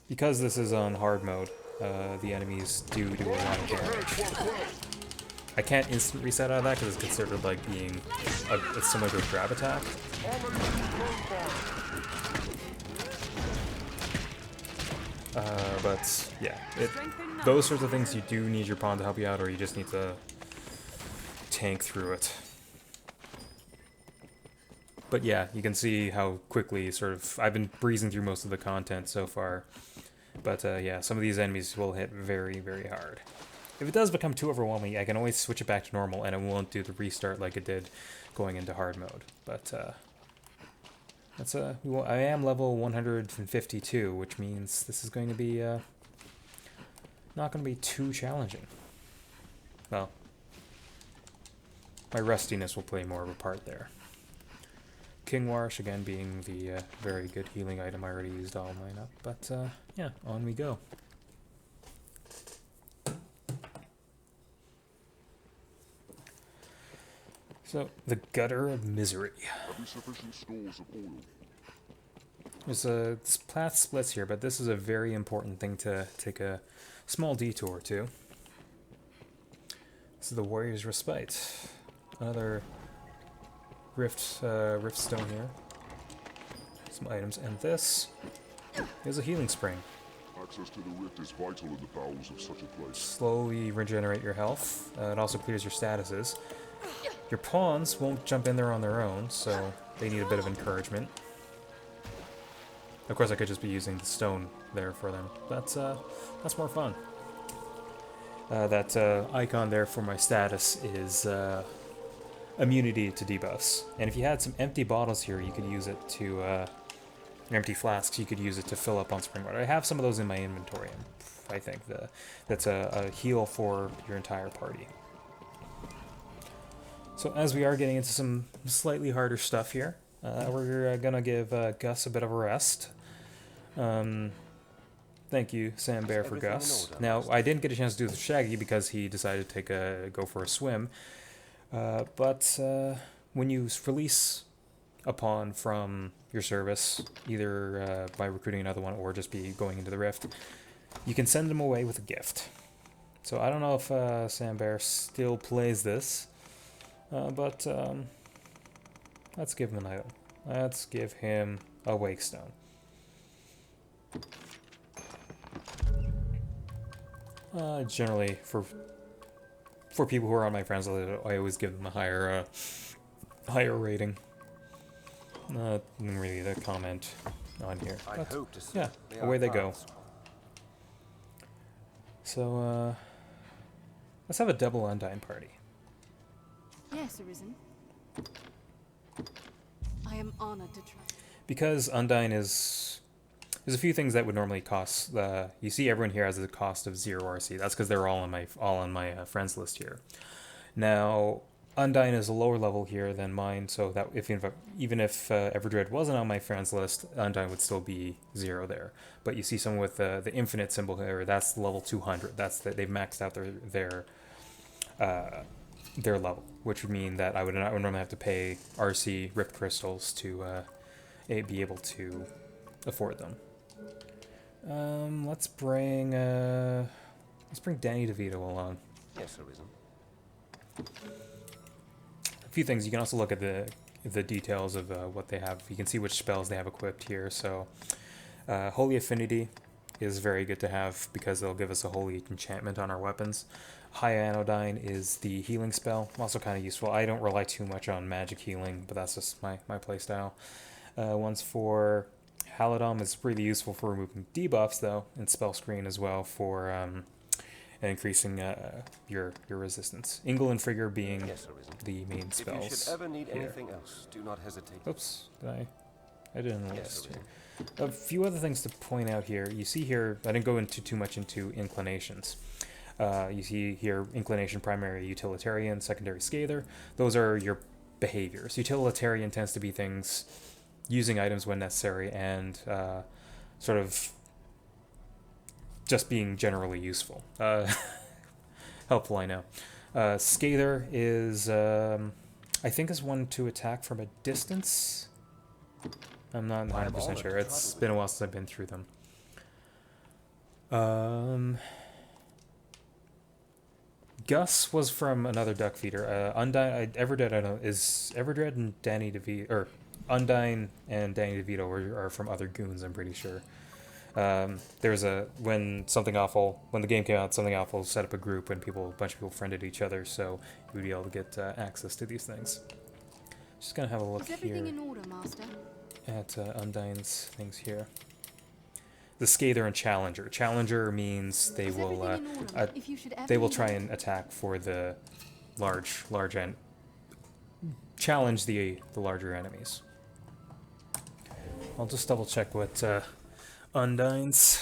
because this is on hard mode, the enemies do a lot of damage. I can't instant reset out of that because it's considered like being it's similar to a grab attack. But yeah, those sorts of things you do need your pawn to help you out, or you just need to tank through it. But yeah, you can see how quickly I've been breezing through most of the content so far. But yeah, some of these enemies will hit very, very hard. If it does become too overwhelming, I can always switch it back to normal, and it won't do the restart like it did going into hard mode. But that's I am level 152, which means this is going to be not going to be too challenging. Well, my rustiness will play more of a part there. King Warsh, again, being the very good healing item I already used all mine up. But yeah, on we go. So, the Gutter of Misery. Have you sufficient stores of oil? There's path splits here, but this is a very important thing to take a small detour to. This is the Warrior's Respite. Another rift stone here. Some items, and this is a healing spring. Access to the rift is vital in the bowels of such a place. Slowly regenerate your health. It also clears your statuses. Your pawns won't jump in there on their own, so they need a bit of encouragement. Of course, I could just be using the stone there for them. That's more fun. That icon there for my status is immunity to debuffs. And if you had some empty bottles here, you could use it to, empty flasks, you could use it to fill up on spring water. I have some of those in my inventory, and I think that's a heal for your entire party. So as we are getting into some slightly harder stuff here, we're gonna give Gus a bit of a rest. Thank you, Sam Bear, for Gus. Now, I didn't get a chance to do this with Shaggy because he decided to go for a swim. But when you release a pawn from your service, either by recruiting another one or just be going into the rift, you can send them away with a gift. So I don't know if Sam Bear still plays this. But let's give him an item. Let's give him a Wake Stone. Generally, for people who are on my friends list, I always give them a higher rating. Not really the comment on here. But, yeah, away they go. So let's have a double Undyne party. Yes, Arisen. I am honored to try. Because Undyne there's a few things that would normally cost. You see, everyone here has a cost of 0 RC. That's because they're all on my friends list here. Now, Undyne is a lower level here than mine, so that even if Everdread wasn't on my friends list, Undyne would still be 0 there. But you see someone with the infinite symbol here. That's level 200. They've maxed out their level, which would mean that I would normally have to pay RC ripped crystals to be able to afford them. Let's bring Danny DeVito along. Yes, Arisen. A few things. You can also look at the details of what they have. You can see which spells they have equipped here. So, Holy Affinity is very good to have because they'll give us a holy enchantment on our weapons. High Anodyne is the healing spell, also kind of useful. I don't rely too much on magic healing, but that's just my playstyle. One's for Paladom is really useful for removing debuffs, though, and spell screen as well for increasing your resistance. Ingle and Frigger being the main spells. If you should ever need here. anything else, do not hesitate. Oops, I didn't list here. A few other things to point out here. You see here, I didn't go into too much into inclinations. You see here, inclination, primary, utilitarian, secondary, scather. Those are your behaviors. Utilitarian tends to be things using items when necessary and sort of just being generally useful. Helpful, I know. Scather is, I think, is one to attack from a distance. I'm not 100% sure. It's been a while since I've been through them. Gus was from another duck feeder. Undyne, Everdred, I don't know, is Everdred and Danny DeVito, or Undyne and Danny DeVito are from other goons, I'm pretty sure. There's when the game came out, Something Awful set up a group and a bunch of people friended each other, so you would be able to get access to these things. Just gonna have a look Is everything here in order, Master? at Undyne's things here. The Scather and Challenger. Challenger means they will try and attack for the large and challenge the larger enemies. I'll just double check what Undyne's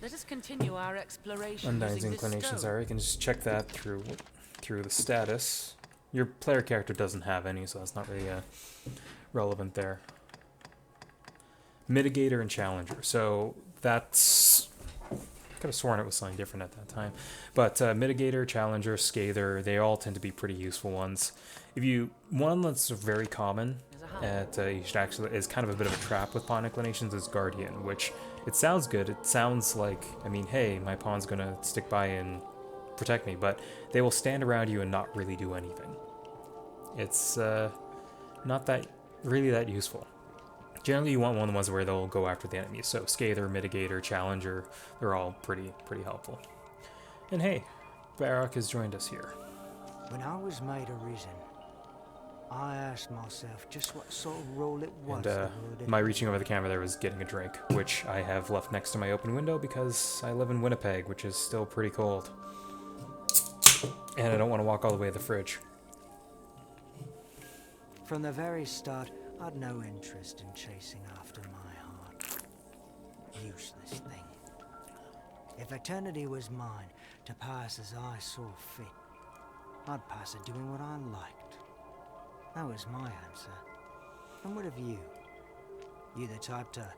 Let us continue our exploration. Undyne's inclinations are. You can just check that through the status. Your player character doesn't have any, so that's not really relevant there. Mitigator and Challenger. So that's... could have sworn it was something different at that time. But Mitigator, Challenger, Scather, they all tend to be pretty useful ones. One that's very common you should actually is kind of a bit of a trap with pawn inclinations is Guardian, which it sounds good. It sounds like, I mean, hey, my pawn's gonna stick by and protect me, but they will stand around you and not really do anything. It's not really that useful. Generally, you want one of the ones where they'll go after the enemies. So Scather, Mitigator, Challenger, they're all pretty helpful. And hey, Barak has joined us here. When I was made Arisen, I asked myself just what sort of role it was. And my reaching over the camera there was getting a drink, which I have left next to my open window because I live in Winnipeg, which is still pretty cold. And I don't want to walk all the way to the fridge. From the very start, I'd no interest in chasing after my heart. Useless thing. If eternity was mine to pass as I saw fit, I'd pass it doing what I liked. That was my answer. And what of you? You the type to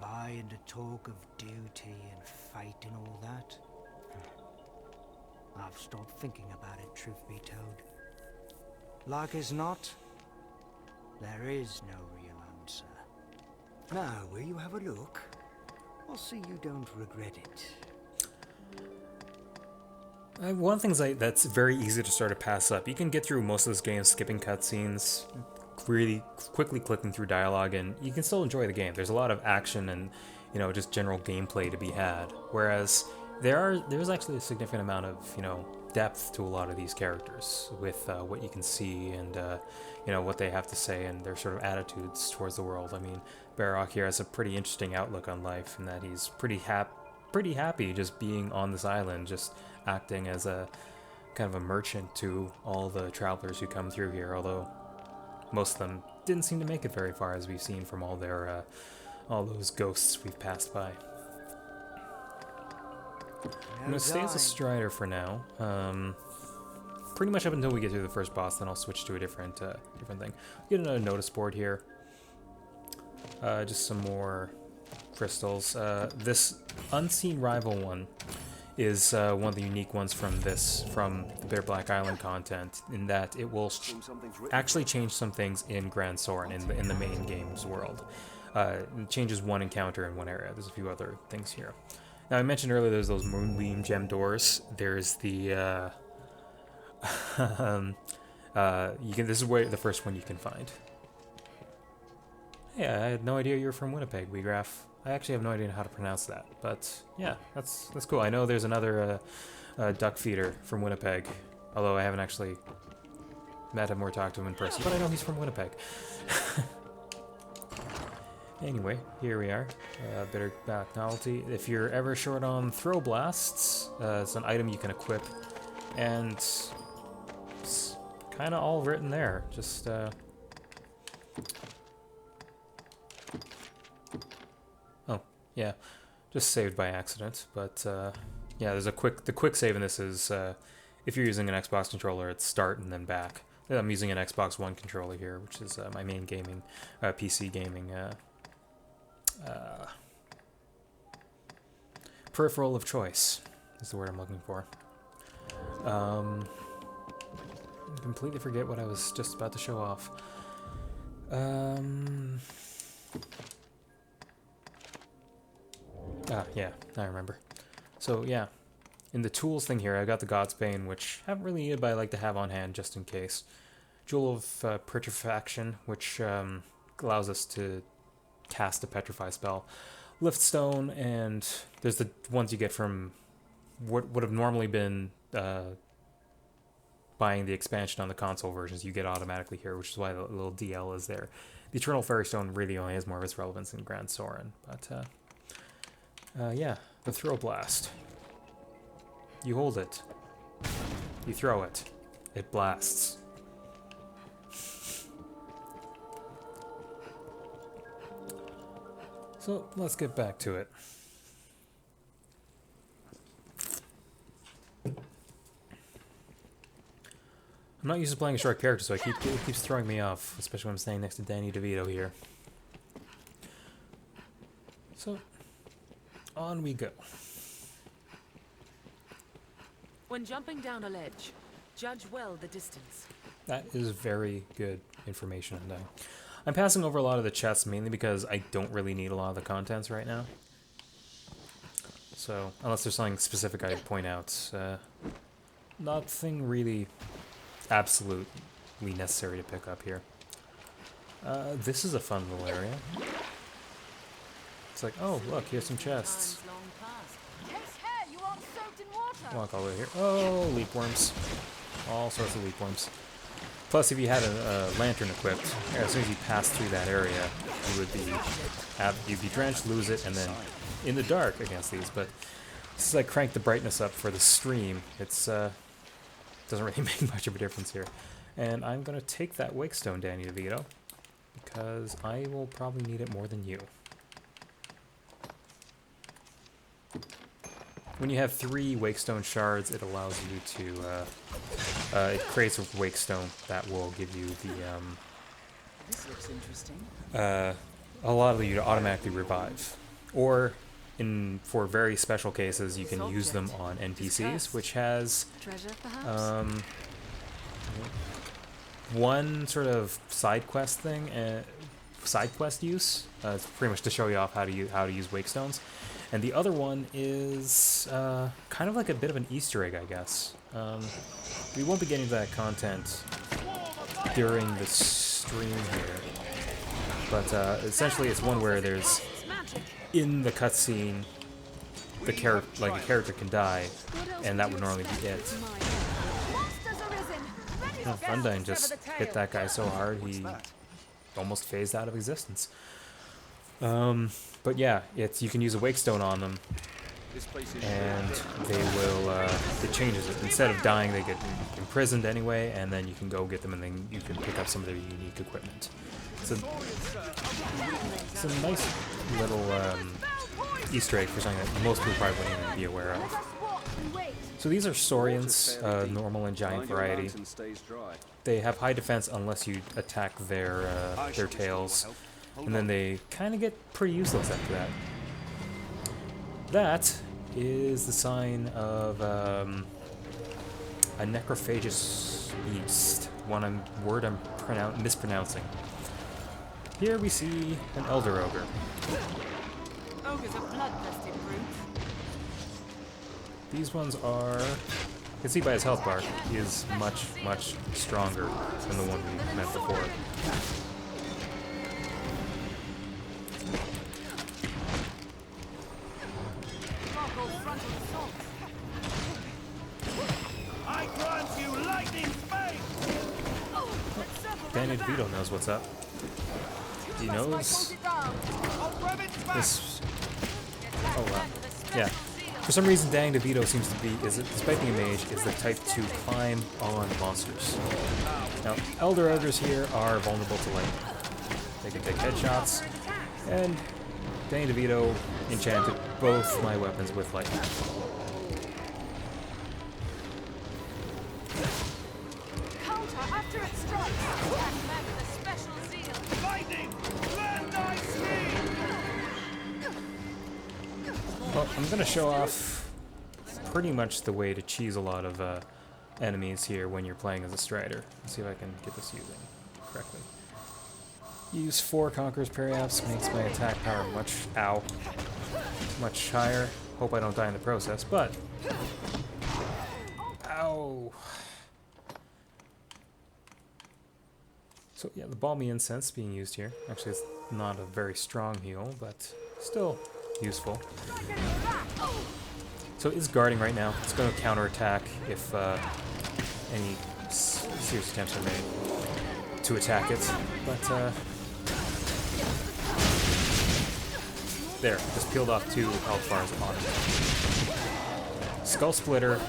buy into talk of duty and fate and all that? I've stopped thinking about it, truth be told. Like as not, there is no real answer. Now, will you have a look? I'll see you don't regret it. One of the things that's very easy to sort of pass up. You can get through most of this game skipping cutscenes, really quickly clicking through dialogue, and you can still enjoy the game. There's a lot of action and, just general gameplay to be had. Whereas there's actually a significant amount of, depth to a lot of these characters with what you can see and, what they have to say and their sort of attitudes towards the world. I mean, Barak here has a pretty interesting outlook on life in that he's pretty happy just being on this island, just acting as a kind of a merchant to all the travelers who come through here, although most of them didn't seem to make it very far, as we've seen from all those ghosts we've passed by. I'm gonna stay as a Strider for now. Pretty much up until we get through the first boss, then I'll switch to a different thing. Get another notice board here. Just some more crystals. This Unseen Rival one is one of the unique ones from the Bare Black Island content, in that it will actually change some things in Grand Soren, in the main game's world. It changes one encounter in one area. There's a few other things here. Now, I mentioned earlier there's those Moonbeam Gem doors. There's the this is where the first one you can find. Hey, I had no idea you were from Winnipeg, Weegraph. I actually have no idea how to pronounce that, but yeah, that's cool. I know there's another duck feeder from Winnipeg, although I haven't actually met him or talked to him in person, but I know he's from Winnipeg. Anyway, here we are. Bitter back novelty. If you're ever short on throw blasts, it's an item you can equip, and it's kind of all written there. Just oh yeah, just saved by accident. But yeah, there's the quick save in this is if you're using an Xbox controller, it's start and then back. I'm using an Xbox One controller here, which is my main gaming PC gaming. Peripheral of choice is the word I'm looking for. Completely forget what I was just about to show off. Yeah, I remember. So yeah, in the tools thing here, I got the Godsbane, which I haven't really needed, but I like to have on hand just in case. Jewel of Petrifaction, which allows us to cast a Petrify spell. Liftstone, and there's the ones you get from what would have normally been buying the expansion on the console versions. You get automatically here, which is why the little DL is there. The Eternal Fairy Stone really only has more of its relevance in Grand Soren, but yeah, the Throw Blast. You hold it, you throw it, it blasts. So let's get back to it. I'm not used to playing a short character, so it keeps throwing me off, especially when I'm standing next to Danny DeVito here. So, on we go. When jumping down a ledge, judge well the distance. That is very good information. I'm passing over a lot of the chests mainly because I don't really need a lot of the contents right now. So, unless there's something specific I'd point out, nothing really absolutely necessary to pick up here. This is a fun little area. It's like, oh, look, here's some chests. Walk all the way here. Oh, leap worms. All sorts of leap worms. Plus, if you had a lantern equipped, as soon as you passed through that area, you'd be drenched, lose it, and then in the dark against these. But since I cranked the brightness up for the stream, it's doesn't really make much of a difference here. And I'm gonna take that Wakestone, Danny DeVito, because I will probably need it more than you. When you have 3 Wakestone shards, it allows you to, it creates a Wakestone that will give you the, This looks interesting. allow you to automatically revive. Or, for very special cases, you can use them on NPCs, which has, Treasure, perhaps? one sort of side quest thing, side quest use. It's pretty much to show you off how to use Wakestones. And the other one is kind of like a bit of an Easter egg, I guess. We won't be getting to that content during the stream here, but essentially it's one where there's, in the cutscene, a character can die, and that would normally be it. Undyne just hit that guy so hard he almost phased out of existence. But yeah, you can use a Wakestone on them, and they will, it changes it. Instead of dying, they get imprisoned anyway, and then you can go get them, and then you can pick up some of their unique equipment. It's a nice little Easter egg for something that most people probably wouldn't even be aware of. So these are Saurians, normal and giant variety. They have high defense unless you attack their tails. And then they kind of get pretty useless after that. That is the sign of a necrophagous beast. Word I'm mispronouncing. Here we see an Elder Ogre. Ogres are bloodthirsty brute. These ones are... You can see by his health bar, he is much, much stronger than the one we met before. Danny DeVito knows what's up. He knows this... Oh, wow. Yeah. For some reason, Danny DeVito seems to be, despite being a mage, is the type to climb on monsters. Now, Elder Ogres here are vulnerable to lightning. They can take headshots, and Danny DeVito enchanted both my weapons with lightning. Counter after it strikes. Attack men with a special zeal. Lightning! Land thy speed! Well, I'm gonna show off pretty much the way to cheese a lot of enemies here when you're playing as a Strider. Let's see if I can get this using correctly. Use 4 Conqueror's Periapts, makes my attack power much higher. Hope I don't die in the process, but... Ow! So yeah, the Balmy Incense being used here. Actually, it's not a very strong heal, but still useful. So it is guarding right now. It's going to counterattack if any serious attempts are made to attack it. But there, just peeled off 2 health bars on it. Skull Splitter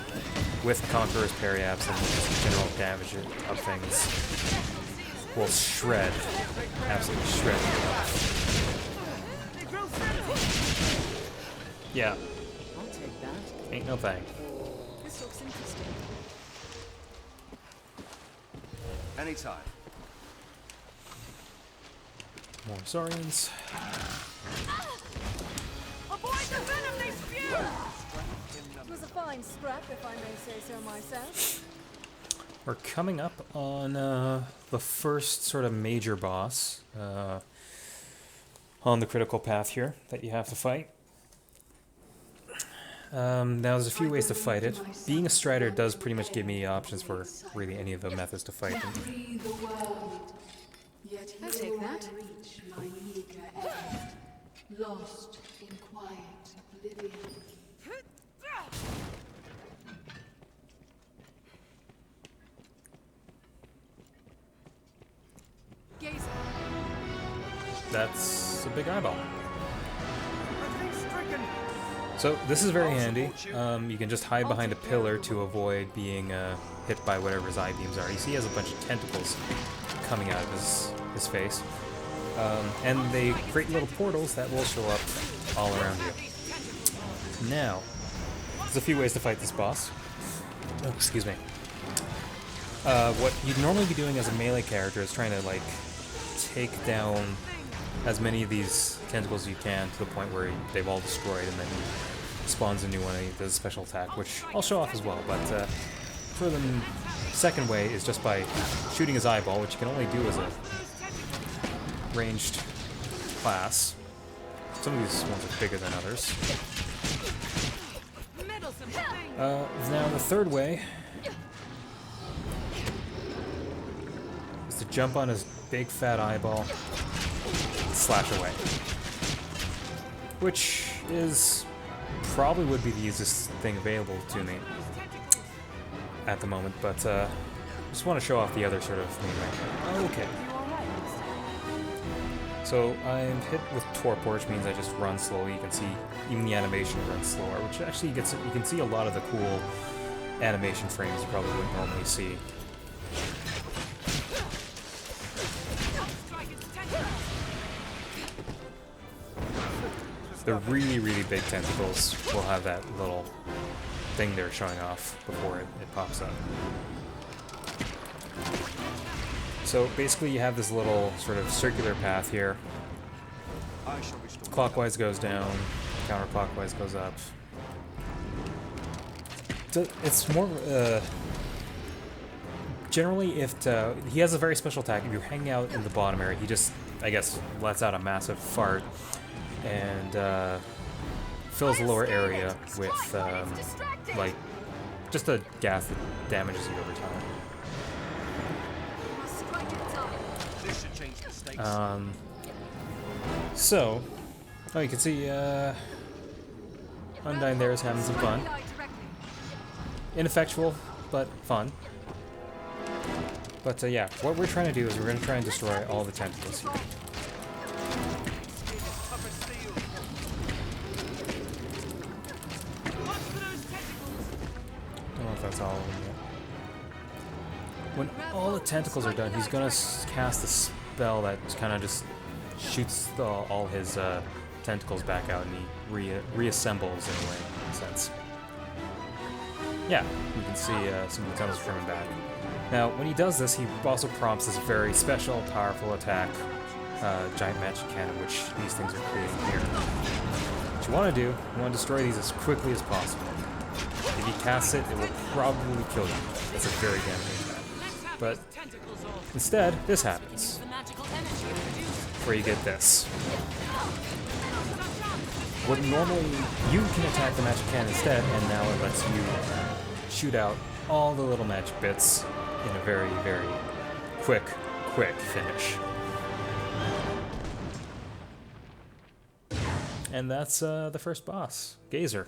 with Conqueror's Periapts and just general damage of things will shred, absolutely shred you off. Yeah. I'll take that. Ain't no thing. This looks interesting. Anytime. More Saurians. Avoid the venom they spew! It was a fine scrap, if I may say so myself. We're coming up on the first sort of major boss on the critical path here that you have to fight. Now there's a few ways to fight it. Being a Strider does pretty much give me options for really any of the methods to fight them. I'll take that. Lost in quiet oblivion. That's a big eyeball. So this is very handy. You can just hide behind a pillar to avoid being hit by whatever his eye beams are. You see he has a bunch of tentacles coming out of his face. And they create little portals that will show up all around you. Now, there's a few ways to fight this boss. Oh, excuse me. What you'd normally be doing as a melee character is trying to, like, take down as many of these tentacles as you can to the point where they've all destroyed, and then he spawns a new one and he does a special attack, which I'll show off as well. But for the second way is just by shooting his eyeball, which you can only do as a ranged class. Some of these ones are bigger than others. Now the third way is to jump on his big fat eyeball and slash away. Which is probably would be the easiest thing available to me at the moment, but just want to show off the other sort of thing right now. Okay. So I'm hit with torpor, which means I just run slowly. You can see even the animation runs slower, which actually gets you can see a lot of the cool animation frames you probably wouldn't normally see. The really, really big tentacles will have that little thing they're showing off before it pops up. So basically you have this little sort of circular path here. Clockwise goes down, counterclockwise goes up. So it's more generally if he has a very special attack. If you're hanging out in the bottom area, he just, I guess, lets out a massive fart and fills the lower area with like just a gas that damages you over time. So, you can see Undyne there is having some fun. Ineffectual, but fun. But yeah, what we're trying to do is we're going to try and destroy all the tentacles here. that's all of them yet. When all the tentacles are done, he's gonna cast a spell that kind of just shoots all his tentacles back out, and he reassembles in a way, in a sense. Yeah, you can see some of the tentacles coming back. Now, when he does this, he also prompts this very special, powerful attack, giant magic cannon, which these things are creating here. What you want to do, you want to destroy these as quickly as possible. If he casts it, it will probably kill you. That's a very damaging attack. But instead, this happens, where you get this. What normally you can attack the magic cannon instead, and now it lets you shoot out all the little magic bits in a very, very quick finish. And that's the first boss, Gazer.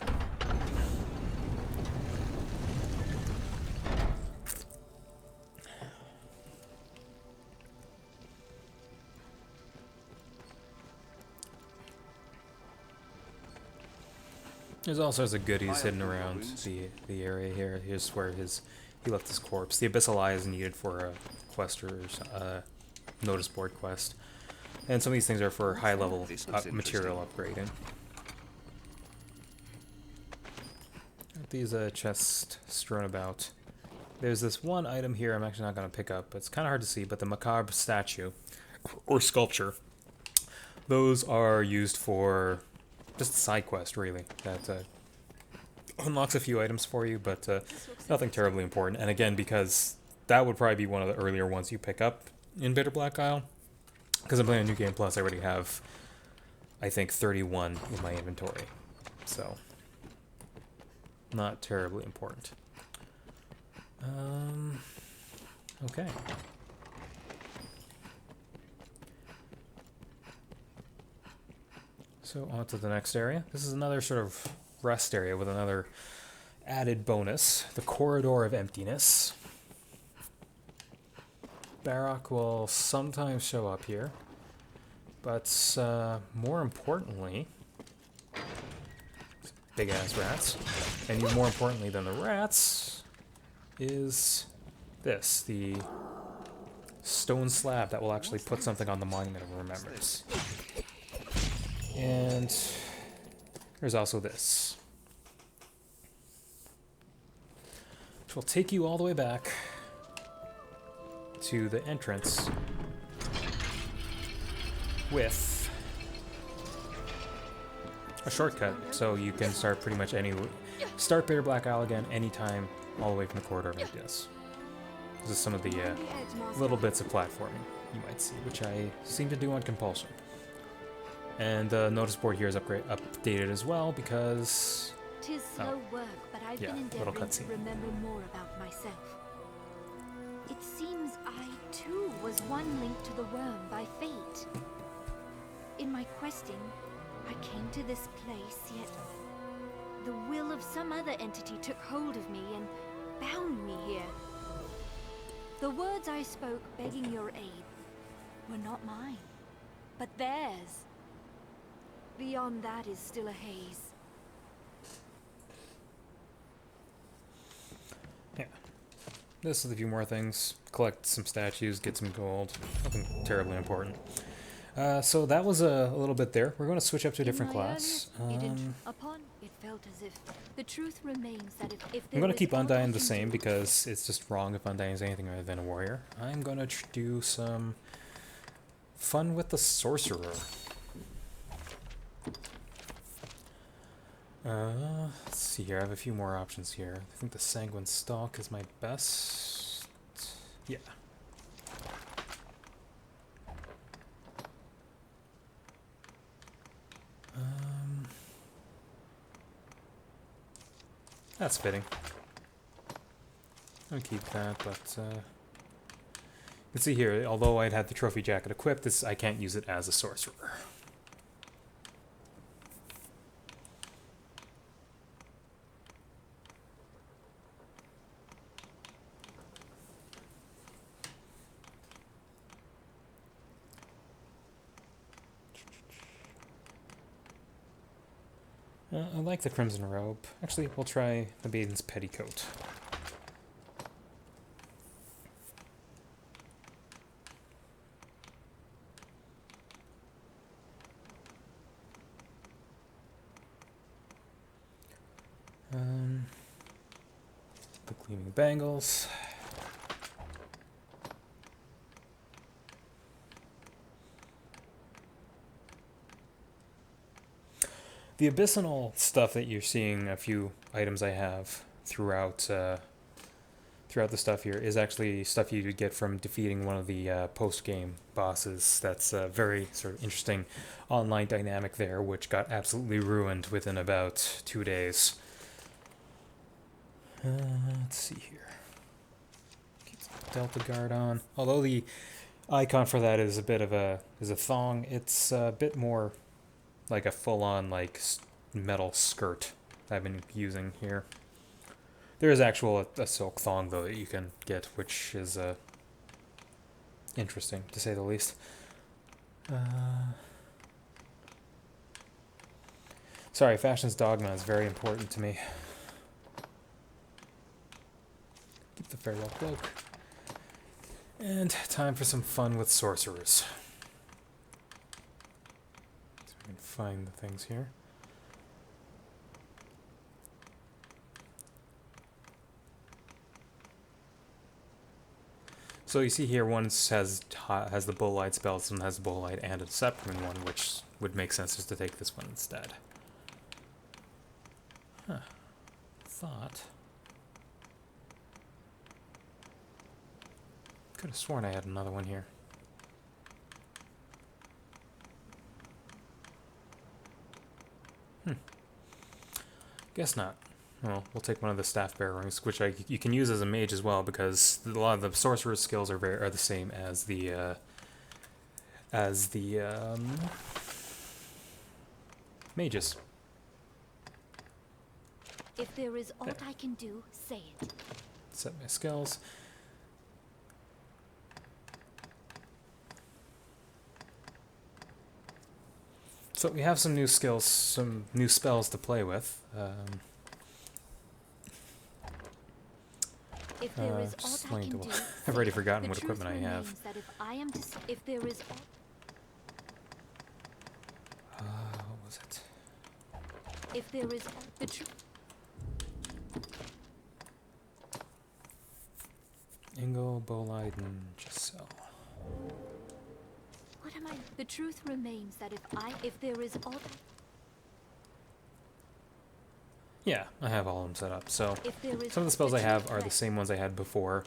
There's all sorts of goodies hidden around the area here. Here's where he left his corpse. The Abyssal Eye is needed for a quest or notice board quest. And some of these things are for high-level material upgrading. These chests strewn about. There's this one item here I'm actually not going to pick up. It's kind of hard to see, but the macabre statue, or sculpture, those are used for just a side quest, really, that unlocks a few items for you, but nothing terribly important. And again, because that would probably be one of the earlier ones you pick up in Bitter Black Isle. Because I'm playing a New Game Plus, I already have, I think, 31 in my inventory. So, not terribly important. Okay. So, on to the next area. This is another sort of rest area with another added bonus. The Corridor of Emptiness. Barak will sometimes show up here, but more importantly, big ass rats, and even more importantly than the rats is this, the stone slab that will actually put something on the Monument of Remembrance. And there's also this, which will take you all the way back to the entrance with a shortcut, so you can start pretty much start Bitter Black Isle again anytime, all the way from the Corridor of Emptiness. This is some of the little bits of platforming you might see, which I seem to do on compulsion. And the notice board here is updated as well because 'tis slow work, but I've been endeavoring to remember more about myself. It seems I, too, was one linked to the worm by fate. In my questing, I came to this place, yet the will of some other entity took hold of me and bound me here. The words I spoke begging your aid were not mine, but theirs. Beyond that is still a haze. Yeah. This is a few more things. Collect some statues, get some gold. Nothing terribly important. So that was a little bit there. We're going to switch up to a different class. It felt as if the truth remains that if I'm going to keep Undyne the same because it's just wrong if Undyne is anything other than a warrior. I'm going to do some fun with the sorcerer. Let's see here. I have a few more options here. I think the Sanguine Stalk is my best. Yeah. That's fitting. I'll keep that, but you can see here, although I'd had the trophy jacket equipped, I can't use it as a sorcerer. I like the Crimson Robe. Actually, we'll try the Maiden's Petticoat. Gleaming bangles. The abyssinal stuff that you're seeing, a few items I have throughout throughout the stuff here, is actually stuff you get from defeating one of the post-game bosses. That's a very sort of interesting online dynamic there, which got absolutely ruined within about 2 days. Let's see here. Keep the Delta Guard on. Although the icon for that is a bit of a thong, it's a bit more like a full-on like metal skirt I've been using here. There is actual a silk thong though that you can get, which is interesting to say the least. Sorry, fashion's dogma is very important to me. Keep the farewell cloak. And time for some fun with sorcerers. I can find the things here. So you see here, one has the bull light spells, and has the bull light and a deception one, which would make sense just to take this one instead. Huh. Thought. Could have sworn I had another one here. Guess not. Well, we'll take one of the staff bearer rings, which you can use as a mage as well, because a lot of the sorcerer's skills are the same as the mages. If there is aught I can do, say it. Set my skills. So we have some new skills, some new spells to play with. If there is aught I can do, I've already forgotten the what truth equipment I have. remains that if I am if there is What was it? If there is the truth. Ingo, Bolide, and Giselle. What am I? The truth remains that if there is aught. Yeah, I have all of them set up. So If there is some of the spells I have are the same ones I had before.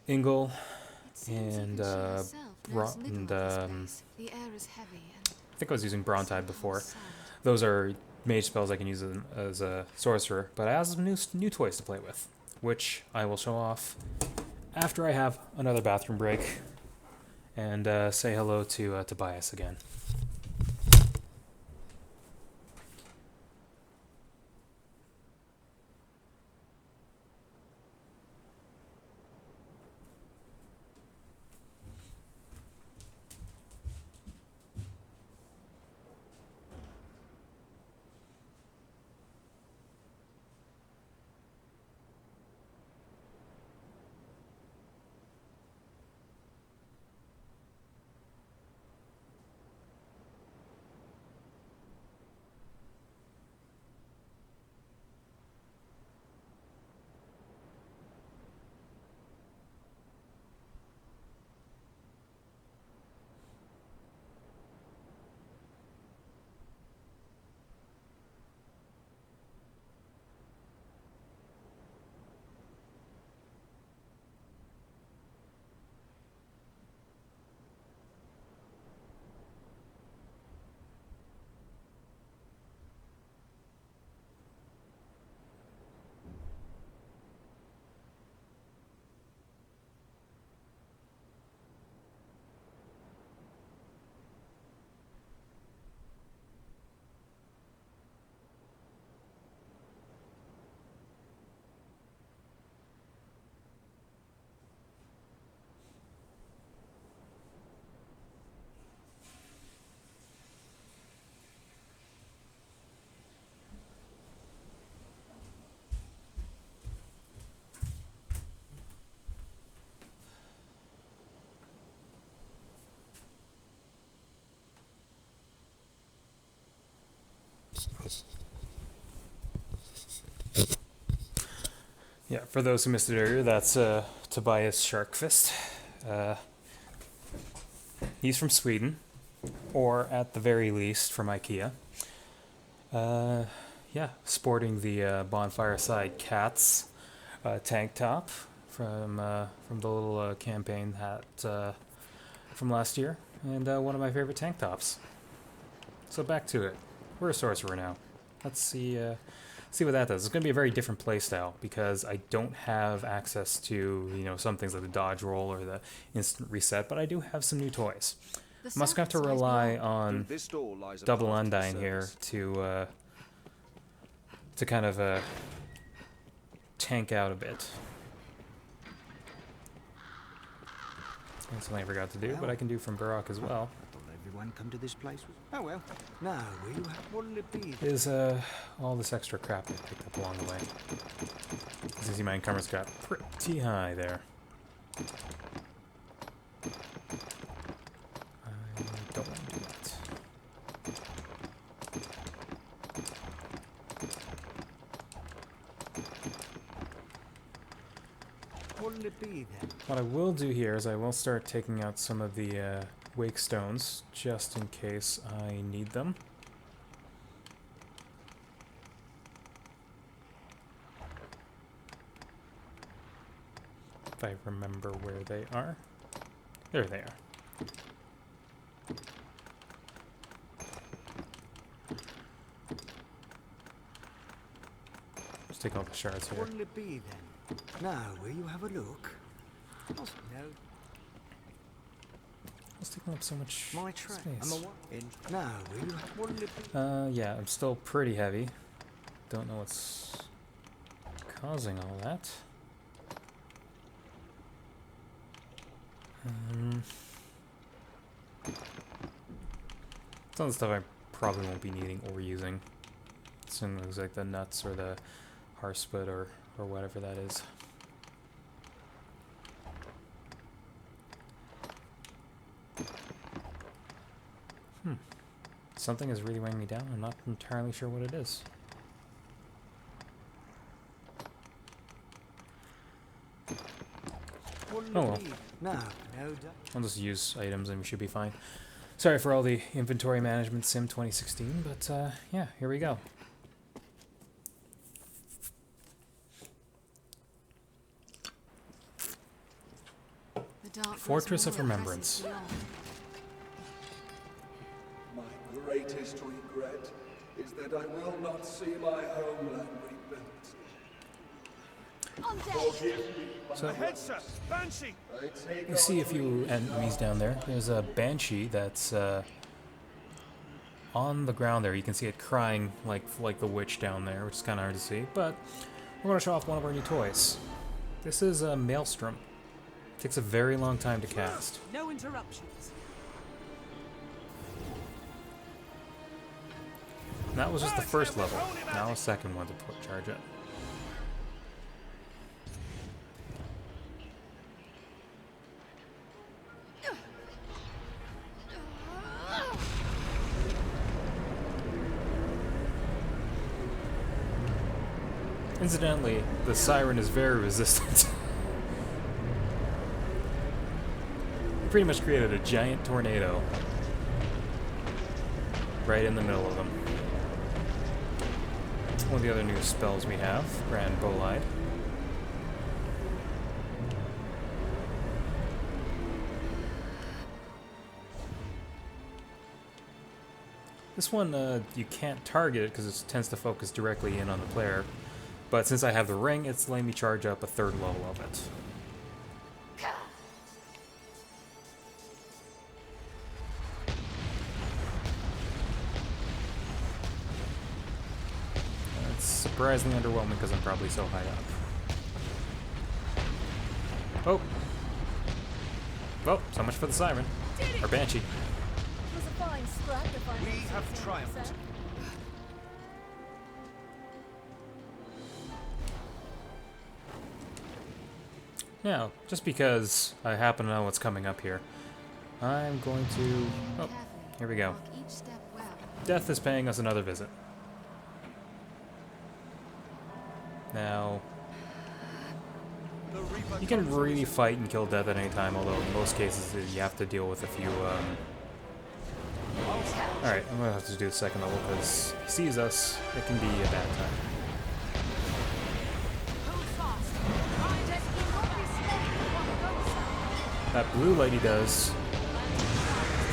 Ingle and The air is heavy and I think I was using Brontide before. Those are mage spells I can use as a sorcerer, but I have some new toys to play with, which I will show off after I have another bathroom break and say hello to Tobias again. Yeah, for those who missed it earlier, that's Tobias Sharkfist. He's from Sweden, or at the very least from IKEA. Yeah, sporting the Bonfire Side Cats tank top from the little campaign hat from last year, and one of my favorite tank tops. So back to it. We're a sorcerer now. Let's see what that does. It's going to be a very different playstyle because I don't have access to, you know, some things like the dodge roll or the instant reset, but I do have some new toys. I'm also going to have to rely on Double Undyne here to kind of tank out a bit. That's something I forgot to do, but I can do from Barak as well. Everyone come to this place? Oh well. Now, what'll it be? Is all this extra crap I picked up along the way. As you see, my encumbrance got pretty high there. I don't want to do that. What'll it be then? What I will do here is I will start taking out some of the wake stones just in case I need them. If I remember where they are. There they are. Let's take all the shards here. What'll it be then? Now, will you have a look? No. It's taking up so much space. Now, will you have what'll it be? Yeah, I'm still pretty heavy. Don't know what's causing all that. Some of the stuff I probably won't be needing or using. Some things like the nuts or the harsput or whatever that is. Something is really weighing me down. I'm not entirely sure what it is. Oh well. I'll just use items and we should be fine. Sorry for all the inventory management sim 2016, but yeah, here we go. Fortress of Remembrance. My greatest regret is that I will not see my homeland rebuilt. Forgive me, So, ahead, sir. Banshee! you see a few enemies down there. There's a Banshee that's on the ground there. You can see it crying like the witch down there, which is kind of hard to see. But we're going to show off one of our new toys. This is a Maelstrom. Takes a very long time to cast. No interruptions. And that was just the first level. Now a second one to charge it. Incidentally, the siren is very resistant. He pretty much created a giant tornado right in the middle of them. One of the other new spells we have, Grand Bolide. This one, you can't target it because it tends to focus directly in on the player. But since I have the ring, it's letting me charge up a third level of it. It's surprisingly underwhelming because I'm probably so high up. Oh! Well, so much for the siren. Or Banshee. We have triumphed. Now, just because I happen to know what's coming up here, I'm going to... Oh, here we go. Death is paying us another visit. Now, You can really fight and kill death at any time, although in most cases you have to deal with a few. Alright, I'm gonna have to do the second level because he sees us. It can be a bad time. That blue lady does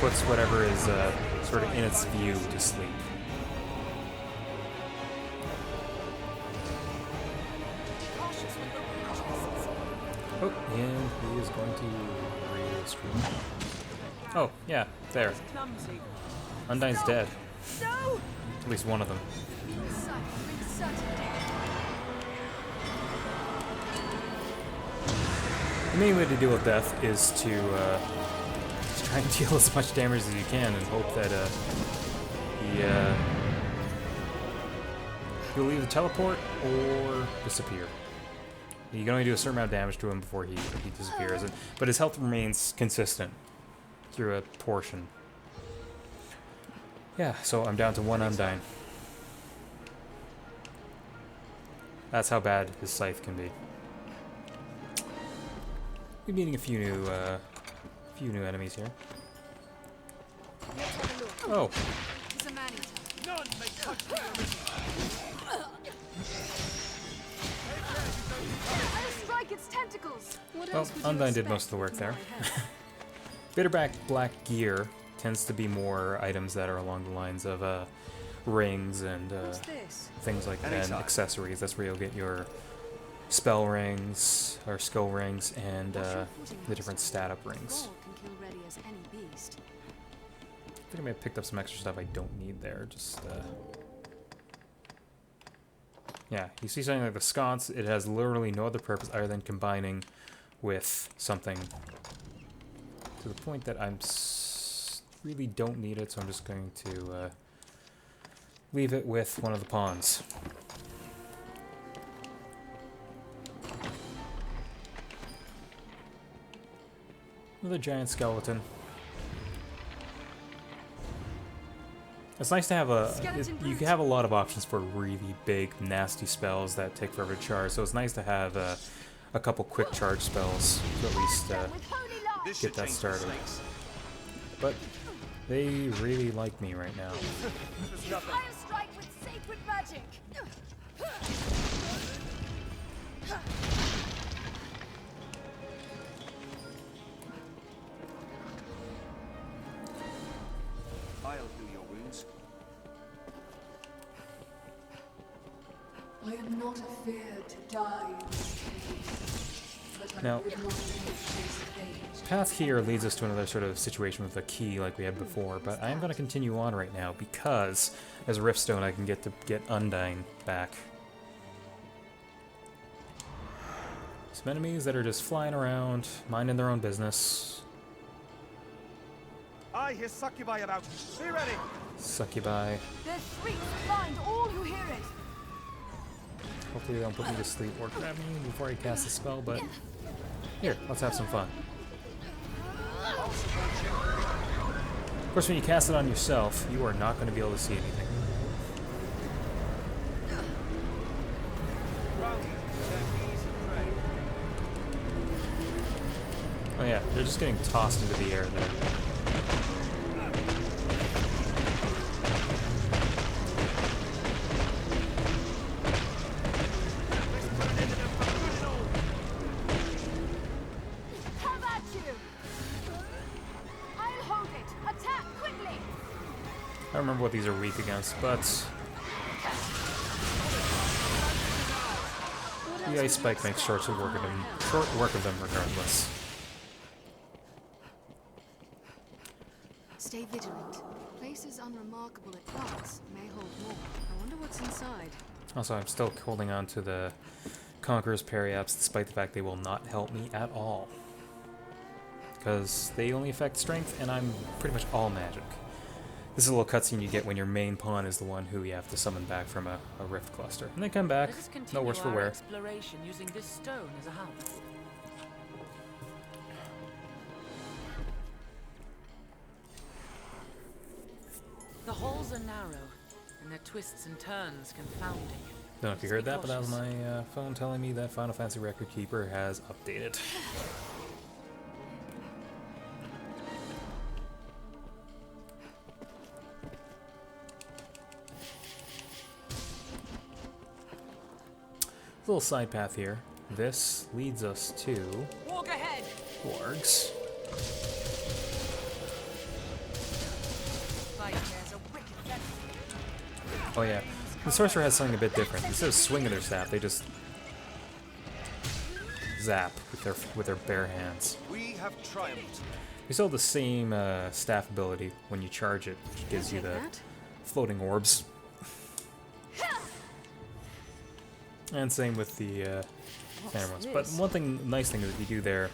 puts whatever is sort of in its view to sleep. Oh, and he is going to really screw up. Oh, yeah, there. Undyne's dead. No! At least one of them. The main way to deal with death is to just try and deal as much damage as you can and hope that he'll either teleport or disappear. You can only do a certain amount of damage to him before he disappears, but his health remains consistent through a portion. Yeah, so I'm down to 1 Undyne. That's how bad his scythe can be. We're meeting a few new enemies here. Oh. Strike its tentacles. Well, Undyne did most of the work there. Bitterback black gear tends to be more items that are along the lines of rings and things like that, and accessories. That's where you'll get your spell rings or skill rings and the different stat up rings. I think I may have picked up some extra stuff I don't need there. Just yeah, you see something like the sconce, it has literally no other purpose other than combining with something to the point that I'm really don't need it, so I'm just going to leave it with one of the pawns. Another giant skeleton. It's nice to have you can have a lot of options for really big, nasty spells that take forever to charge, so it's nice to have a couple quick charge spells to at least get that started. But they really like me right now. Fire strike with sacred magic. I'll do your wounds. I am not afeard to die in this cave, but I Now, would not make this fate. path here leads us to another sort of situation with a key like we had before, but I am going to continue on right now because as a Riftstone I can get Undyne back. Some enemies that are just flying around, minding their own business. I hear succubi about. Be ready. Succubi. Their shrieks blind all who hear it. Hopefully they don't put me to sleep or grab me before I cast the spell, but here, let's have some fun. Of course, when you cast it on yourself, you are not going to be able to see anything. Oh yeah, they're just getting tossed into the air there. I don't remember what these are weak against, but the Ice Spike makes short work of them regardless. Stay vigilant. Places unremarkable at glance may hold more. I wonder what's inside. Also, I'm still holding on to the Conqueror's Periaps, despite the fact they will not help me at all. Because they only affect strength, and I'm pretty much all magic. This is a little cutscene you get when your main pawn is the one who you have to summon back from a rift cluster. And they come back, no worse for wear. Exploration using this stone as a hub. The holes are narrow, and their twists and turns confounding. Don't know if you heard that, but that was my phone telling me that Final Fantasy Record Keeper has updated. Little side path here. This leads us to Walk ahead. Wargs. Oh yeah, the sorcerer has something a bit different. Instead of swinging their staff, they just zap with their bare hands. We have triumphed. You still have the same staff ability when you charge it, which gives you the floating orbs. And same with the standard ones. But one nice thing is if you do their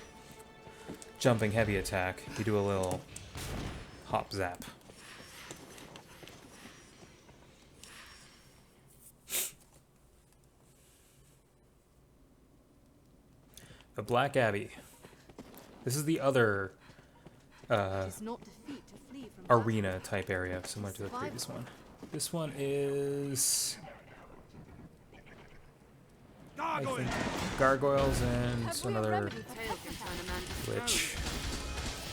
jumping heavy attack, you do a little hop zap. The Black Abbey. This is the other arena type area, similar to the previous one. This one is I think gargoyles and another witch.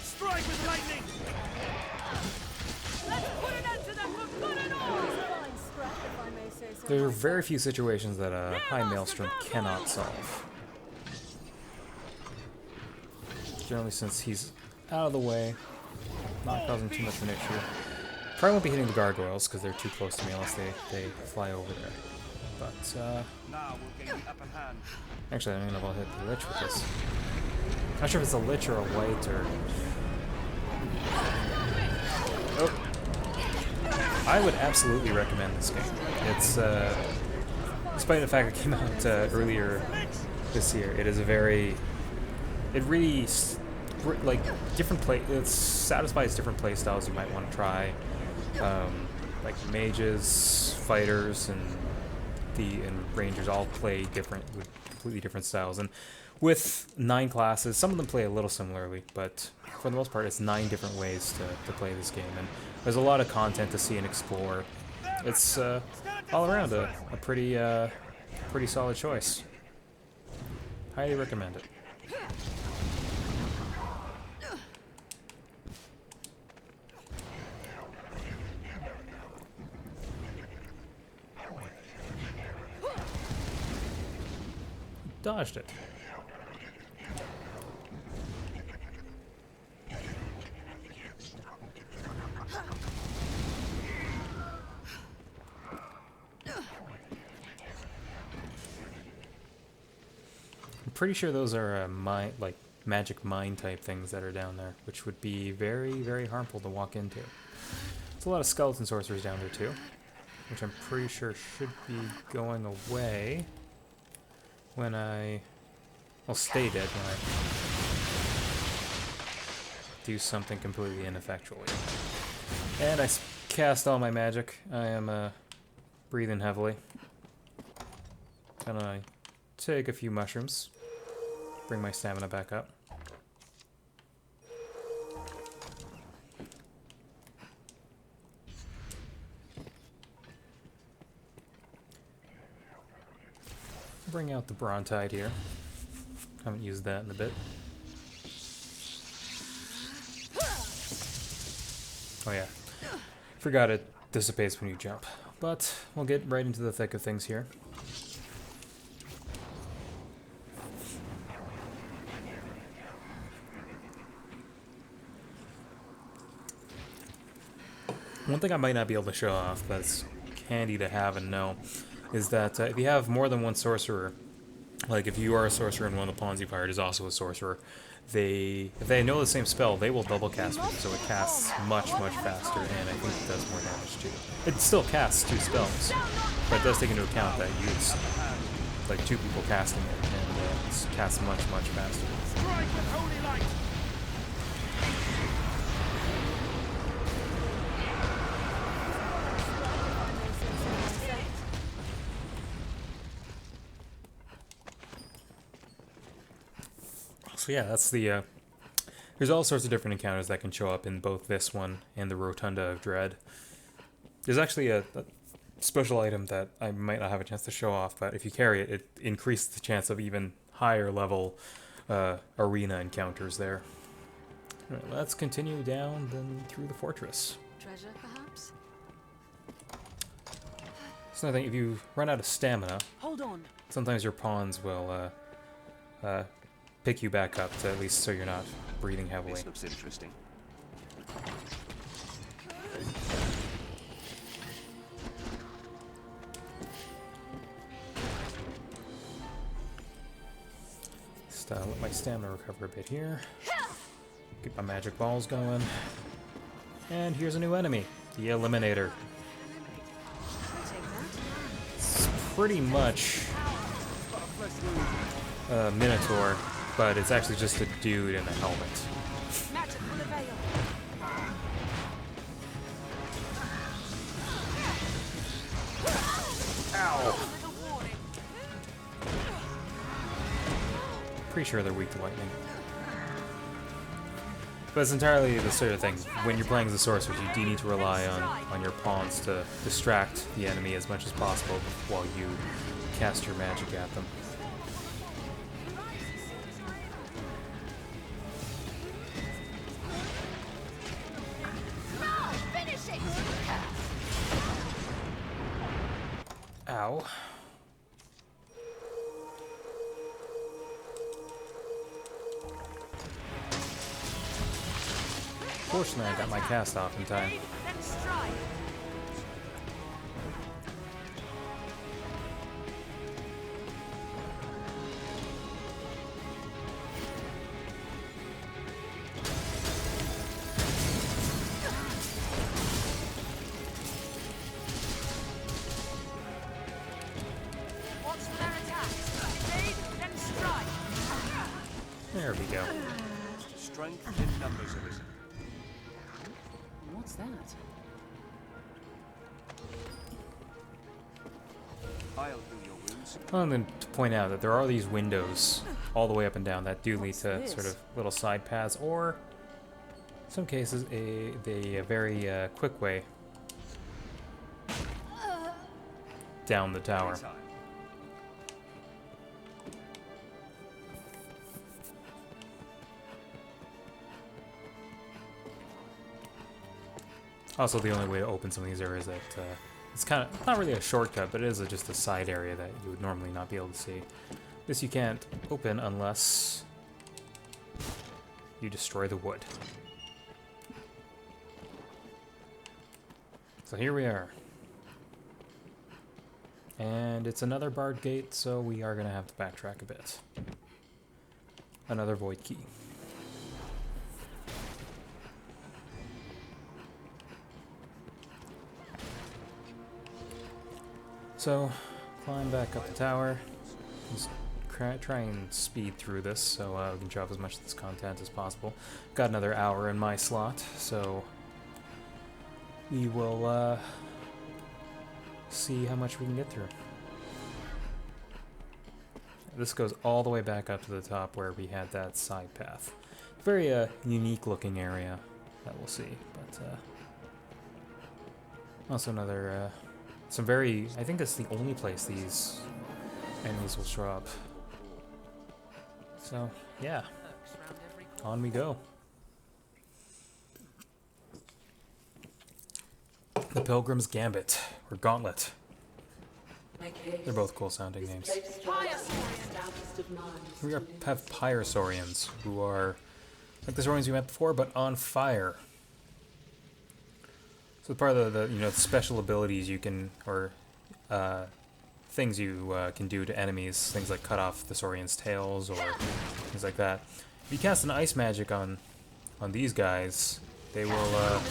Strike with lightning. Let's put an end to them for good and all. There are very few situations that a high maelstrom cannot solve. Generally, since he's out of the way, not causing too much of an issue. Probably won't be hitting the gargoyles because they're too close to me unless they fly over there. But actually, I don't know if I'll hit the lich with this. Not sure if it's a lich or a white or. Oh, I would absolutely recommend this game. It's despite the fact it came out earlier this year, it is a very. It really, like, it satisfies different play styles you might want to try. Like mages, fighters, and rangers all play with completely different styles. And with 9 classes, some of them play a little similarly, but for the most part, it's 9 different ways to play this game. And there's a lot of content to see and explore. It's all around a pretty solid choice. Highly recommend it. Dodged it. I'm pretty sure those are magic mine type things that are down there, which would be very, very harmful to walk into. There's a lot of skeleton sorcerers down there too, which I'm pretty sure should be going away when I'll stay dead when I do something completely ineffectually. And I cast all my magic. I am breathing heavily. Gonna take a few mushrooms, bring my stamina back up. Bring out the Brontide here. Haven't used that in a bit. Oh yeah, forgot it dissipates when you jump. But we'll get right into the thick of things here. One thing I might not be able to show off, but it's handy to have and know, is that if you have more than one sorcerer, like if you are a sorcerer and one of the pawns you've hired is also a sorcerer, if they know the same spell, they will double cast with it, so it casts much, much faster, and I think it does more damage too. It still casts 2 spells, but it does take into account that it's like 2 people casting it, and it casts much, much faster. Strike with holy light. So yeah, that's the, there's all sorts of different encounters that can show up in both this one and the Rotunda of Dread. There's actually special item that I might not have a chance to show off, but if you carry it, it increases the chance of even higher level arena encounters there. Alright, let's continue down then through the fortress. Treasure, perhaps? So I think if you run out of stamina, Hold on. sometimes your pawns will pick you back up, to at least so you're not breathing heavily. This looks interesting. Just let my stamina recover a bit here. Get my magic balls going. And here's a new enemy, the Eliminator. It's pretty much a Minotaur, but it's actually just a dude in a helmet. Magic will avail. Ow! Pretty sure they're weak to lightning. But it's entirely the sort of thing. When you're playing as a sorceress, you do need to rely on your pawns to distract the enemy as much as possible while you cast your magic at them. Ow. Fortunately, I got my cast off in time. There we go. Strength in numbers, Elizabeth. What's that? I'll heal your wounds. Well, and then to point out that there are these windows all the way up and down that do lead to sort of little side paths, or in some cases a very quick way down the tower. Also, the only way to open some of these areas that it's kind of not really a shortcut, but it is just a side area that you would normally not be able to see. This you can't open unless you destroy the wood. So here we are. And it's another barred gate, so we are going to have to backtrack a bit. Another void key. So, climb back up the tower. Just try and speed through this so we can drop as much of this content as possible. Got another hour in my slot, so we will see how much we can get through. This goes all the way back up to the top where we had that side path. Very unique looking area that we'll see, but also another some very, I think that's the only place these enemies will show up. So, yeah. On we go. The Pilgrim's Gambit, or Gauntlet. They're both cool sounding names. We have Pyrosaurians, who are like the Saurians we met before, but on fire. So part of the special abilities you can, or things you can do to enemies, things like cut off the Saurians' tails or things like that. If you cast an ice magic on these guys, they will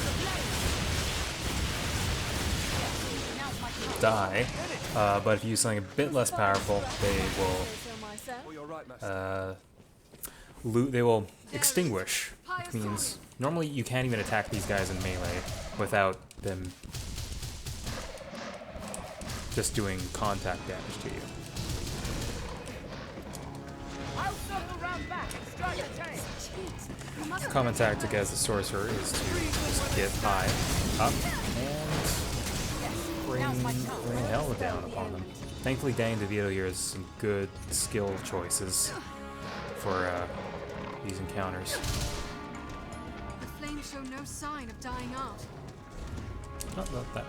die. But if you use something a bit less powerful, they will extinguish, which means normally you can't even attack these guys in melee without them just doing contact damage to you. Common tactic as a sorcerer is to just get high up and bring laying hell down upon them. Thankfully, Danny DeVito here has some good skill choices for these encounters. The flames show no sign of dying out. Not that.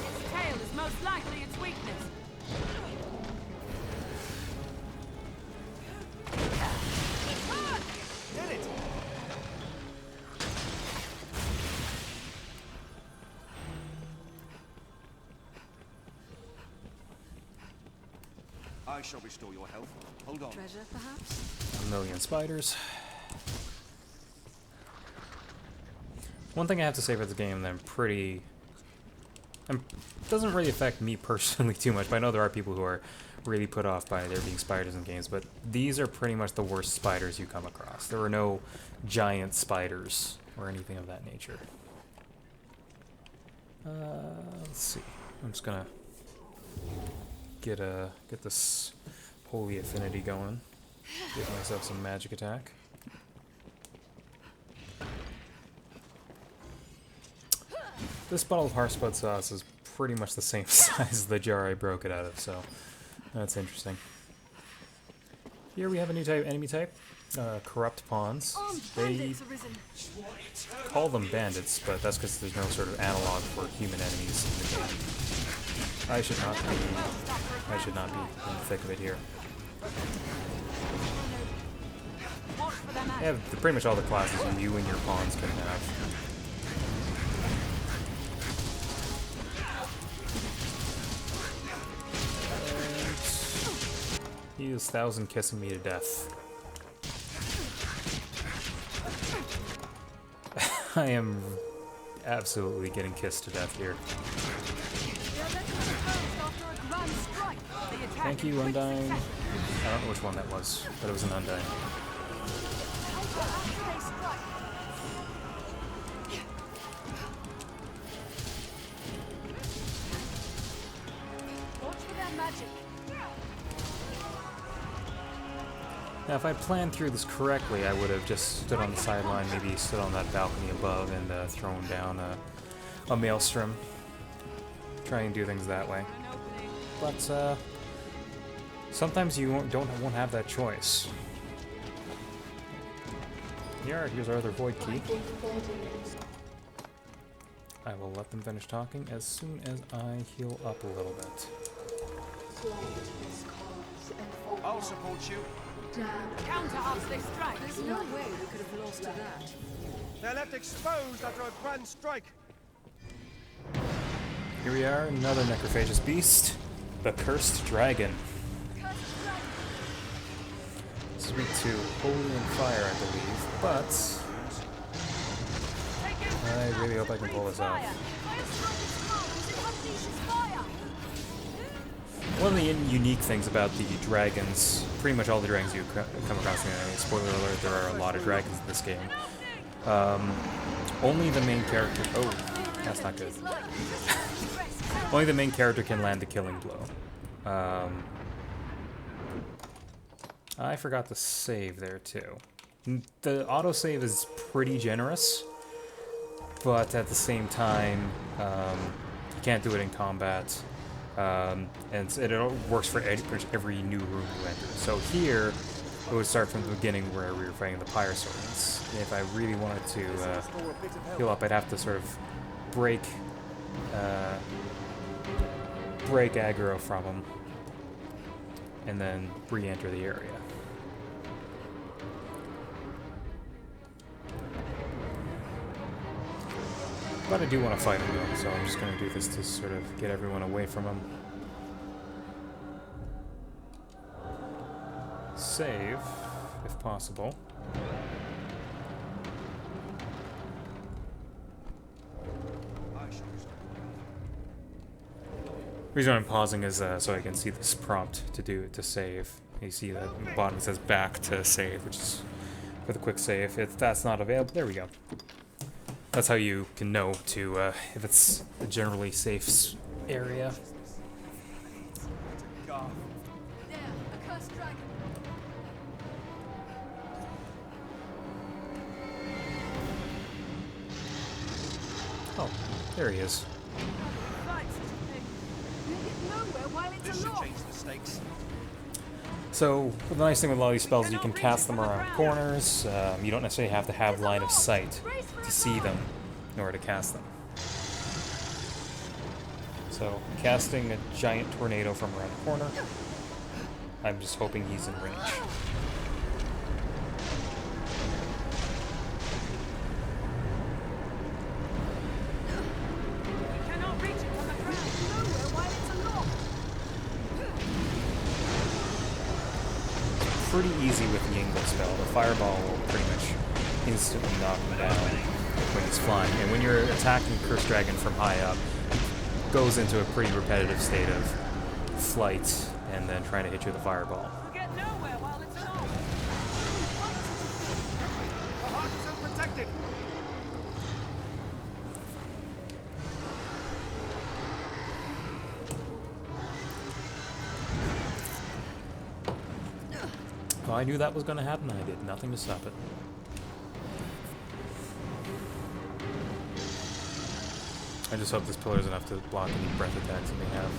Its tail is most likely its weakness. Get it! I shall restore your health. Hold on. Treasure, perhaps? A million spiders. One thing I have to say about this game that doesn't really affect me personally too much, but I know there are people who are really put off by there being spiders in games, but these are pretty much the worst spiders you come across. There are no giant spiders or anything of that nature. Let's see. I'm just gonna get this holy affinity going. Give myself some magic attack. This bottle of Hearthspud sauce is pretty much the same size as the jar I broke it out of, so that's interesting. Here we have a new enemy type, corrupt pawns. They call them bandits, but that's because there's no sort of analog for human enemies in the game. I should not be in the thick of it here. They have pretty much all the classes you and your pawns can have. He is 1,000 kissing me to death. I am absolutely getting kissed to death here. Thank you, Undying. I don't know which one that was, but it was an Undying. Now, if I planned through this correctly, I would have just stood on the sideline, maybe stood on that balcony above and thrown down a maelstrom. Try and do things that way. But sometimes you won't have that choice. Here's our other void key. I will let them finish talking as soon as I heal up a little bit. I'll support you. Counter us this strike. There's no way we could have lost to that. They're left exposed after a grand strike. Here we are, another necrophagous beast, the Cursed Dragon. This is week 2, Holy and Fire, I believe, but I really hope I can pull this off. One of the unique things about the dragons, pretty much all the dragons you come across in the game, spoiler alert, there are a lot of dragons in this game. Only the main character, oh, that's not good. Only the main character can land the killing blow. I forgot to save there too. The autosave is pretty generous, but at the same time, you can't do it in combat. And it works for every new room you enter. So here, it would start from the beginning where we were fighting the Pyrosaurs. If I really wanted to heal up, I'd have to sort of break aggro from them, and then re-enter the area. But I do want to fight him though, so I'm just going to do this to sort of get everyone away from him. Save, if possible. The reason I'm pausing is so I can see this prompt to save. You see that at the bottom it says back to save, which is for the quick save. If that's not available, there we go. That's how you can know to if it's a generally safe area. There he is. This should change the stakes. So, the nice thing with a lot of these spells is you can cast them around corners. You don't necessarily have to have line of sight to see them in order to cast them. So, casting a giant tornado from around the corner, I'm just hoping he's in range. Pretty easy with the Angle spell. The fireball will pretty much instantly knock him down when he's flying. And when you're attacking Cursed Dragon from high up, it goes into a pretty repetitive state of flight and then trying to hit you with a fireball. Well, I knew that was going to happen, and I did nothing to stop it. I just hope this pillar is enough to block any breath attacks that they have.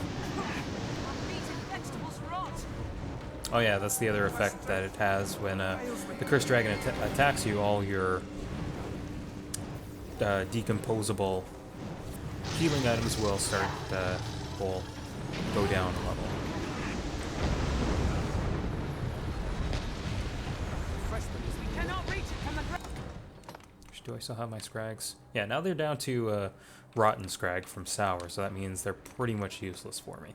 Oh yeah, that's the other effect that it has when the Cursed Dragon attacks you. All your decomposable healing items will start will go down a level. Do I still have my scrags? Yeah, now they're down to rotten scrag from sour, so that means they're pretty much useless for me.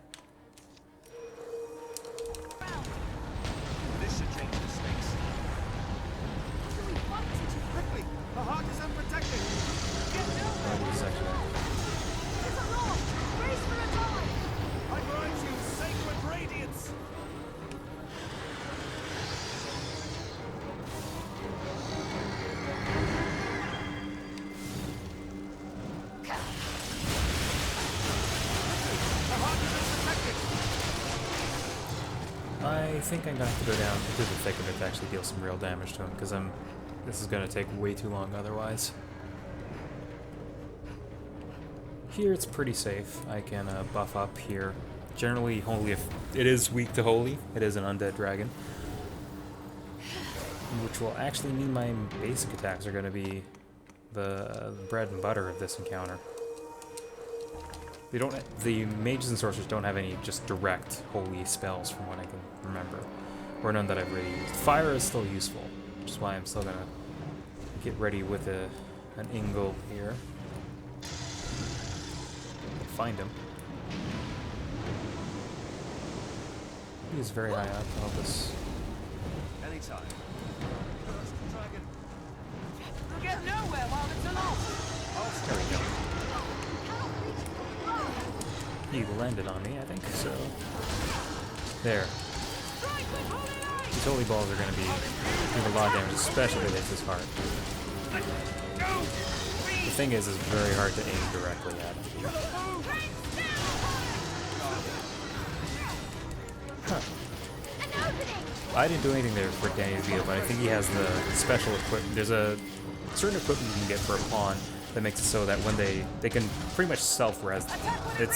This should change the stakes. Quickly! The heart is unprotected! I grant you sacred radiance! I think I'm gonna have to go down into the thick of it to actually deal some real damage to him, because this is gonna take way too long otherwise. Here it's pretty safe. I can buff up here. Generally, only if it is weak to holy, it is an undead dragon, which will actually mean my basic attacks are gonna be the bread and butter of this encounter. The mages and sorcerers don't have any just direct holy spells from what I can remember, or none that I've really used. Fire is still useful, which is why I'm still gonna get ready with an Ingle here. Find him. He's very high up. I'll help us. Anytime. Dragon. You'll get nowhere while it's aloft. There we go. He landed on me, I think, so... There. These holy balls are going to be doing a lot of damage, especially if it hits his heart. The thing is, it's very hard to aim directly at him. Huh. I didn't do anything there for Danny DeVito, but I think he has the special equipment. There's a certain equipment you can get for a pawn that makes it so that when they can pretty much self-res them. It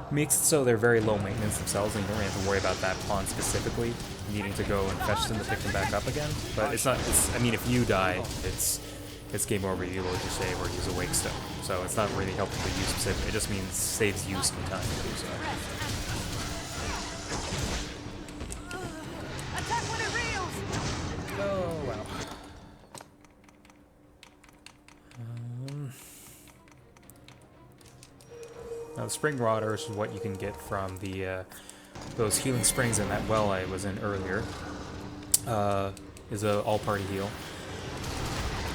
makes it so they're very low maintenance themselves, and you don't really have to worry about that pawn specifically needing to go and fetch them to pick them back up again. But it's not. I mean, if you die, it's game over. You load your save or use a wake stone. So it's not really helpful to use specifically. It just means saves you some time to do so. Oh wow. Now the spring waters is what you can get from the those healing springs in that well I was in earlier. Is a all-party heal.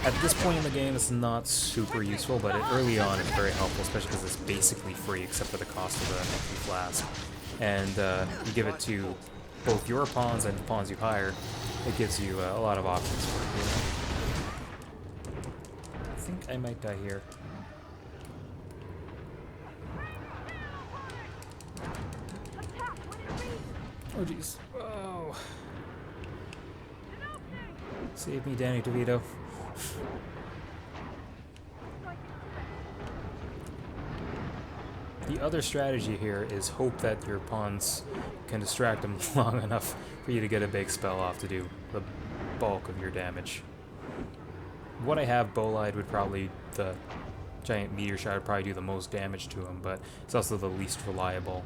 At this point in the game, it's not super useful, but early on it's very helpful, especially because it's basically free except for the cost of the empty flask. And you give it to both your pawns and the pawns you hire. It gives you a lot of options for healing. I think I might die here. Oh jeez. Oh. Save me, Danny DeVito. other strategy here is hope that your pawns can distract them long enough for you to get a big spell off to do the bulk of your damage. What I have, Bolide would probably, the giant meteor shot would probably do the most damage to him, but it's also the least reliable.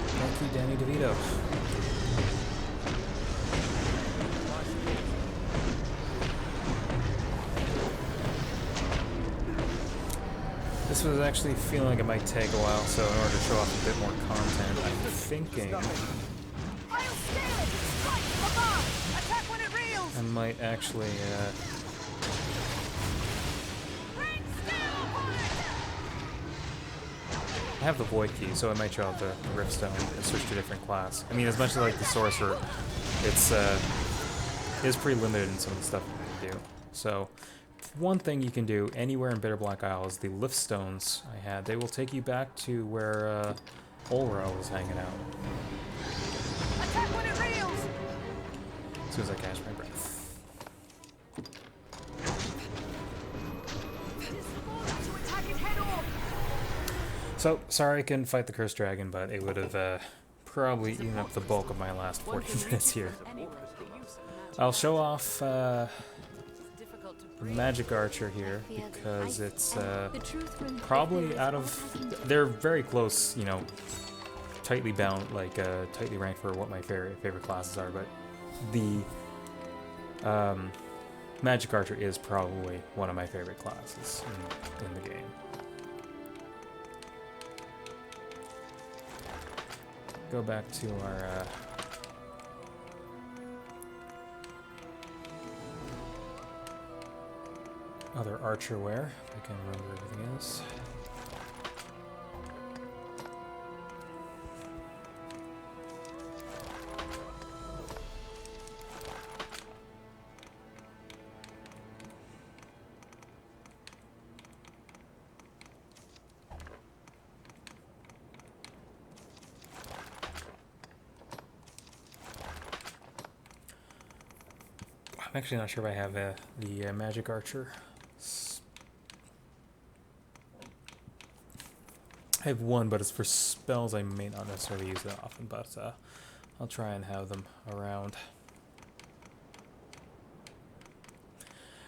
Thank you, Danny DeVito. This was actually feeling like it might take a while, so in order to show off a bit more content, I'm thinking I might actually, I have the Void Key, so I might show out the Riftstone and switch to a different class. I mean, as much as I like the Sorcerer, it's pretty limited in some of the stuff you can do. So, one thing you can do anywhere in Bitter Black Isle is the lift stones I had. They will take you back to where Ulra was hanging out. Attack when it reels! As soon as I catch my breath. So, sorry I couldn't fight the Cursed Dragon, but it would have probably eaten up the bulk of my last 40 minutes here. I'll show off the Magic Archer here, because it's probably out of... They're very close, you know, tightly bound, like tightly ranked for what my favorite classes are, but the Magic Archer is probably one of my favorite classes in the game. Go back to our other archer wear, if I can remember everything else. I'm actually not sure if I have the Magic Archer. I have one, but it's for spells I may not necessarily use that often, but I'll try and have them around.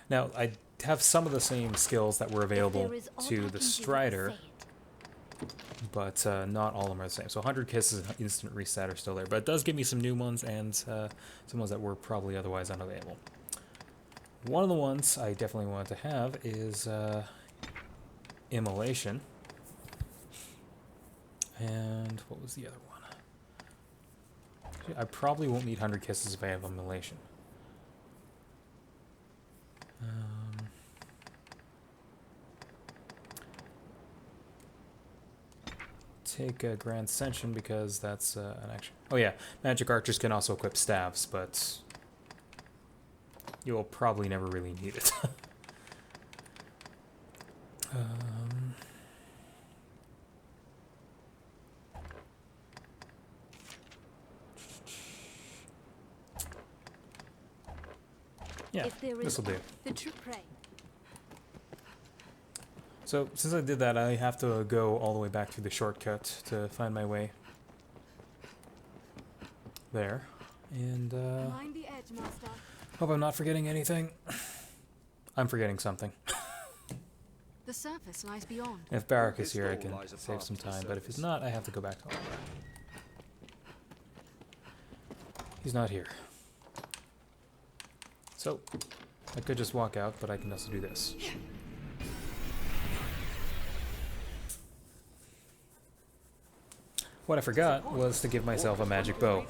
Now, I have some of the same skills that were available to the Strider, but not all of them are the same. So 100 Kisses and Instant Reset are still there, but it does give me some new ones and some ones that were probably otherwise unavailable. One of the ones I definitely want to have is Immolation. And what was the other one? Actually, I probably won't need 100 Kisses if I have Immolation. Take a Grand Ascension because that's an action. Oh yeah, Magic Archers can also equip staves, but you will probably never really need it. Yeah, this will do. The true prey. So, since I did that, I have to go all the way back through the shortcut to find my way there. And, Mind the edge, Master. hope I'm not forgetting anything. I'm forgetting something. The surface lies beyond. If Barak is here, I can save some time, but if he's not, I have to go back to Ulra. He's not here. So, I could just walk out, but I can also do this. What I forgot was to give myself a magic bow.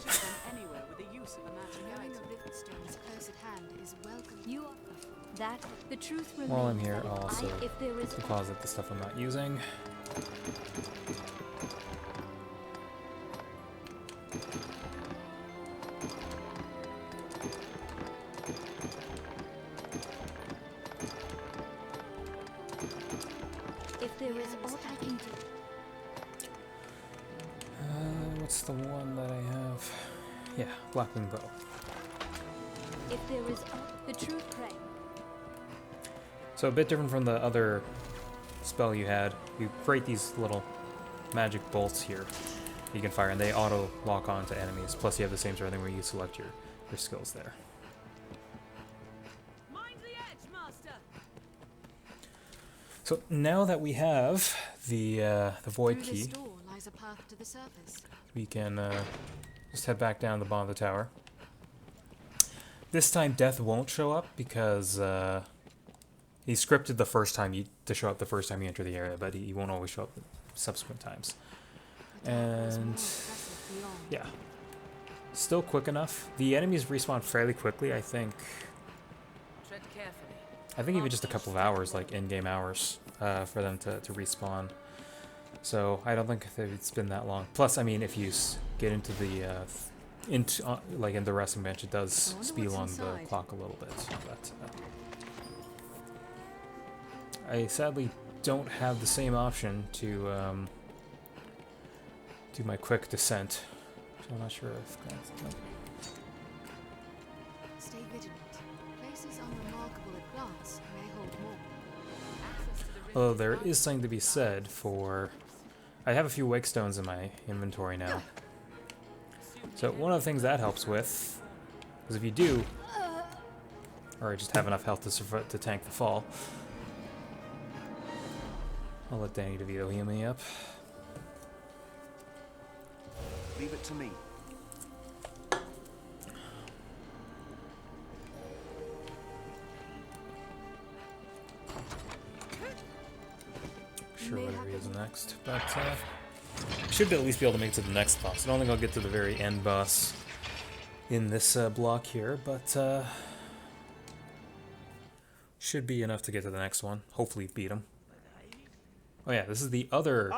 While I'm here, I'll also deposit the stuff I'm not using. If there is aught I can What's the one that I have? Yeah, Blackwing Bow. If there is the true prey. So a bit different from the other spell you had. You create these little magic bolts here you can fire, and they auto lock on to enemies. Plus you have the same sort of thing where you select your skills there. Mind the edge, master. So now that we have the void Through key, this door lies a path to the surface. we can just head back down to the bottom of the tower. This time death won't show up because he scripted the first time to show up the first time you enter the area, but he won't always show up subsequent times. And yeah, still quick enough. The enemies respawn fairly quickly, I think. Tread carefully. I think even just a couple of hours, like in-game hours, for them to respawn. So I don't think that it's been that long. Plus, I mean, if you get into the like in the resting bench, it does speed along the clock a little bit. But I sadly don't have the same option to do my quick descent. So I'm not sure if that's Stay vigilant. Places unremarkable at glance may hold more. Although there is something to be said for... I have a few wake stones in my inventory now. So one of the things that helps with is if you do, or just have enough health to tank the fall. I'll let Danny DeVito heal me up. Leave it to me. Sure whatever he is next, but should at least be able to make it to the next boss. I don't think I'll get to the very end boss in this block here, but should be enough to get to the next one. Hopefully beat him. Oh yeah, this is the other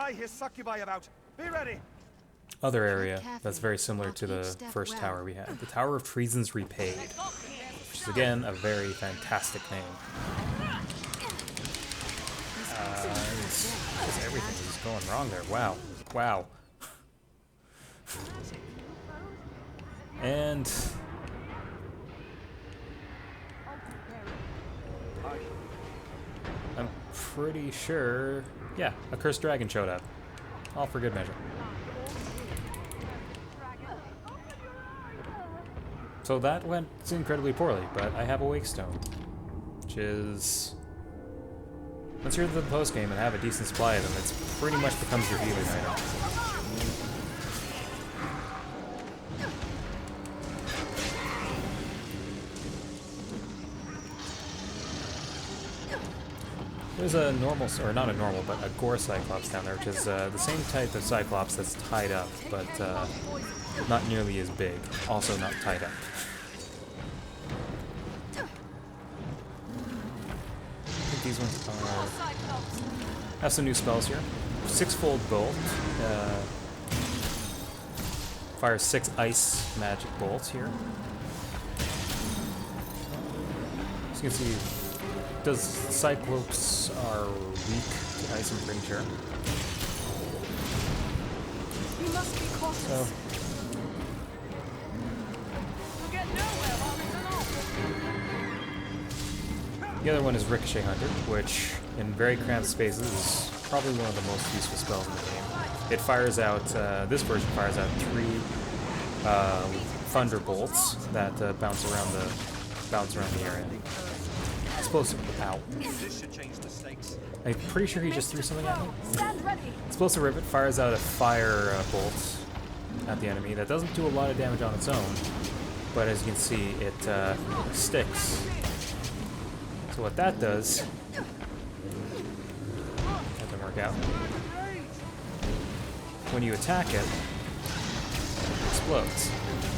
area that's very similar to the first tower we had. The Tower of Treason's Repaid, which is again a very fantastic name. Everything is going wrong there. Wow. Wow. And I'm pretty sure, yeah, a cursed dragon showed up. All for good measure. So that went incredibly poorly, but I have a wake stone, which is... Once you're in the post-game and have a decent supply of them, it pretty much becomes your healing item. There's a normal, or not a normal, but a gore cyclops down there, which is the same type of cyclops that's tied up, but not nearly as big. Also not tied up. These ones have some new spells here. Six-fold bolt. Fires 6 ice magic bolts here. As you can see, Cyclops are weak to ice, I'm pretty sure. You must be cautious. So, You'll get nowhere while it's aloft. the other one is Ricochet Hunter, which in very cramped spaces is probably one of the most useful spells in the game. It fires out, this version fires out 3 thunderbolts that bounce around the area. Explosive. Ow. I'm pretty sure he just threw something at me. Explosive Rivet fires out a fire bolt at the enemy that doesn't do a lot of damage on its own, but as you can see, it sticks. So what that does, that didn't work out. When you attack it, it explodes.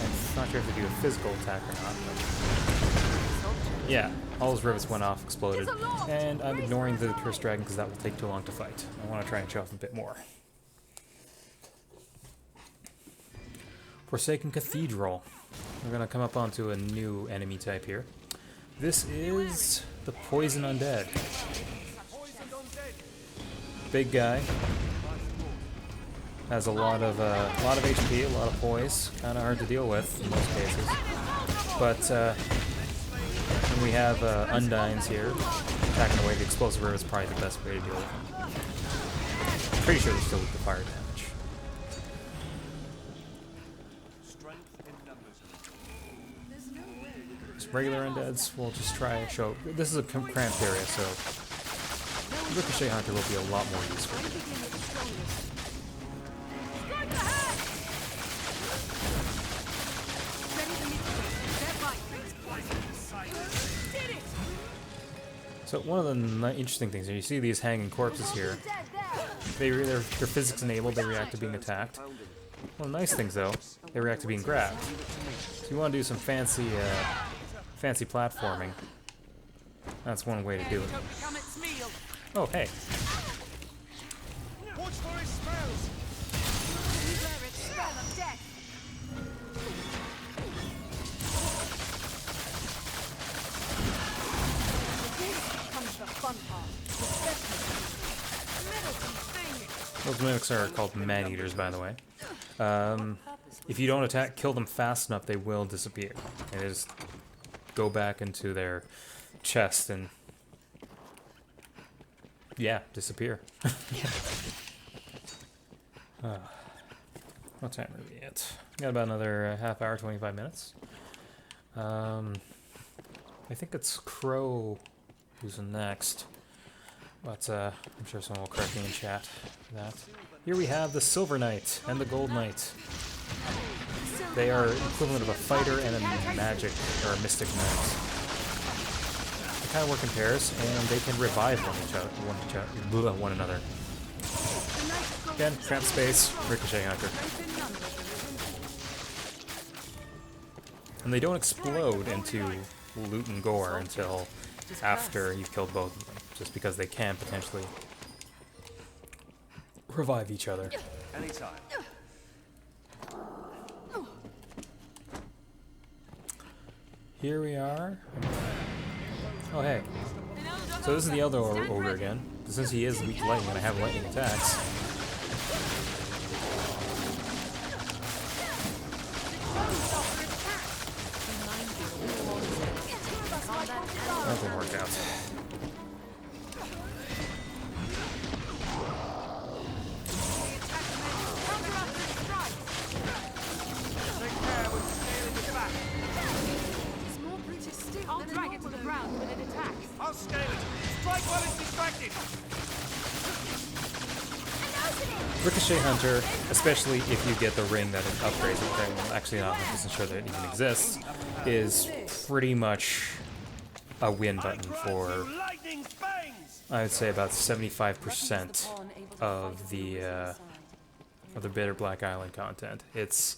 I'm not sure if they do a physical attack or not, but yeah, all those rivets went off, exploded, and I'm ignoring the Cursed Dragon because that will take too long to fight. I want to try and show off a bit more. Forsaken Cathedral. We're going to come up onto a new enemy type here. This is the Poison Undead. Big guy. Has a lot of HP, a lot of poise. Kind of hard to deal with in most cases. But when we have Undines here attacking away the explosive river is probably the best way to deal with them. Pretty sure they're still with the fire damage. Just regular undeads, we'll just try and show. This is a cramped area, so Ricochet Hunter will be a lot more useful. So one of the interesting things, you see these hanging corpses here. Their physics enabled, they react to being attacked. One of the nice things though, they react to being grabbed. So you want to do some fancy platforming. That's one way to do it. Oh, hey. Watch for his spells. Those mimics are called man-eaters, by the way. If you don't kill them fast enough, they will disappear. And they just go back into their chest and, yeah, disappear. What time are we at? Got about another half hour, 25 minutes. I think it's Crow who's next. But I'm sure someone will correct me in chat for that. Here we have the Silver Knight and the Gold Knight. They are equivalent of a fighter and a magic or a mystic knight. They kind of work in pairs, and they can revive one another. Again, cramped space, Ricochet Hunter. And they don't explode into loot and gore until after you've killed both of them, just because they can potentially revive each other. Anytime. Here we are. Oh, hey. So this is the other ogre again. Since he is weak to lightning and I have lightning attacks. That didn't work out. I'll drag it to the ground when it attacks. I'll scale it. Strike while it's distracted. Ricochet Hunter, especially if you get the ring that it upgrades, which I'm actually not 100% sure that it even exists, is pretty much a win button for, I would say, about 75% of the Bitter Black Island content. It's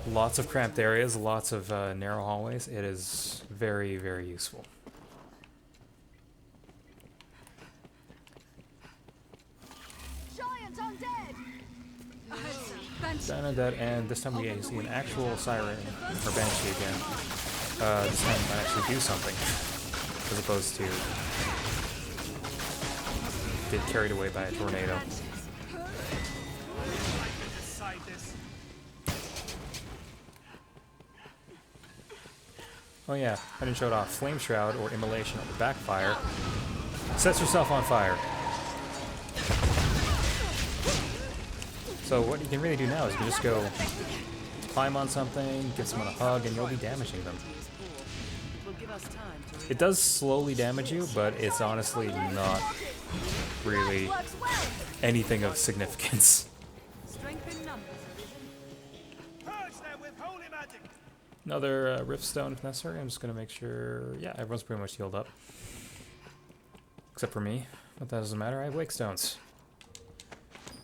lots of cramped areas, lots of narrow hallways. It is very, very useful. Giant undead, and this time we see an actual siren or banshee again. This time we might actually do something, as opposed to get carried away by a tornado. Oh yeah, I didn't show it off. Flame Shroud or Immolation on the backfire sets yourself on fire. So what you can really do now is you can just go climb on something, give someone a hug, and you'll be damaging them. It does slowly damage you, but it's honestly not really anything of significance. Another Riftstone if necessary. I'm just going to make sure... Yeah, everyone's pretty much healed up. Except for me. But that doesn't matter. I have Wake Stones.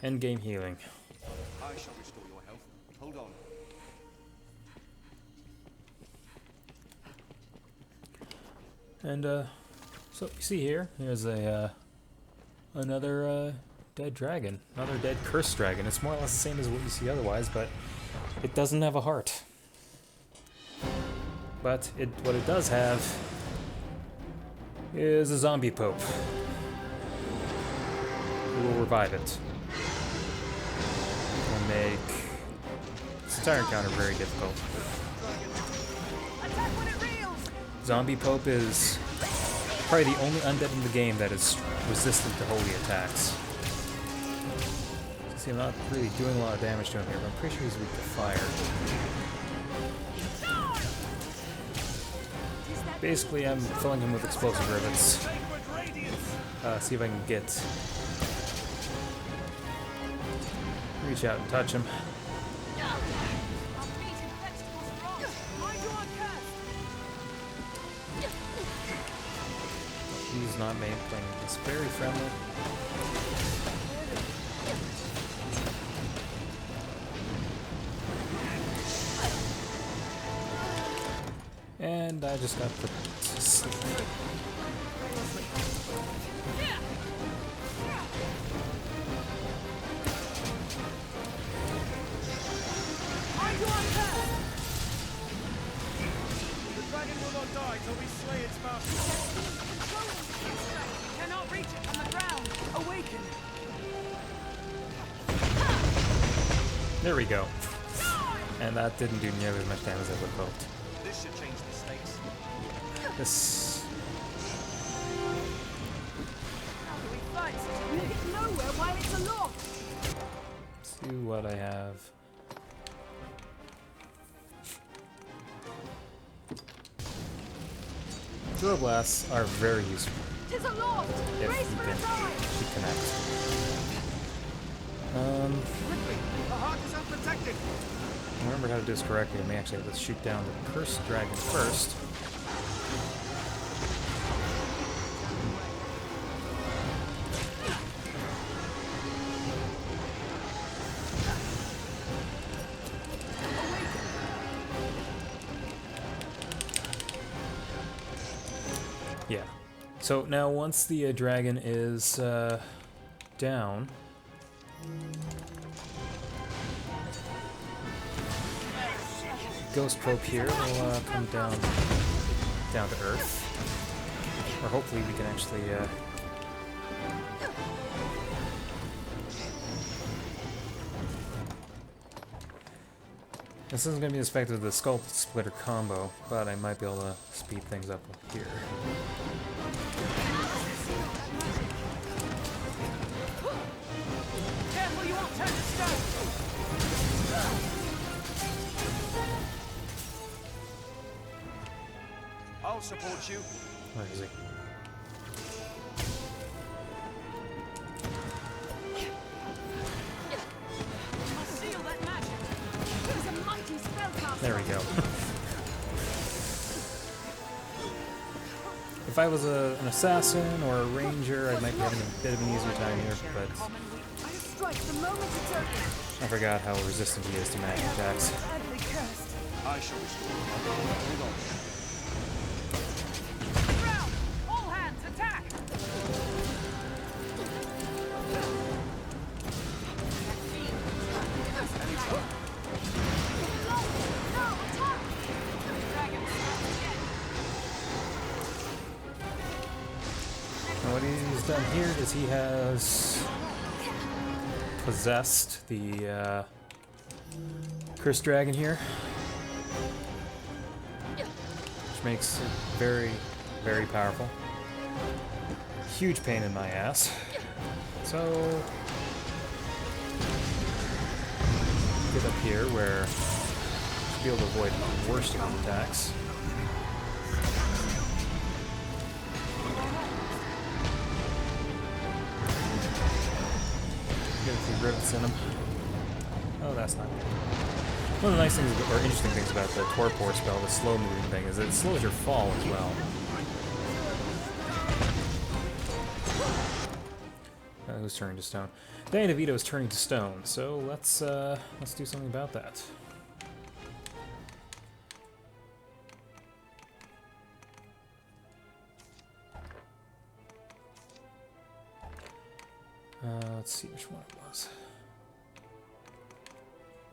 Endgame healing. I shall restore your health. Hold on. And, so you see here, there's a, another, dead dragon. Another dead cursed dragon. It's more or less the same as what you see otherwise, but it doesn't have a heart. But what it does have is a zombie pope who will revive it and This entire encounter very difficult. Zombie Pope is probably the only undead in the game that is resistant to holy attacks. See, I'm not really doing a lot of damage to him here, but I'm pretty sure he's weak to fire. Basically, I'm filling him with explosive rivets. See if I can reach out and touch him. He's not playing this very friendly. And I just got put to sleep. The dragon will not die till we slay its master. Cannot reach it from the ground. Awaken. There we go. And that didn't do nearly as much damage as I would have hoped. This should change the stakes. This. How do we fight? We'll get nowhere while it's aloft. See what I have. Drill blasts are very useful Tis aloft. if Race you for can its eye. actually connect. Quickly, the heart is unprotected. Remember how to do this correctly. I may actually have to shoot down the cursed dragon first. Yeah. So now once the dragon is down, Ghost Probe here will come down to Earth, or hopefully we can actually. This isn't going to be as effective as the Skull Splitter combo, but I might be able to speed things up here. Careful, you won't turn to stone. I'll support you. Where is he? Seal that magic. It is a mighty spellcaster. There we go. If I was an assassin or a ranger, I might be having a bit of an easier time here, but I strike the moment it's open. I forgot how resistant he is to magic attacks. Badly cursed. I shall restore. Hold on. Ground! All hands attack! And what he's done here is he has possessed the cursed dragon here, which makes it very, very powerful. Huge pain in my ass. So get up here where I'll be able to avoid the worst of his attacks. Get a few rivets in him. Oh, that's not good. One of the nice things, or interesting things about the Torpor spell, the slow moving thing, is that it slows your fall as well. Who's turning to stone? Danny DeVito is turning to stone, so let's do something about that. Let's see which one it was.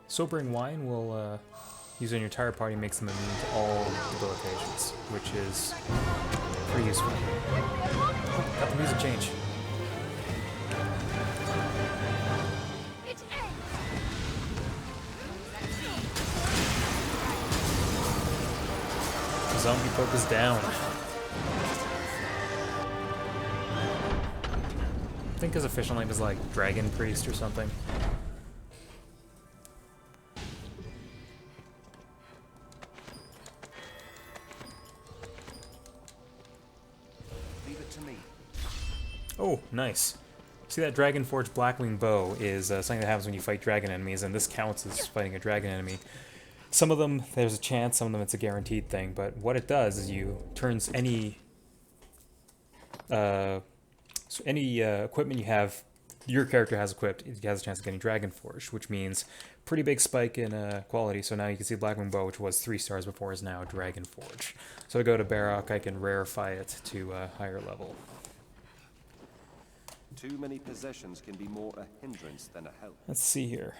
Sobering Wine will use on your entire party, makes them immune to all debilitations, which is pretty useful. Got the music change. zombie poke is down. I think his official name is like Dragon Priest or something. Leave it to me. Oh, nice. See, that Dragon Forge Blackwing bow is something that happens when you fight dragon enemies, and this counts as fighting a dragon enemy. Some of them, there's a chance, some of them it's a guaranteed thing, but what it does is you turns any equipment you have, your character has equipped, it has a chance of getting Dragon Forged, which means pretty big spike in quality. So now you can see Blackwing bow, which was 3 stars before, is now Dragon Forge. So I go to Barrock, I can rarefy it to a higher level. Too many possessions can be more a hindrance than a help. Let's see here.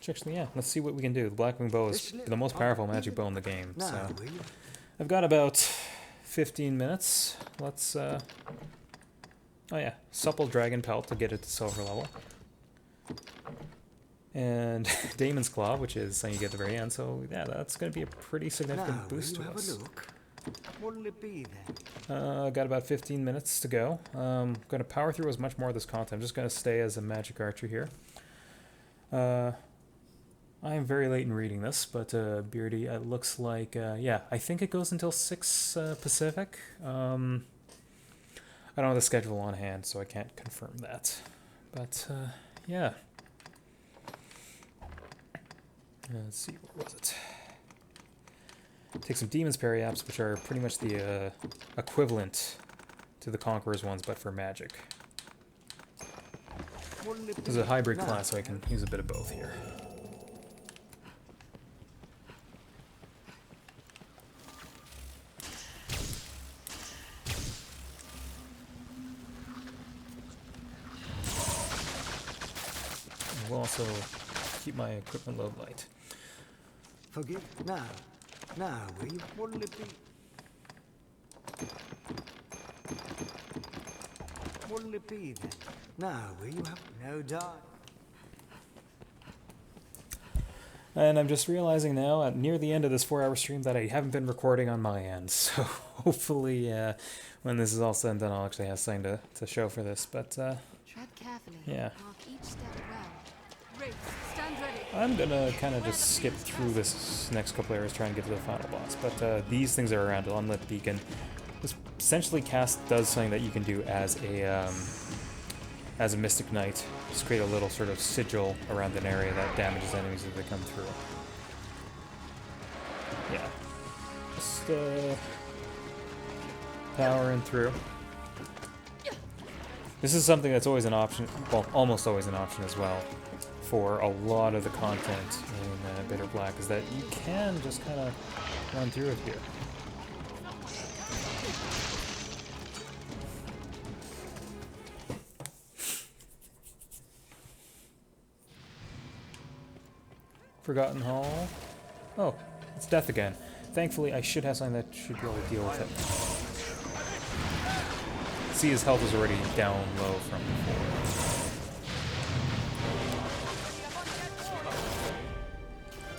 Actually, yeah, let's see what we can do. The Blackwing bow is the most powerful magic bow in the game, so I've got about 15 minutes. Let's, oh yeah, Supple Dragon Pelt to get it to silver level. And Daemon's Claw, which is something you get at the very end, so yeah, that's going to be a pretty significant boost to us. What'll it be then? Got about 15 minutes to go. Going to power through as much more of this content. I'm just going to stay as a magic archer here. I am very late in reading this, but Beardy, it looks like, yeah, I think it goes until 6 Pacific. I don't have the schedule on hand, so I can't confirm that. But, yeah. Let's see, what was it? Take some Demon's Periaps, which are pretty much the equivalent to the Conqueror's ones, but for magic. This is a hybrid class, so I can use a bit of both here. We'll also keep my equipment load light. Forgive now, will you? What'll it be? What'll it be then? Now, will you have no doubt? And I'm just realizing now, at near the end of this 4-hour stream, that I haven't been recording on my end. So hopefully, when this is all said and done, I'll actually have something to show for this. But tread carefully. Yeah. Mark each step well. Wraith, stand ready. I'm gonna kind of just skip through this next couple areas, trying to get to the final boss. But these things are around. Unlit Beacon. This essentially cast does something that you can do as a Mystic Knight. Just create a little sort of sigil around an area that damages enemies as they come through. Yeah. Just powering through. This is something that's always an option, well, almost always an option as well, for a lot of the content in Bitter Black, is that you can just kind of run through it here. Forgotten Hall. Oh, it's death again. Thankfully, I should have something that should be able to deal with it. See, his health is already down low from before.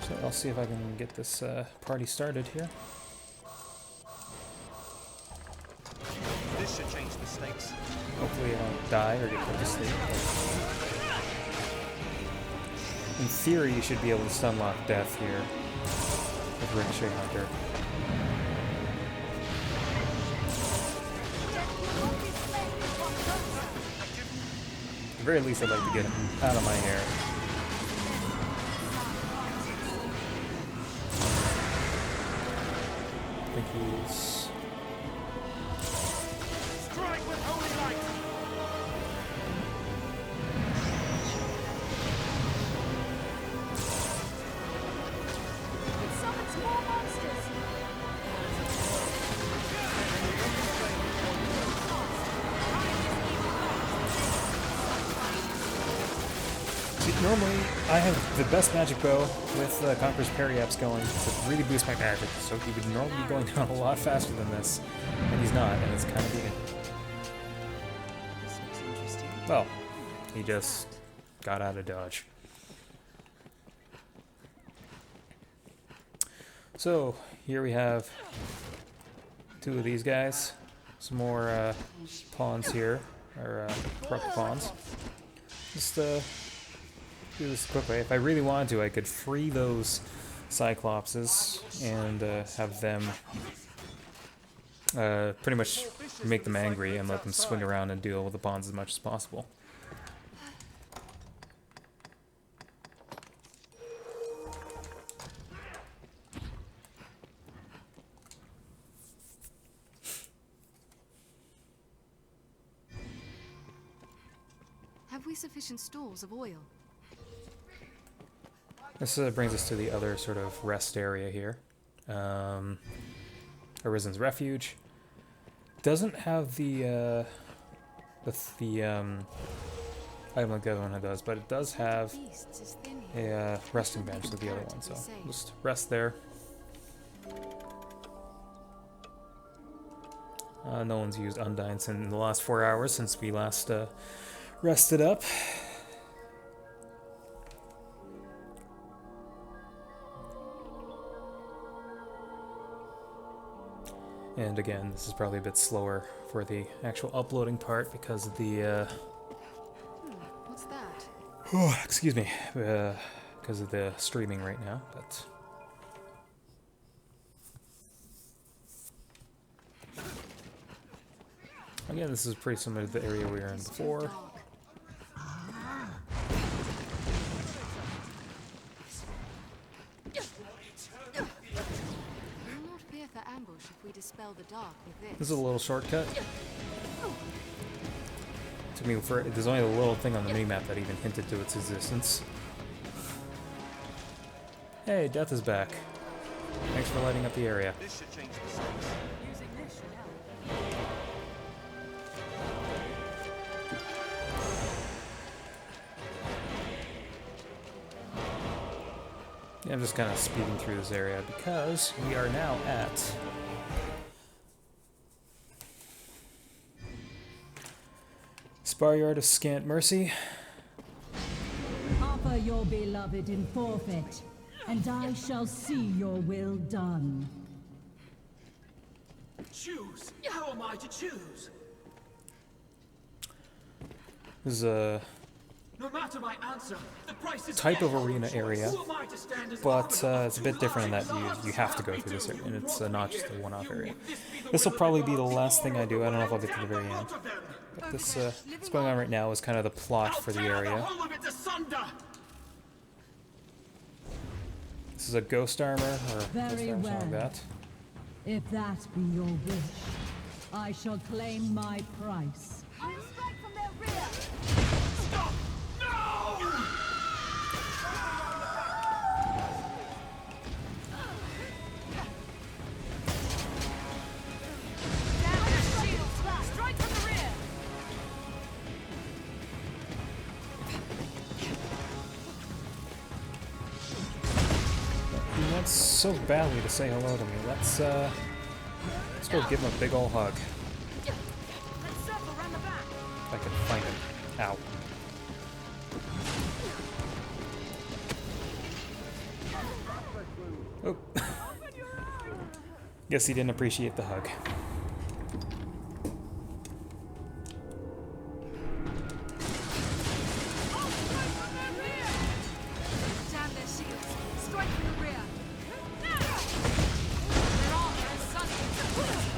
So I'll see if I can get this party started here. This should change the stakes. Hopefully I don't die or get put to sleep. In theory, you should be able to stunlock death here with Ricochet Hunter. At the very least, I'd like to get him out of my hair. I think he's... Strike with holy light! It summons more monsters. See, normally, I have the best magic bow with Conqueror's Periaps going to really boost my magic, so he would normally be going down a lot faster than this, and he's not, and it's kind of weird. Well, he just got out of dodge. So, here we have two of these guys. Some more pawns here, or corrupt pawns. Just do this quickly. If I really wanted to, I could free those Cyclopses and have them pretty much make them angry and let them swing around and deal with the pawns as much as possible. Have we sufficient stores of oil? This brings us to the other sort of rest area here. Arisen's Refuge. Doesn't have the item like the other one does, but it does have a resting bench like the other one, so just rest there. No one's used Undyne in the last 4 hours since we last rested up. And again, this is probably a bit slower for the actual uploading part because of the What's that? oh, excuse me, because of the streaming right now, but again, this is pretty similar to the area we were in before. Ambush if we dispel the dark with this. This is a little shortcut. To me, there's only a little thing on the minimap that even hinted to its existence. Hey, Death is back. Thanks for lighting up the area. This should change the sense. Using this should help. Yeah, I'm just kind of speeding through this area because we are now at Sparyard of Scant Mercy. Offer your beloved in forfeit, and I shall see your will done. Choose. How am I to choose? This is a No matter my answer, the price is type of death. arena area, Who am I to stand as but it's a bit different in that you have to go through this area, and it's not just a one-off area. This will probably be the last thing I do. I don't know if I'll get to the very end. But this what's going on right now is kind of the plot for the area. This is a ghost armor, or Very ghost armor, something like well. that. If that be your wish, I shall claim my price. I will strike from their rear. Stop! No! Strike from the rear. He wants so badly to say hello to me. Let's go give him a big ol' hug. Let's circle around the back. If I can find him. Ow. Oh. Guess he didn't appreciate the hug. Damn their shields. Strike from the rear.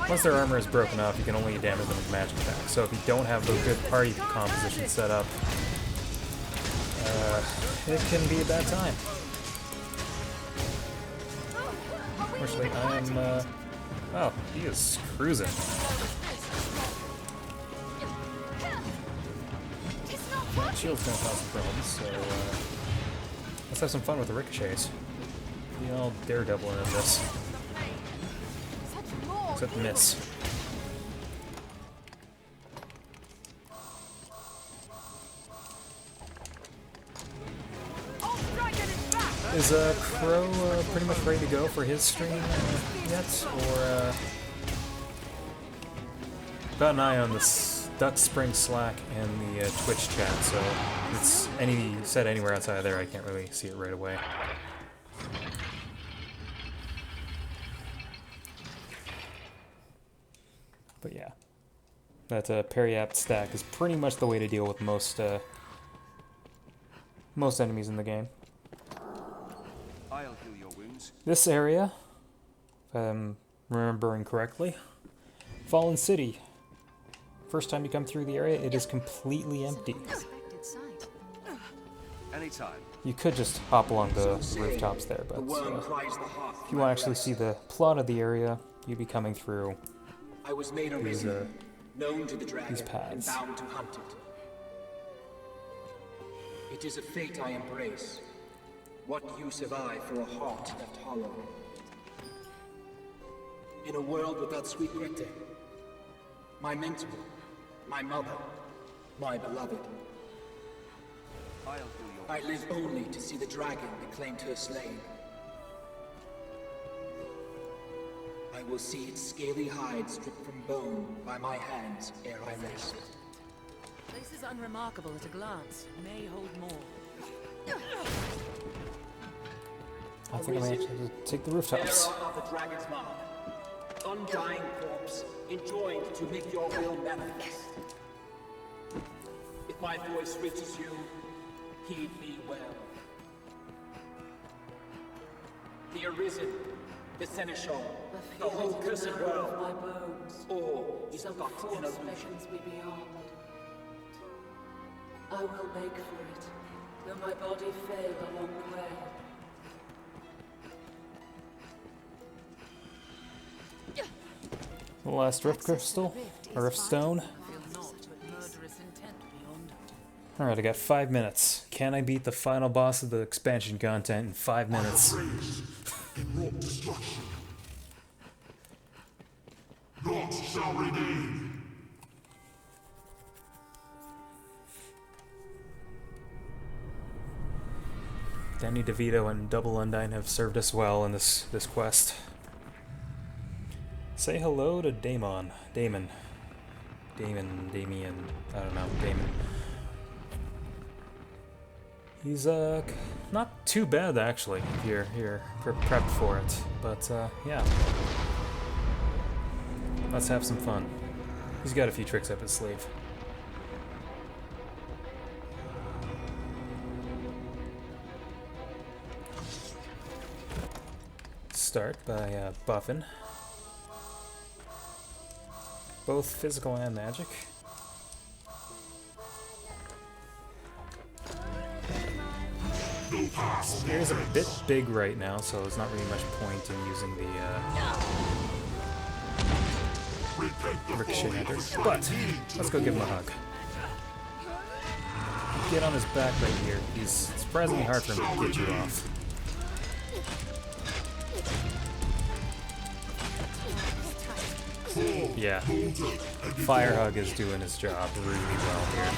Once their armor is broken up, you can only damage them with magic attacks. So if you don't have the good party composition set up, it can be a bad time. Unfortunately, I'm, oh, he is cruising. That shield's gonna cause some problems, so, let's have some fun with the ricochets. Be all daredevil in this. Except miss. Is Crow pretty much ready to go for his stream yet? Or got an eye on this DuckSpring Slack and the Twitch chat, so it's said anywhere outside of there, I can't really see it right away. But yeah, that Periapt stack is pretty much the way to deal with most enemies in the game. I'll heal your wounds. This area, if I'm remembering correctly, Fallen City. First time you come through the area, it is completely empty. Anytime. You could just hop along the rooftops there, but if you want to actually see the plot of the area, you'd be coming through I was made these, known to the dragon, these paths. and bound to hunt it. It is a fate I embrace. What use have I for a heart left hollow? In a world without sweet Grete, my mentor, my mother, my beloved. I live only to see the dragon that claimed her slain. I will see its scaly hide stripped from bone by my hands ere I rest. This is unremarkable at a glance. May hold more. I think I may actually take the rooftops. Bearer of the dragon's mark, undying corpse, enjoined to make your will manifest. If my voice reaches you, heed me well. The Arisen, the Seneschal, the whole cursed world, my bones. all is Some but force an illusion. beckons me beyond. I will make for it, though my body fail along the way. The last Rift Crystal, or Rift Stone. Alright, I got 5 minutes. Can I beat the final boss of the expansion content in 5 minutes? Naught shall remain. Danny DeVito and Double Undyne have served us well in this quest. Say hello to Damon. Damien. I don't know, Damon. He's not too bad actually if you're prepped for it, but yeah. Let's have some fun. He's got a few tricks up his sleeve. Start by buffing both physical and magic. Here's a bit big right now, so there's not really much point in using the ricochet hunter. But let's go give him a hug. Get on his back right here. He's surprisingly hard for him to get you off. Yeah, Fire Hug is doing his job really well here.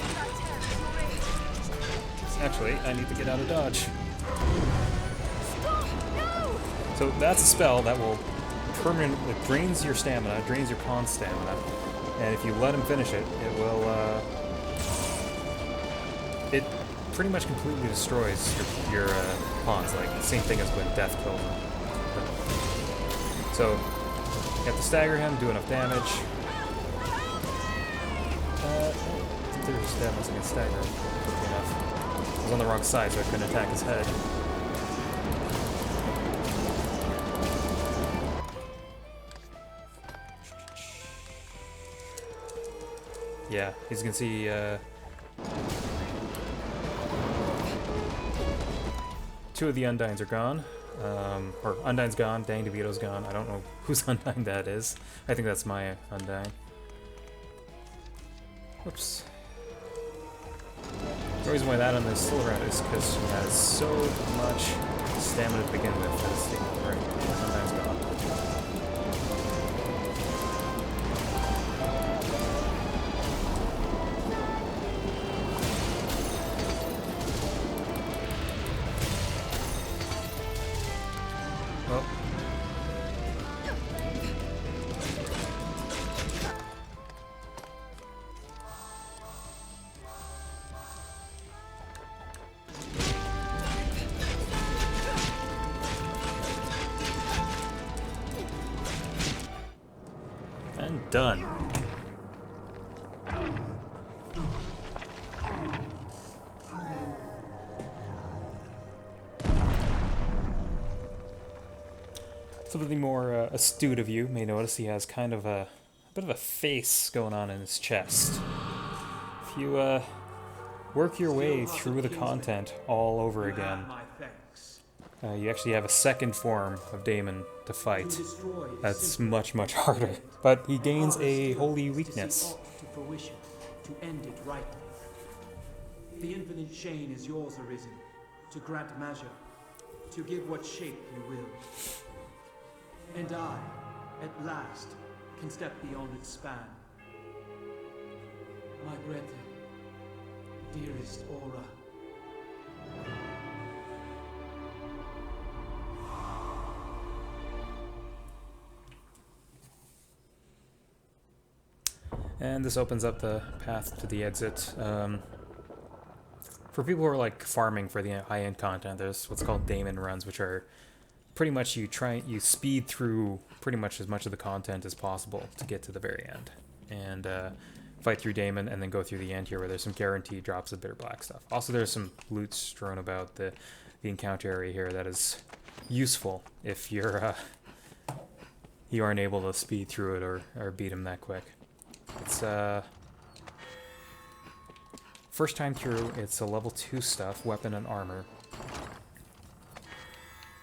Actually, I need to get out of dodge. So that's a spell that will permanently drains your stamina, drains your pawn's stamina, and if you let him finish it, it will, it pretty much completely destroys your pawns, like the same thing as when death killed him. So, you have to stagger him, do enough damage. I think there's that wasn't gonna stagger him quickly enough. I was on the wrong side, so I couldn't attack his head. Yeah, as you can see, two of the Undynes are gone. Or Undyne's gone, Dang DeVito's gone. I don't know whose Undyne that is. I think that's my Undyne. Whoops. The reason why that one is still around is because she has so much stamina to begin with. That's the right. Undyne's gone. Well. And done. Some of the more astute of you may notice he has kind of a bit of a face going on in his chest. If you work your way through the content all over again, you actually have a second form of Daemon to fight. That's much, much harder. But he gains a holy weakness. To fruition, to end it rightly. The infinite chain is yours, Arisen, to grant measure, to give what shape you will. And I, at last, can step beyond its span. My Grete, dearest Aura. And this opens up the path to the exit. For people who are like farming for the high-end content, there's what's called Daemon runs, which are pretty much you speed through pretty much as much of the content as possible to get to the very end, and fight through Daemon, and then go through the end here where there's some guaranteed drops of bitter black stuff. Also, there's some loot strewn about the encounter area here that is useful if you're you aren't able to speed through it or beat him that quick. It's first time through, it's a level 2 stuff, weapon and armor.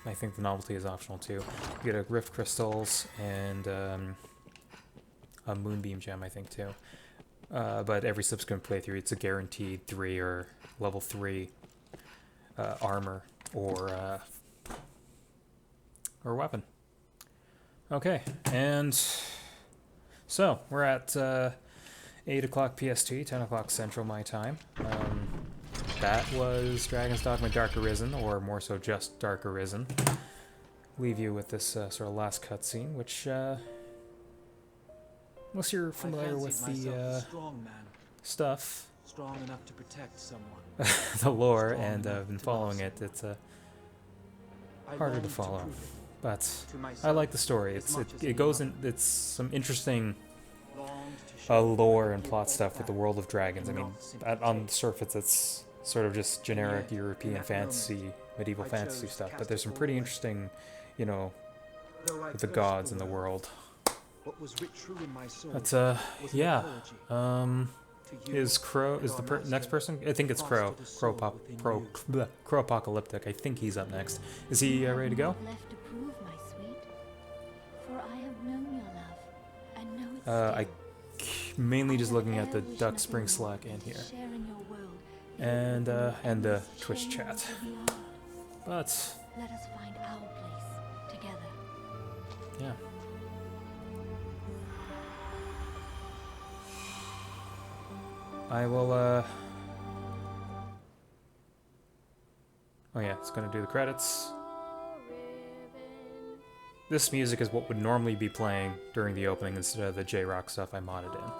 I think the novelty is optional too. You get a Rift Crystals and a Moonbeam Gem, I think too. But every subsequent playthrough, it's a guaranteed 3 or level 3 armor or weapon. Okay, and so we're at 8 o'clock PST, 10 o'clock Central my time. That was Dragon's Dogma Dark Arisen, or more so just Dark Arisen. Leave you with this sort of last cutscene, which, unless you're familiar with the stuff, strong enough to protect someone. the lore, and I've been following it, it's harder to follow. But I like the story. It goes in. It's some interesting lore and plot stuff with the world of dragons. I mean, on the surface, it's sort of just generic European fantasy, medieval fantasy stuff. But there's some pretty interesting, you know, with the gods in the world. But yeah. Is Crow the next person? I think it's Crow. Crow Apocalyptic. I think he's up next. Is he ready to go? Left to prove, my sweet. For I have known your love, and know it still. Mainly just looking at the DuckSpring Slack in here, and the Twitch chat. But let us find our place together. Yeah. I will, oh yeah, it's gonna do the credits. This music is what would normally be playing during the opening instead of the J-Rock stuff I modded in.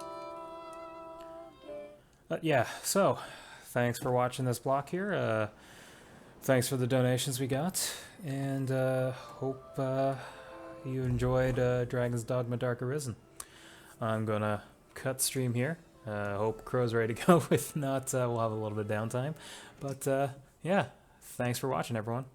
But yeah, so, thanks for watching this block here. Thanks for the donations we got, and hope you enjoyed Dragon's Dogma Dark Arisen. I'm gonna cut stream here. Hope Crow's ready to go. If not, we'll have a little bit of downtime. But yeah, thanks for watching, everyone.